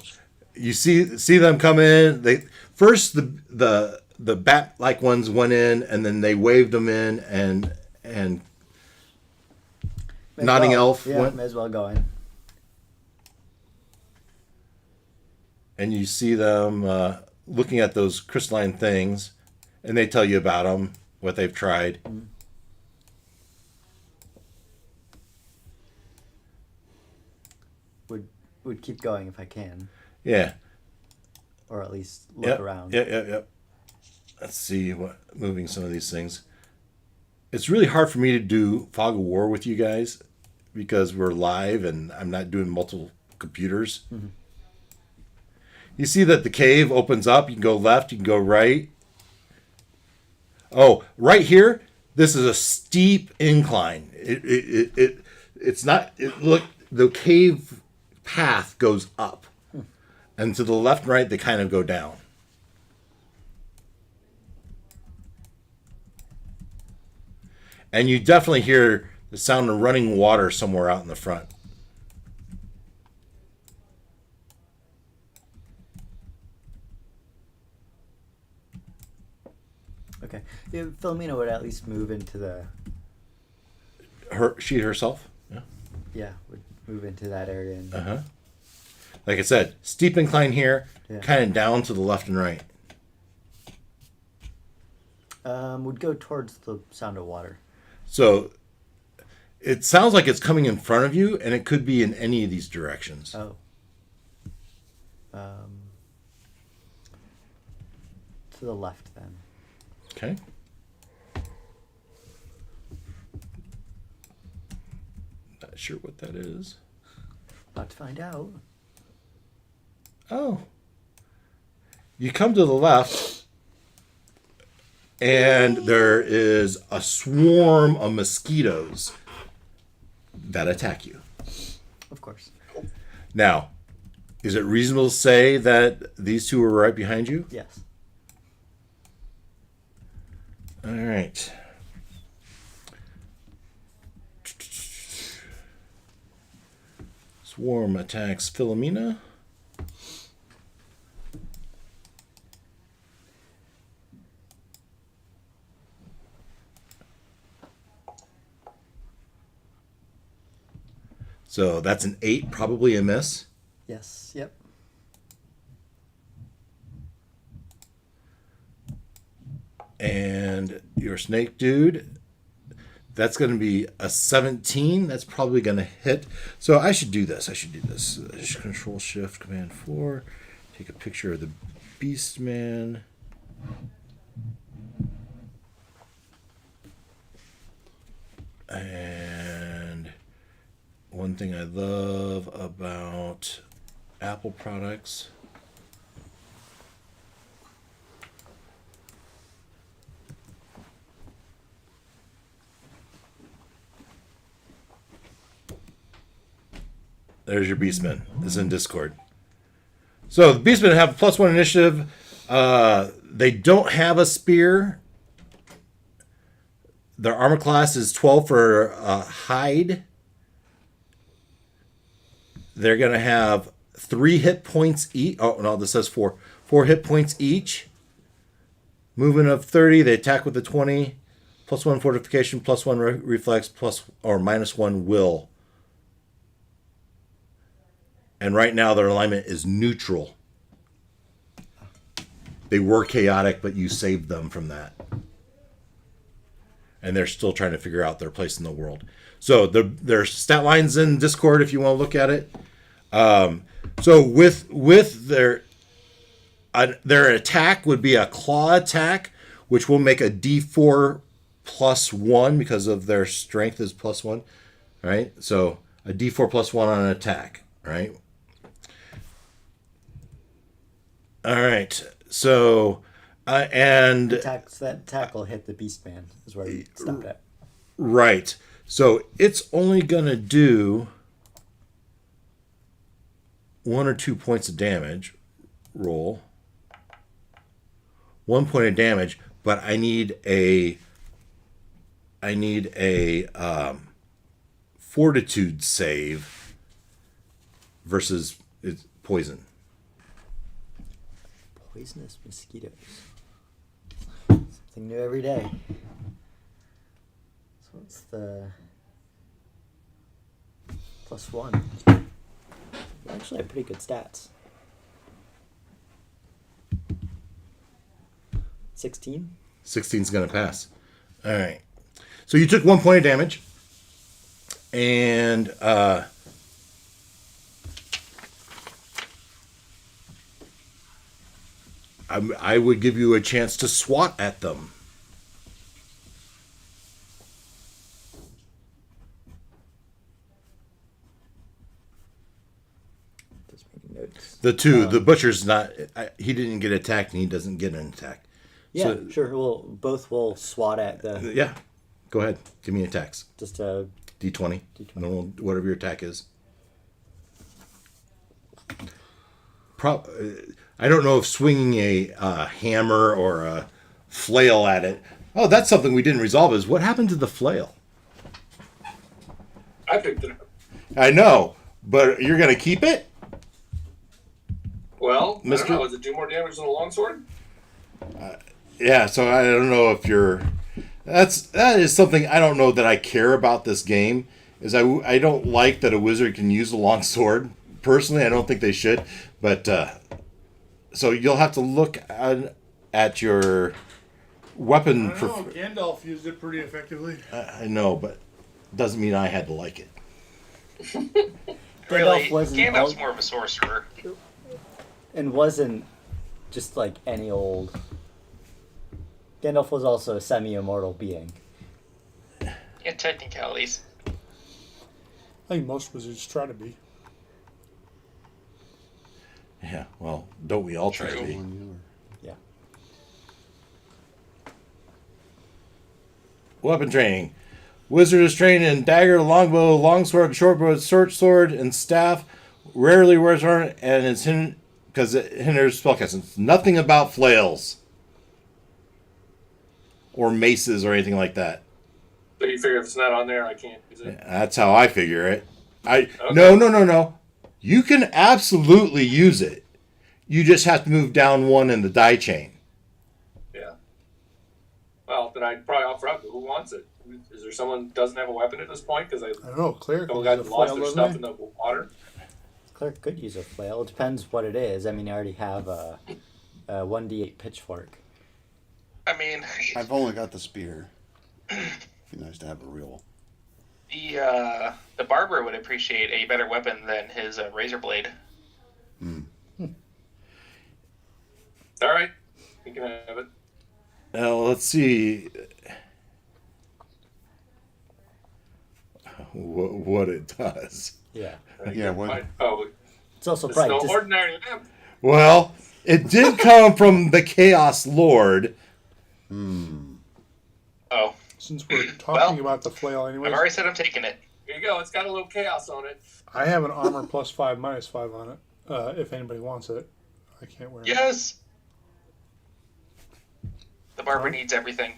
you see them come in. They first the the bat-like ones went in, and then they waved them in, and Nodding Elf Yeah, went. may as well go in. And you see them looking at those crystalline things, and they tell you about them, what they've tried. Mm. Would keep going if I can, Yeah. or at least look around. Yep. Let's see moving some of these things. It's really hard for me to do Fog of War with you guys because we're live and I'm not doing multiple computers. Mm-hmm. You see that the cave opens up. You can go left. You can go right. Oh, right here. This is a steep incline. It's not. Look, the cave path goes up, and to the left and right they kind of go down. And you definitely hear the sound of running water somewhere out in the front. Okay. Yeah, Philomena would at least move into the... She herself? Yeah. Yeah, would move into that area. And... Uh-huh. Like I said, steep incline here, Yeah. kind of down to the left and right. Would go towards the sound of water. So it sounds like it's coming in front of you, and it could be in any of these directions. Oh. To the left, then. Okay. Not sure what that is. About to find out. Oh. You come to the left, and there is a swarm of mosquitoes that attack you. Of course. Now, is it reasonable to say that these two are right behind you? Yes. All right. Swarm attacks Philomena. So that's an 8, probably a miss. Yes. Yep. And your snake dude, that's going to be a 17. That's probably going to hit. So I should do this. Control Shift Command 4. Take a picture of the Beast Man. And one thing I love about Apple products. There's your Beastmen. It's in Discord. So the Beastmen have +1 initiative. They don't have a spear. Their armor class is 12 for hide. They're going to have 3 hit points each. Oh, no, this says 4. 4 hit points each. Movement of 30. They attack with a 20. +1 fortification, +1 reflex, -1 will. And right now their alignment is neutral. They were chaotic, but you saved them from that. And they're still trying to figure out their place in the world. So their stat line's in Discord if you want to look at it. So with their attack would be a claw attack, which will make a D4 +1 because of their strength is +1. Right? So a D4 +1 on an attack. Right? All right. So, and that attack will hit the Beastman, is where we stopped at. Right. So it's only gonna do 1 or 2 points of damage. Roll 1 point of damage, but I need a fortitude save versus it's poison. Poisonous mosquitoes. Something new every day. So what's the +1? You actually have pretty good stats. 16? 16's going to pass. All right. So you took 1 point of damage. And I would give you a chance to swat at them. Just making notes. The butcher's not. He didn't get attacked, and he doesn't get an attack. Yeah, So, sure. Well, both will swat at the yeah. Go ahead. Give me attacks. just a D20. D20. Normal, whatever your attack is. I don't know if swinging a hammer or a flail at it. Oh, that's something we didn't resolve. Is what happened to the flail? I picked it up. I know, but you're gonna keep it? Well, I Mister- don't know. Does it do more damage than a longsword? Yeah. So I don't know if you're. That is something I don't know that I care about this game. Is I don't like that a wizard can use a long sword. Personally, I don't think they should. But so you'll have to look at your weapon. I don't know. Gandalf used it pretty effectively. I know, but doesn't mean I had to like it. Really, wasn't Gandalf's all- more of a sorcerer. and wasn't just like any old. Gandalf was also a semi-immortal being. Yeah, technicalities. I think most wizards try to be. Yeah, well, don't we all try to True. be? Yeah. Weapon training. Wizard is trained in dagger, longbow, longsword, shortbow, short sword, and staff. Rarely wears armor, and it's because it hinders spellcasting. Nothing about flails or maces or anything like that. So you figure if it's not on there, I can't use it. That's how I figure it. Okay. No. You can absolutely use it. You just have to move down one in the die chain. Yeah. Well, then I'd probably offer up. Who wants it? Is there someone who doesn't have a weapon at this point? Because I don't know. Cleric couple uses guys a lost flail, their doesn't stuff he? in the water. Cleric could use a flail. It depends what it is. I mean, I already have a 1d8 pitchfork. I mean, I've only got the spear. Be nice to have a real. the barber would appreciate a better weapon than his razor blade. All right. You can have it. Now, let's see what it does. Yeah. Yeah, what? Fine. Oh, It's also it's probably no just ordinary lamp. Well, it did come from the Chaos Lord. Oh, Since we're talking about the flail I've anyways, already said I'm taking it. Here you go. It's got a little chaos on it. I have an armor +5, -5 on it. If anybody wants it. I can't wear it. Yes! The barber needs everything.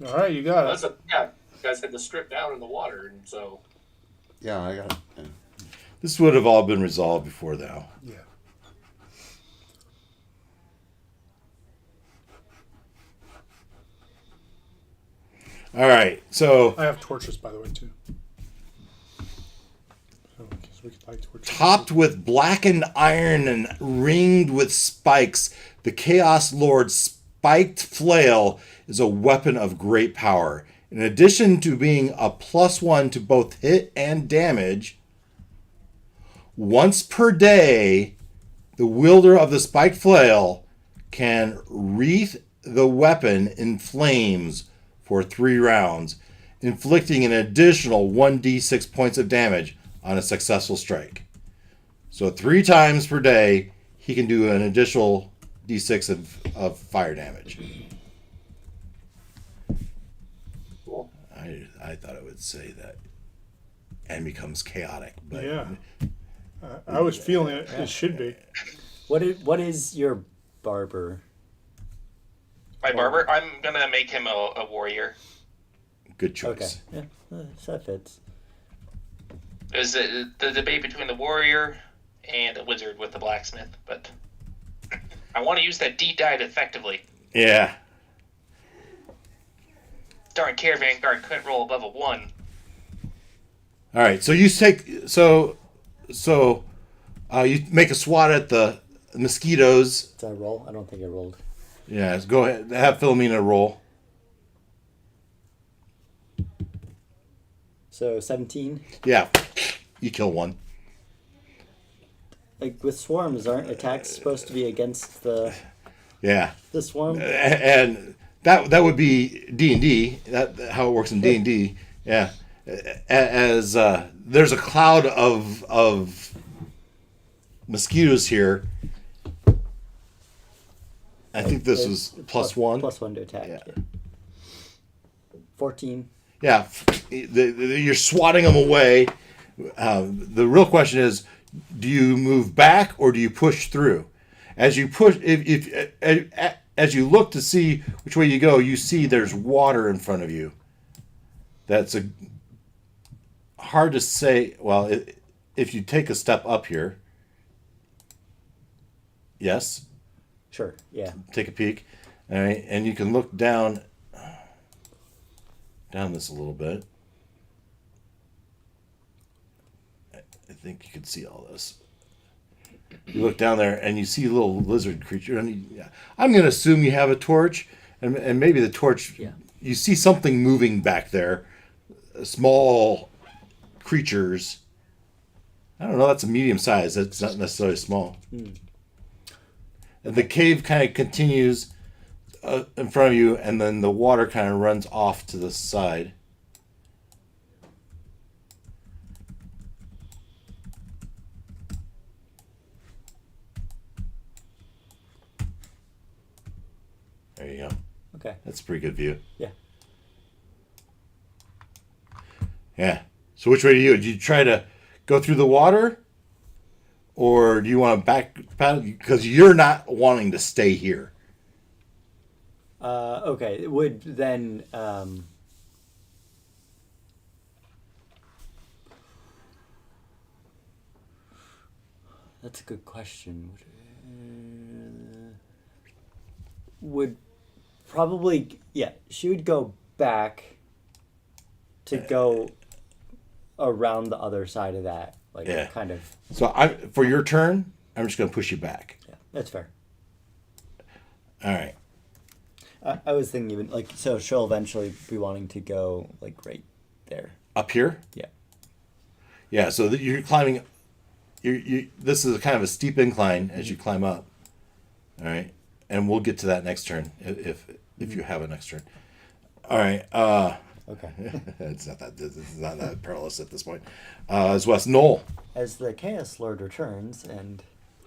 All right, you got it. Yeah. You guys had to strip down in the water, and so Yeah, I got it. Yeah. This would have all been resolved before now. Yeah. All right, so I have torches, by the way, too. So, in case we could light torches. topped with blackened iron and ringed with spikes, the Chaos Lord's spiked flail is a weapon of great power. In addition to being a +1 to both hit and damage, once per day, the wielder of the spiked flail can wreath the weapon in flames for 3 rounds, inflicting an additional 1d6 points of damage on a successful strike. So 3 times per day, he can do an additional d6 of fire damage. cool. I thought it would say that and becomes chaotic, but Yeah. I was feeling it should be. what is your barber? My barber, I'm gonna make him a warrior. good Okay. choice. Yeah, so that fits. There's the debate between the warrior and a wizard with the blacksmith, but I want to use that D-die effectively. Yeah. Darn Caravan Guard couldn't roll above a 1. All right. So you take you make a swat at the mosquitoes. Did I roll? I don't think I rolled. Yeah. Go ahead. Have Philomena roll. So 17. Yeah. You kill one. Like with swarms, aren't attacks supposed to be against the Yeah. swarm? And that would be D&D. That how it works in D&D. Yeah. As there's a cloud of mosquitoes here. I think this was plus 1. Plus 1 to attack. Yeah. 14. Yeah. You're swatting them away. The real question is, do you move back or do you push through? As you push, as you look to see which way you go, you see there's water in front of you. That's hard to say. Well, if you take a step up here, yes, Sure. Yeah. take a peek, all right, and you can look down this a little bit. I think you can see all this. You look down there and you see a little lizard creature. And I'm going to assume you have a torch, and maybe the torch. Yeah. You see something moving back there, small creatures. I don't know. That's a medium size. That's not necessarily small. And the cave kind of continues in front of you, and then the water kind of runs off to the side. There you go. Okay. That's a pretty good view. Yeah. Yeah. So which way do you? Do you try to go through the water, or do you want to back paddle? Because you're not wanting to stay here. Okay. It would then. That's a good question. Would probably, yeah, she would go back to go around the other side of that, like Yeah. kind of. So for your turn, I'm just going to push you back. Yeah, that's fair. All right. I was thinking even like, so she'll eventually be wanting to go like right there. Up here. Yeah. Yeah. So that you're climbing. This is kind of a steep incline as you climb up. All right. And we'll get to that next turn if you have a next turn. All right. Okay. It's not that perilous at this point. It's West Knoll. As the Chaos Lord returns and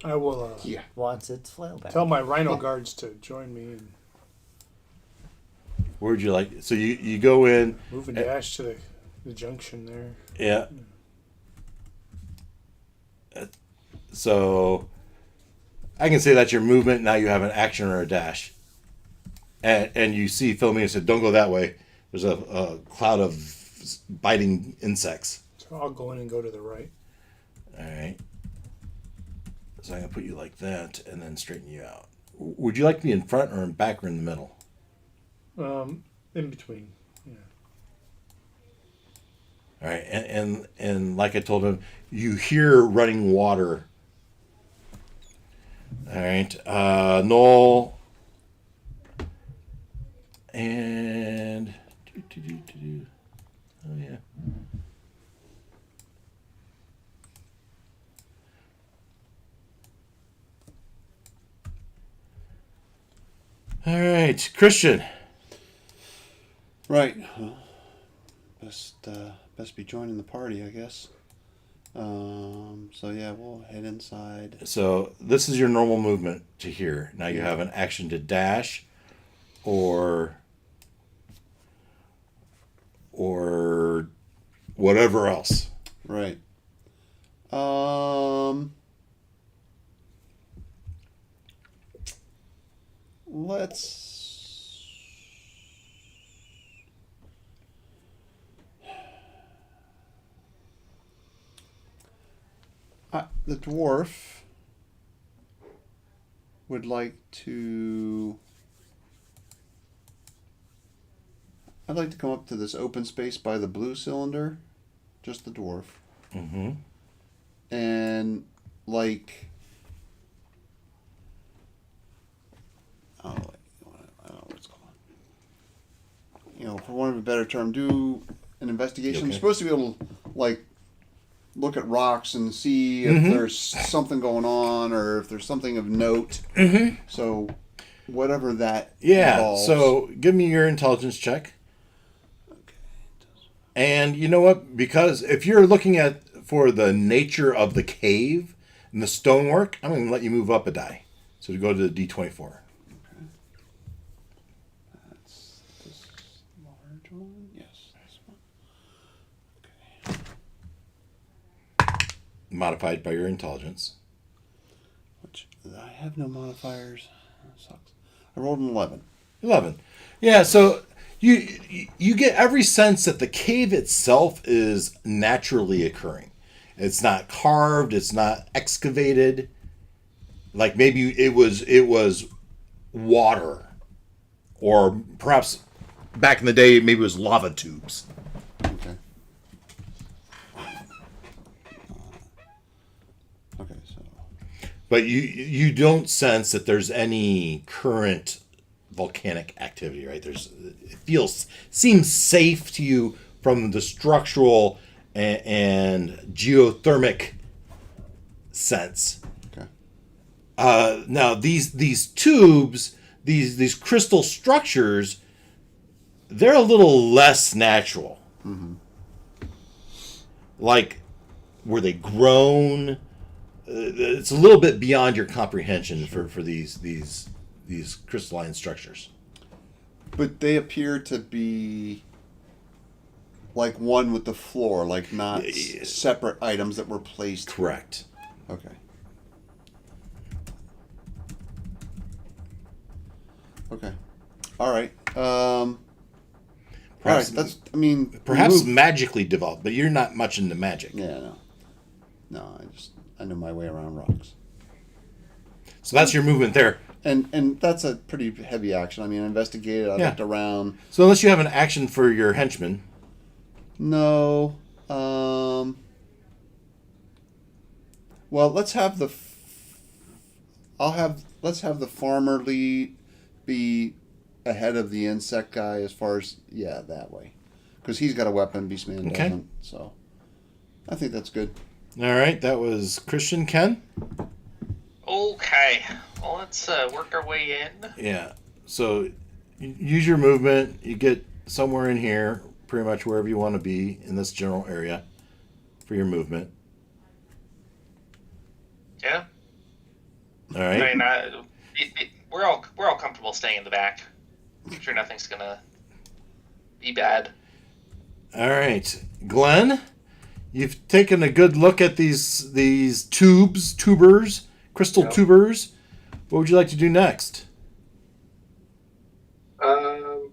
I will wants its flail back. tell my rhino guards to join me and Where would you like? So you go in. move and dash to the junction there. Yeah. So I can say that's your movement. Now you have an action or a dash. And you see Philomena said, don't go that way. There's a cloud of biting insects. So I'll go in and go to the right. All right. So I'm going to put you like that and then straighten you out. Would you like to be in front or in back or in the middle? In between. Yeah. All right. And like I told him, you hear running water. All right. Noel. And. Oh, yeah. All right. Christian. Right. Well, best be joining the party, I guess. So yeah, we'll head inside. So this is your normal movement to here. Now you have an action to dash or whatever else. Right. Let's. The dwarf would like to I'd like to come up to this open space by the blue cylinder, just the dwarf, Mm-hmm. and like, oh, I don't know what it's called. For want of a better term, do an investigation. Okay. I'm supposed to be able to like look at rocks and see if there's something going on or if there's something of note. Mm-hmm. So, whatever that involves. So give me your intelligence check. And you know what? Because if you're looking for the nature of the cave and the stonework, I'm going to let you move up a die. So to go to the D24. Okay. That's this large one? Yes, this one. Okay. Modified by your intelligence. Which, I have no modifiers. That sucks. I rolled an 11. 11. Yeah, so you get every sense that the cave itself is naturally occurring. It's not carved, it's not excavated. Like maybe it was water, or perhaps back in the day maybe it was lava tubes. Okay. Okay, so. But you don't sense that there's any current volcanic activity, right? Seems safe to you from the structural and geothermic sense. Okay. Now these tubes, these crystal structures, they're a little less natural. Mm-hmm. Like, were they grown? It's a little bit beyond your comprehension for these crystalline structures. But they appear to be like one with the floor, like not separate items that were placed. Correct. Okay. Okay. All right. Perhaps, all right. Perhaps magically developed, but you're not much into magic. Yeah. No. I know my way around rocks. So that's your movement there. And that's a pretty heavy action. I investigated. I looked around. So unless you have an action for your henchman. No. Well, let's have the farmer lead be ahead of the insect guy as far as that way, because he's got a weapon. Beastman doesn't. So I think that's good. All right, that was Christian. Ken. Okay, well, let's work our way in. Yeah. So use your movement. You get somewhere in here, pretty much wherever you want to be in this general area for your movement. Yeah. All right. We're all comfortable staying in the back. I'm sure nothing's gonna be bad. All right, Glenn. You've taken a good look at these tubers, crystal tubers. What would you like to do next? I'm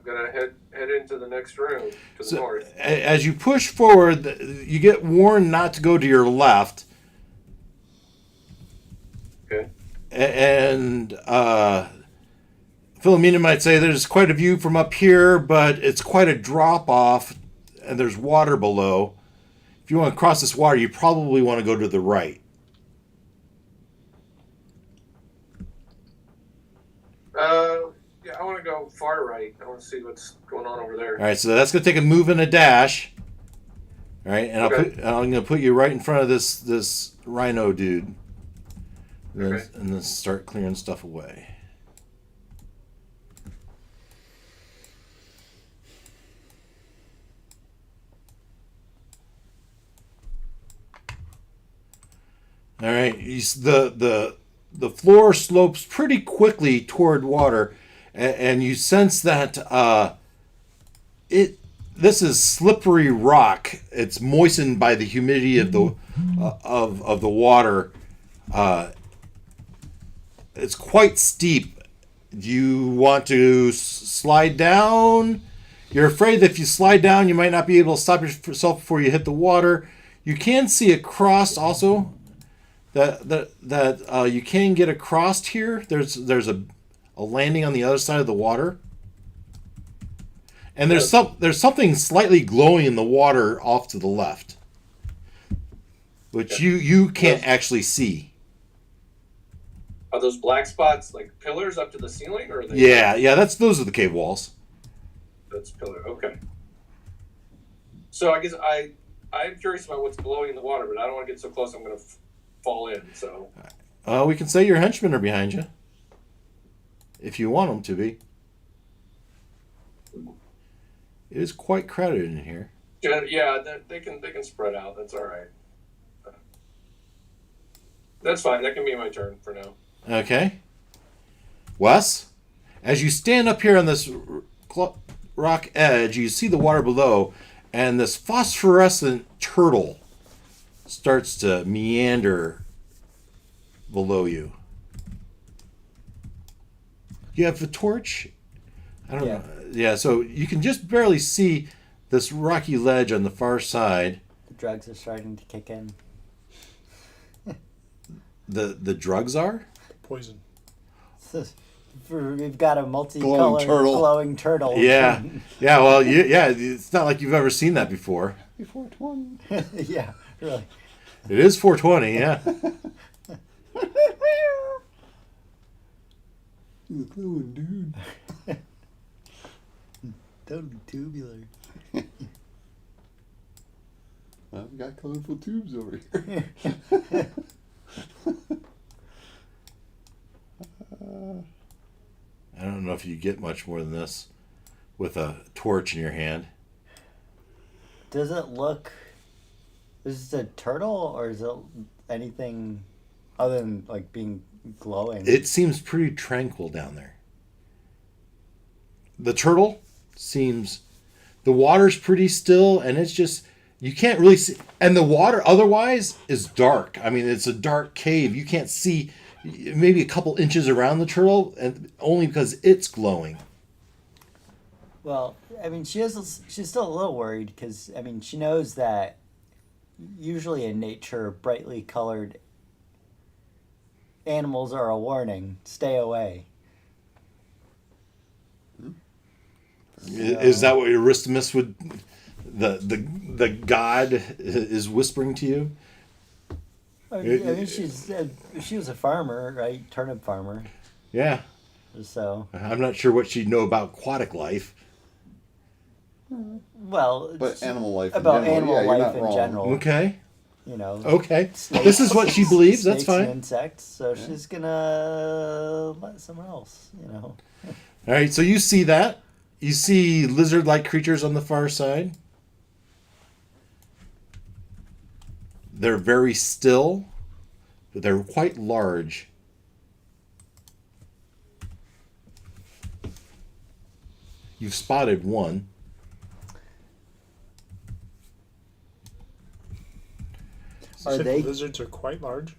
gonna head into the next room to the north. As you push forward, you get warned not to go to your left. Okay. And Philomena might say there's quite a view from up here, but it's quite a drop off, and there's water below. If you want to cross this water, you probably want to go to the right. I want to go far right. I want to see what's going on over there. All right, so that's going to take a move and a dash. All right, and I'm going to put you right in front of this rhino dude. And then start clearing stuff away. All right, the floor slopes pretty quickly toward water, and you sense that this is slippery rock. It's moistened by the humidity of the water. It's quite steep. Do you want to slide down? You're afraid that if you slide down, you might not be able to stop yourself before you hit the water. You can see across also that you can get across here. There's a a landing on the other side of the water. And there's something slightly glowing in the water off to the left, which you can't actually see. Are those black spots like pillars up to the ceiling, or are they? Yeah, those are the cave walls. That's pillar. Okay. So I guess I'm curious about what's glowing in the water, but I don't want to get so close I'm going to fall in. So. We can say your henchmen are behind you, if you want them to be. It is quite crowded in here. Yeah, they can spread out. That's all right. That's fine. That can be my turn for now. Okay. Wes, as you stand up here on this rock edge, you see the water below, and this phosphorescent turtle starts to meander below you. You have a torch? I don't know. Yeah, so you can just barely see this rocky ledge on the far side. The drugs are starting to kick in. The drugs are? Poison. We've got a multicolored glowing turtle. Yeah. Yeah, well, it's not like you've ever seen that before. Before 20. Yeah, really. It is 420, yeah. He's a glowing dude. Totally tubular. I've got colorful tubes over here. I don't know if you get much more than this with a torch in your hand. Does it look... Is it a turtle, or is it anything other than, like, being glowing? It seems pretty tranquil down there. The turtle seems... The water's pretty still, and it's just... You can't really see... And the water, otherwise, is dark. I mean, it's a dark cave. You can't see maybe a couple inches around the turtle, and only because it's glowing. Well, I mean, she's still a little worried, because, I mean, she knows that usually in nature, brightly colored animals are a warning. Stay away. Is that what Aristomus would... The god is whispering to you? I mean, she was a farmer, right? Turnip farmer. Yeah. So. I'm not sure what she'd know about aquatic life. Well, but animal life about in general. animal life in general. Okay. You know. Okay. Snakes, this is what she believes. That's fine. And insects. So she's gonna let someone else. You know. All right. So you see that. You see lizard-like creatures on the far side. They're very still, but they're quite large. You've spotted one. Lizards are quite large?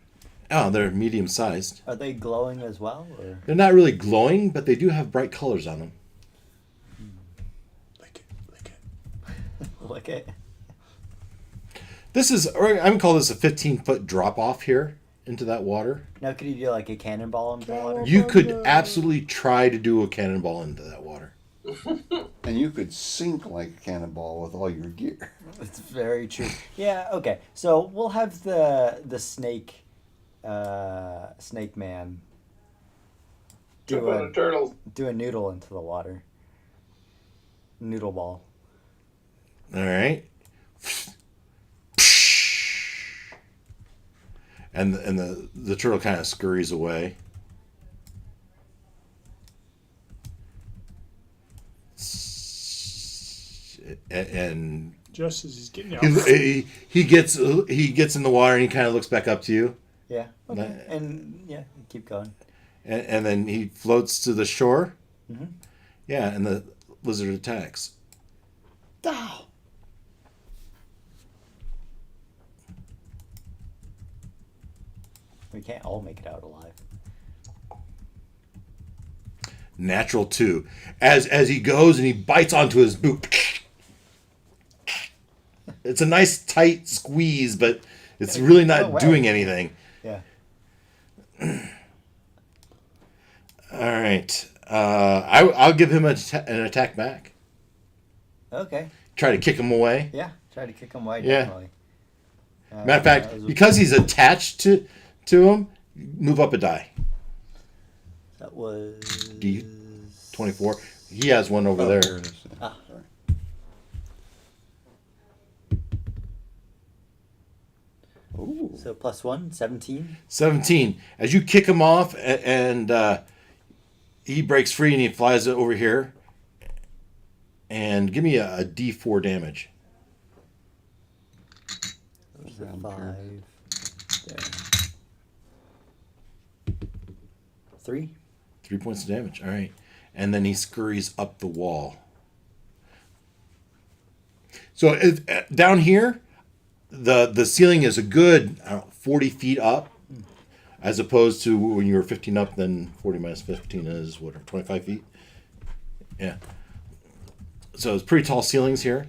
Oh, they're medium-sized. Are they glowing as well? Or? They're not really glowing, but they do have bright colors on them. Lick it. Lick it. This is, I'm going to call this a 15-foot drop-off here into that water. Now, could you do like a cannonball into the water? You could absolutely try to do a cannonball into that water. And you could sink like a cannonball with all your gear. It's very true. Yeah, okay. So we'll have the snake man do a turtle. Do a noodle into the water. Noodle ball. All right. And the turtle kind of scurries away. And just as he's getting out, he gets in the water and he kind of looks back up to you. Yeah. Okay. And yeah, keep going. And then he floats to the shore. Mm-hmm. Yeah, and the lizard attacks. Oh. We can't all make it out alive. Natural 2. As he goes and he bites onto his boot. It's a nice tight squeeze, but it's really not doing anything. Yeah. All right. I'll give him an attack back. Okay. Try to kick him away. Yeah. Try to kick him wide. Yeah. Definitely. Matter of fact, because he's attached to him, move up a die. That was D24. He has one over There there. it is. Ah. Sorry. Ooh. So +1, 17. 17. As you kick him off, and he breaks free and he flies over here. And give me a D4 damage. There's a Around 5. here. There. 3. 3 points of damage. All right. And then he scurries up the wall. So down here, the ceiling is a good 40 feet up, as opposed to when you were 15 up, then 40 minus 15 is what, 25 feet? Yeah. So it's pretty tall ceilings here.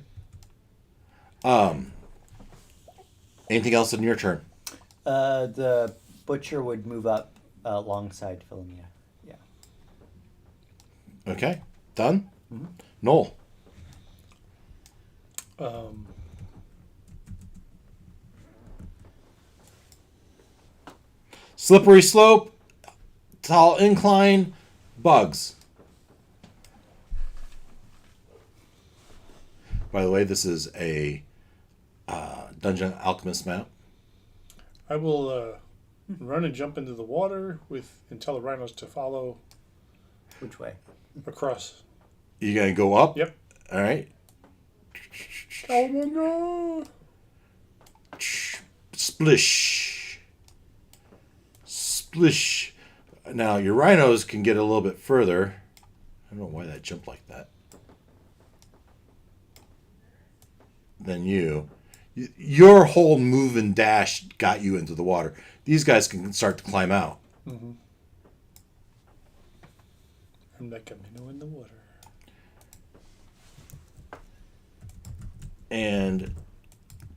Anything else in your turn? The butcher would move up alongside Philomena. Yeah. Okay. Done? Mhm. Noel. Slippery slope, tall incline, bugs. By the way, this is a Dungeon Alchemist map. I will run and jump into the water and tell the rhinos to follow Which way? across. You gonna go up? Yep. All right. Cowabunga! Splish. Splish. Now your rhinos can get a little bit further. I don't know why that jumped like that. Than you. Your whole move and dash got you into the water. These guys can start to climb out. Mm-hmm. I'm like a minnow in the water. And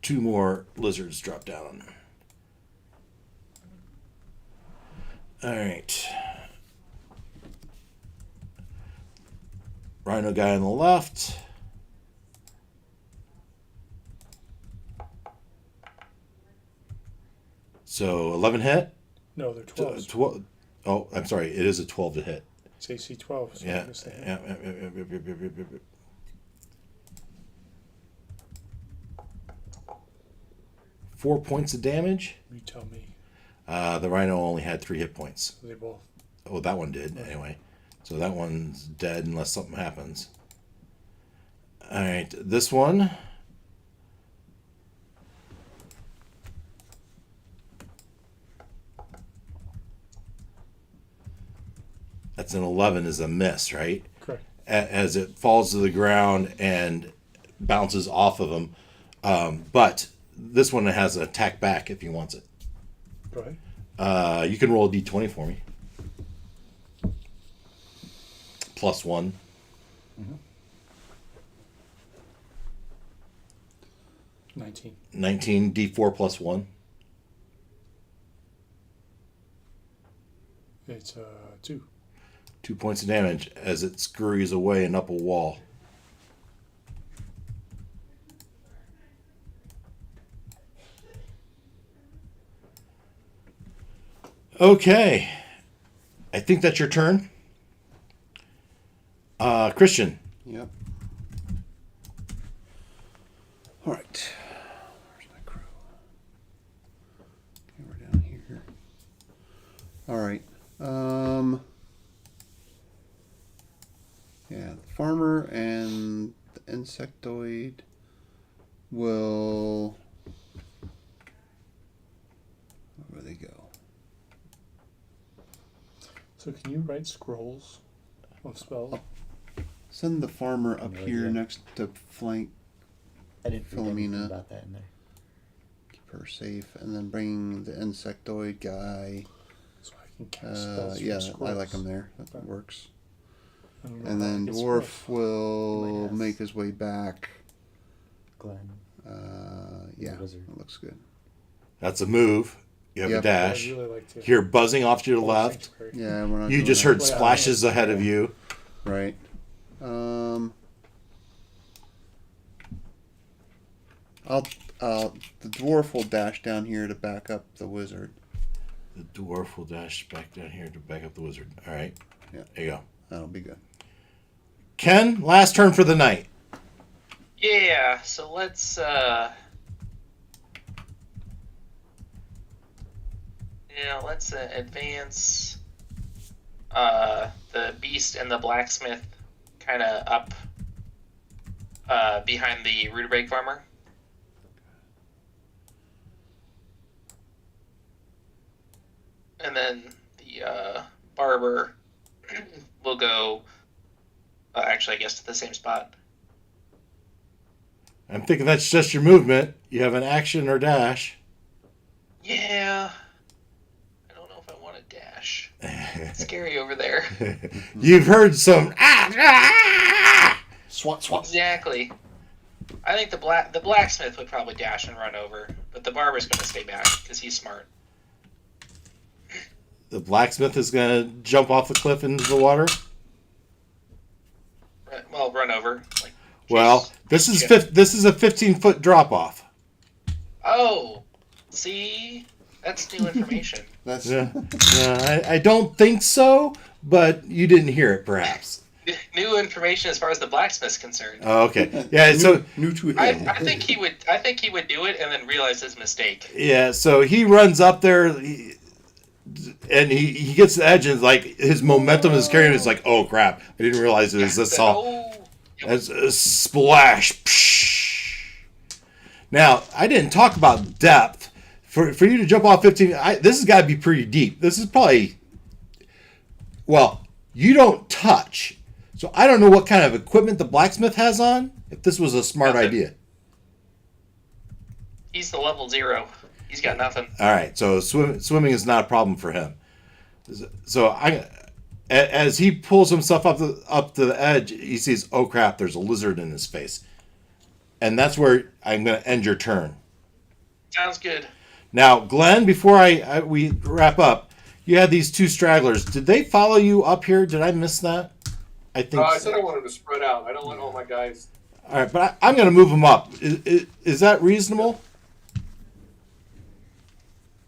2 more lizards drop down. All right. Rhino guy on the left. So 11 hit. No, they're 12. 12. Oh, I'm sorry. It is a 12 to hit. It's AC 12. So Yeah. I guess they hit. Yeah. 4 points of damage. You tell me. The rhino only had 3 hit points. They both. Oh, that one did, anyway. So that one's dead unless something happens. Alright, this one. That's an 11 is a miss, right? Correct. As it falls to the ground and bounces off of him. But this one has an attack back if he wants it. Go ahead. You can roll a d20 for me. +1. Mm-hmm. 19. 19, d4 +1. It's 2. 2 points of damage as it scurries away and up a wall. Okay. I think that's your turn. Christian. Yep. All right. Where's my crew? Okay, we're down here. All right. Yeah, the farmer and the insectoid will. Where they go? So can you write scrolls of spells? Send the farmer up No here idea. next to flank, I didn't read anything Philomena. about that in there. keep her safe, and then bring the insectoid guy. So I can cast spells from Yeah, scrolls. I like him there. That Okay. works. I don't know And how then it gets dwarf worse. will Yes. make his way back. Glenn. Yeah, wizard. that looks good. That's a move. You have Yep. a dash. I'd really like to. Hear buzzing off to your Oh, left. sanctuary. Yeah, we're not. You doing just that. heard Well, splashes ahead of you. Right. The dwarf will dash down here to back up the wizard. The dwarf will dash back down here to back up the wizard. All right. Yeah. There you go. That'll be good. Ken, last turn for the night. Yeah, so let's advance the beast and the blacksmith kind of up behind the rutabaga farmer. And then the barber will go actually I guess to the same spot. I'm thinking that's just your movement. You have an action or dash. Yeah. I don't know if I want to dash. It's scary over there. You've heard some. Swat, swat. Exactly. I think the blacksmith would probably dash and run over, but the barber's going to stay back because he's smart. The blacksmith is going to jump off the cliff into the water. Well, run over. Like, Well, this is a 15-foot drop off. Oh, see, that's new information. That's I don't think so, but you didn't hear it, perhaps. New information as far as the blacksmith's concerned. Oh, okay. Yeah. So new to I him. think he would. I think he would do it and then realize his mistake. yeah. So he runs up there, and he gets the edge, and like his momentum is carrying. It's like, oh crap! I didn't realize it was this tall. Oh, As a splash. Psh. Now, I didn't talk about depth. For you to jump off 15, this has got to be pretty deep. This is probably, well, you don't touch. So I don't know what kind of equipment the blacksmith has on, if this was a smart Nothing. idea. he's the level 0. He's got nothing. All right, so swimming is not a problem for him. So as he pulls himself up to the edge, he sees, oh crap, there's a lizard in his face. And that's where I'm going to end your turn. Sounds good. Now, Glenn, before we wrap up, you had these two stragglers. Did they follow you up here? Did I miss that? I think I so. said I wanted to spread out. I don't want all my guys. All right, but I'm going to move them up. Is that reasonable?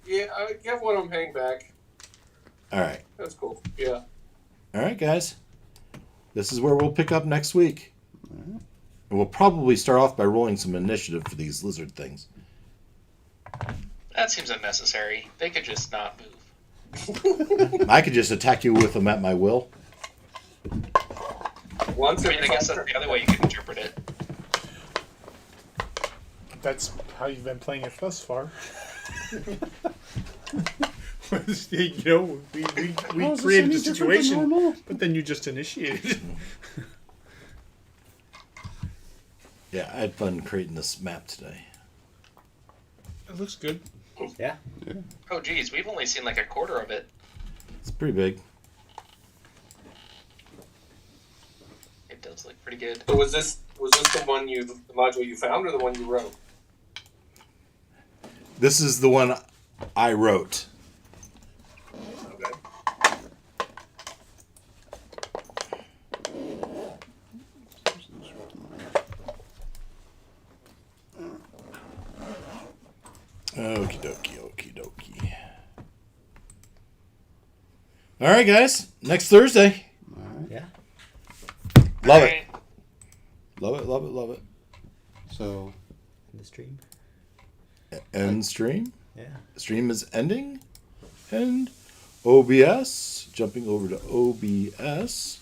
Yeah, I have one of them hang back. All right. That's cool. Yeah. All right, guys. This is where we'll pick up next week. And we'll probably start off by rolling some initiative for these lizard things. That seems unnecessary. They could just not move. I could just attack you with them at my will. Once I mean, I guess that's the other way you could interpret it. That's how you've been playing it thus far. You know, we How's this created any a different than situation, normal? but then you just initiated it. Yeah, I had fun creating this map today. It looks good. Yeah. Oh, geez, we've only seen like a quarter of it. It's pretty big. It does look pretty good. So was this the module you found, or the one you wrote? This is the one I wrote. Okay. Okie dokie, okie dokie. All right, guys. Next Thursday. Yeah. Love All it. right. Love it, love it, love it. So In the stream. End stream. Yeah. Stream is ending. And OBS. Jumping over to OBS.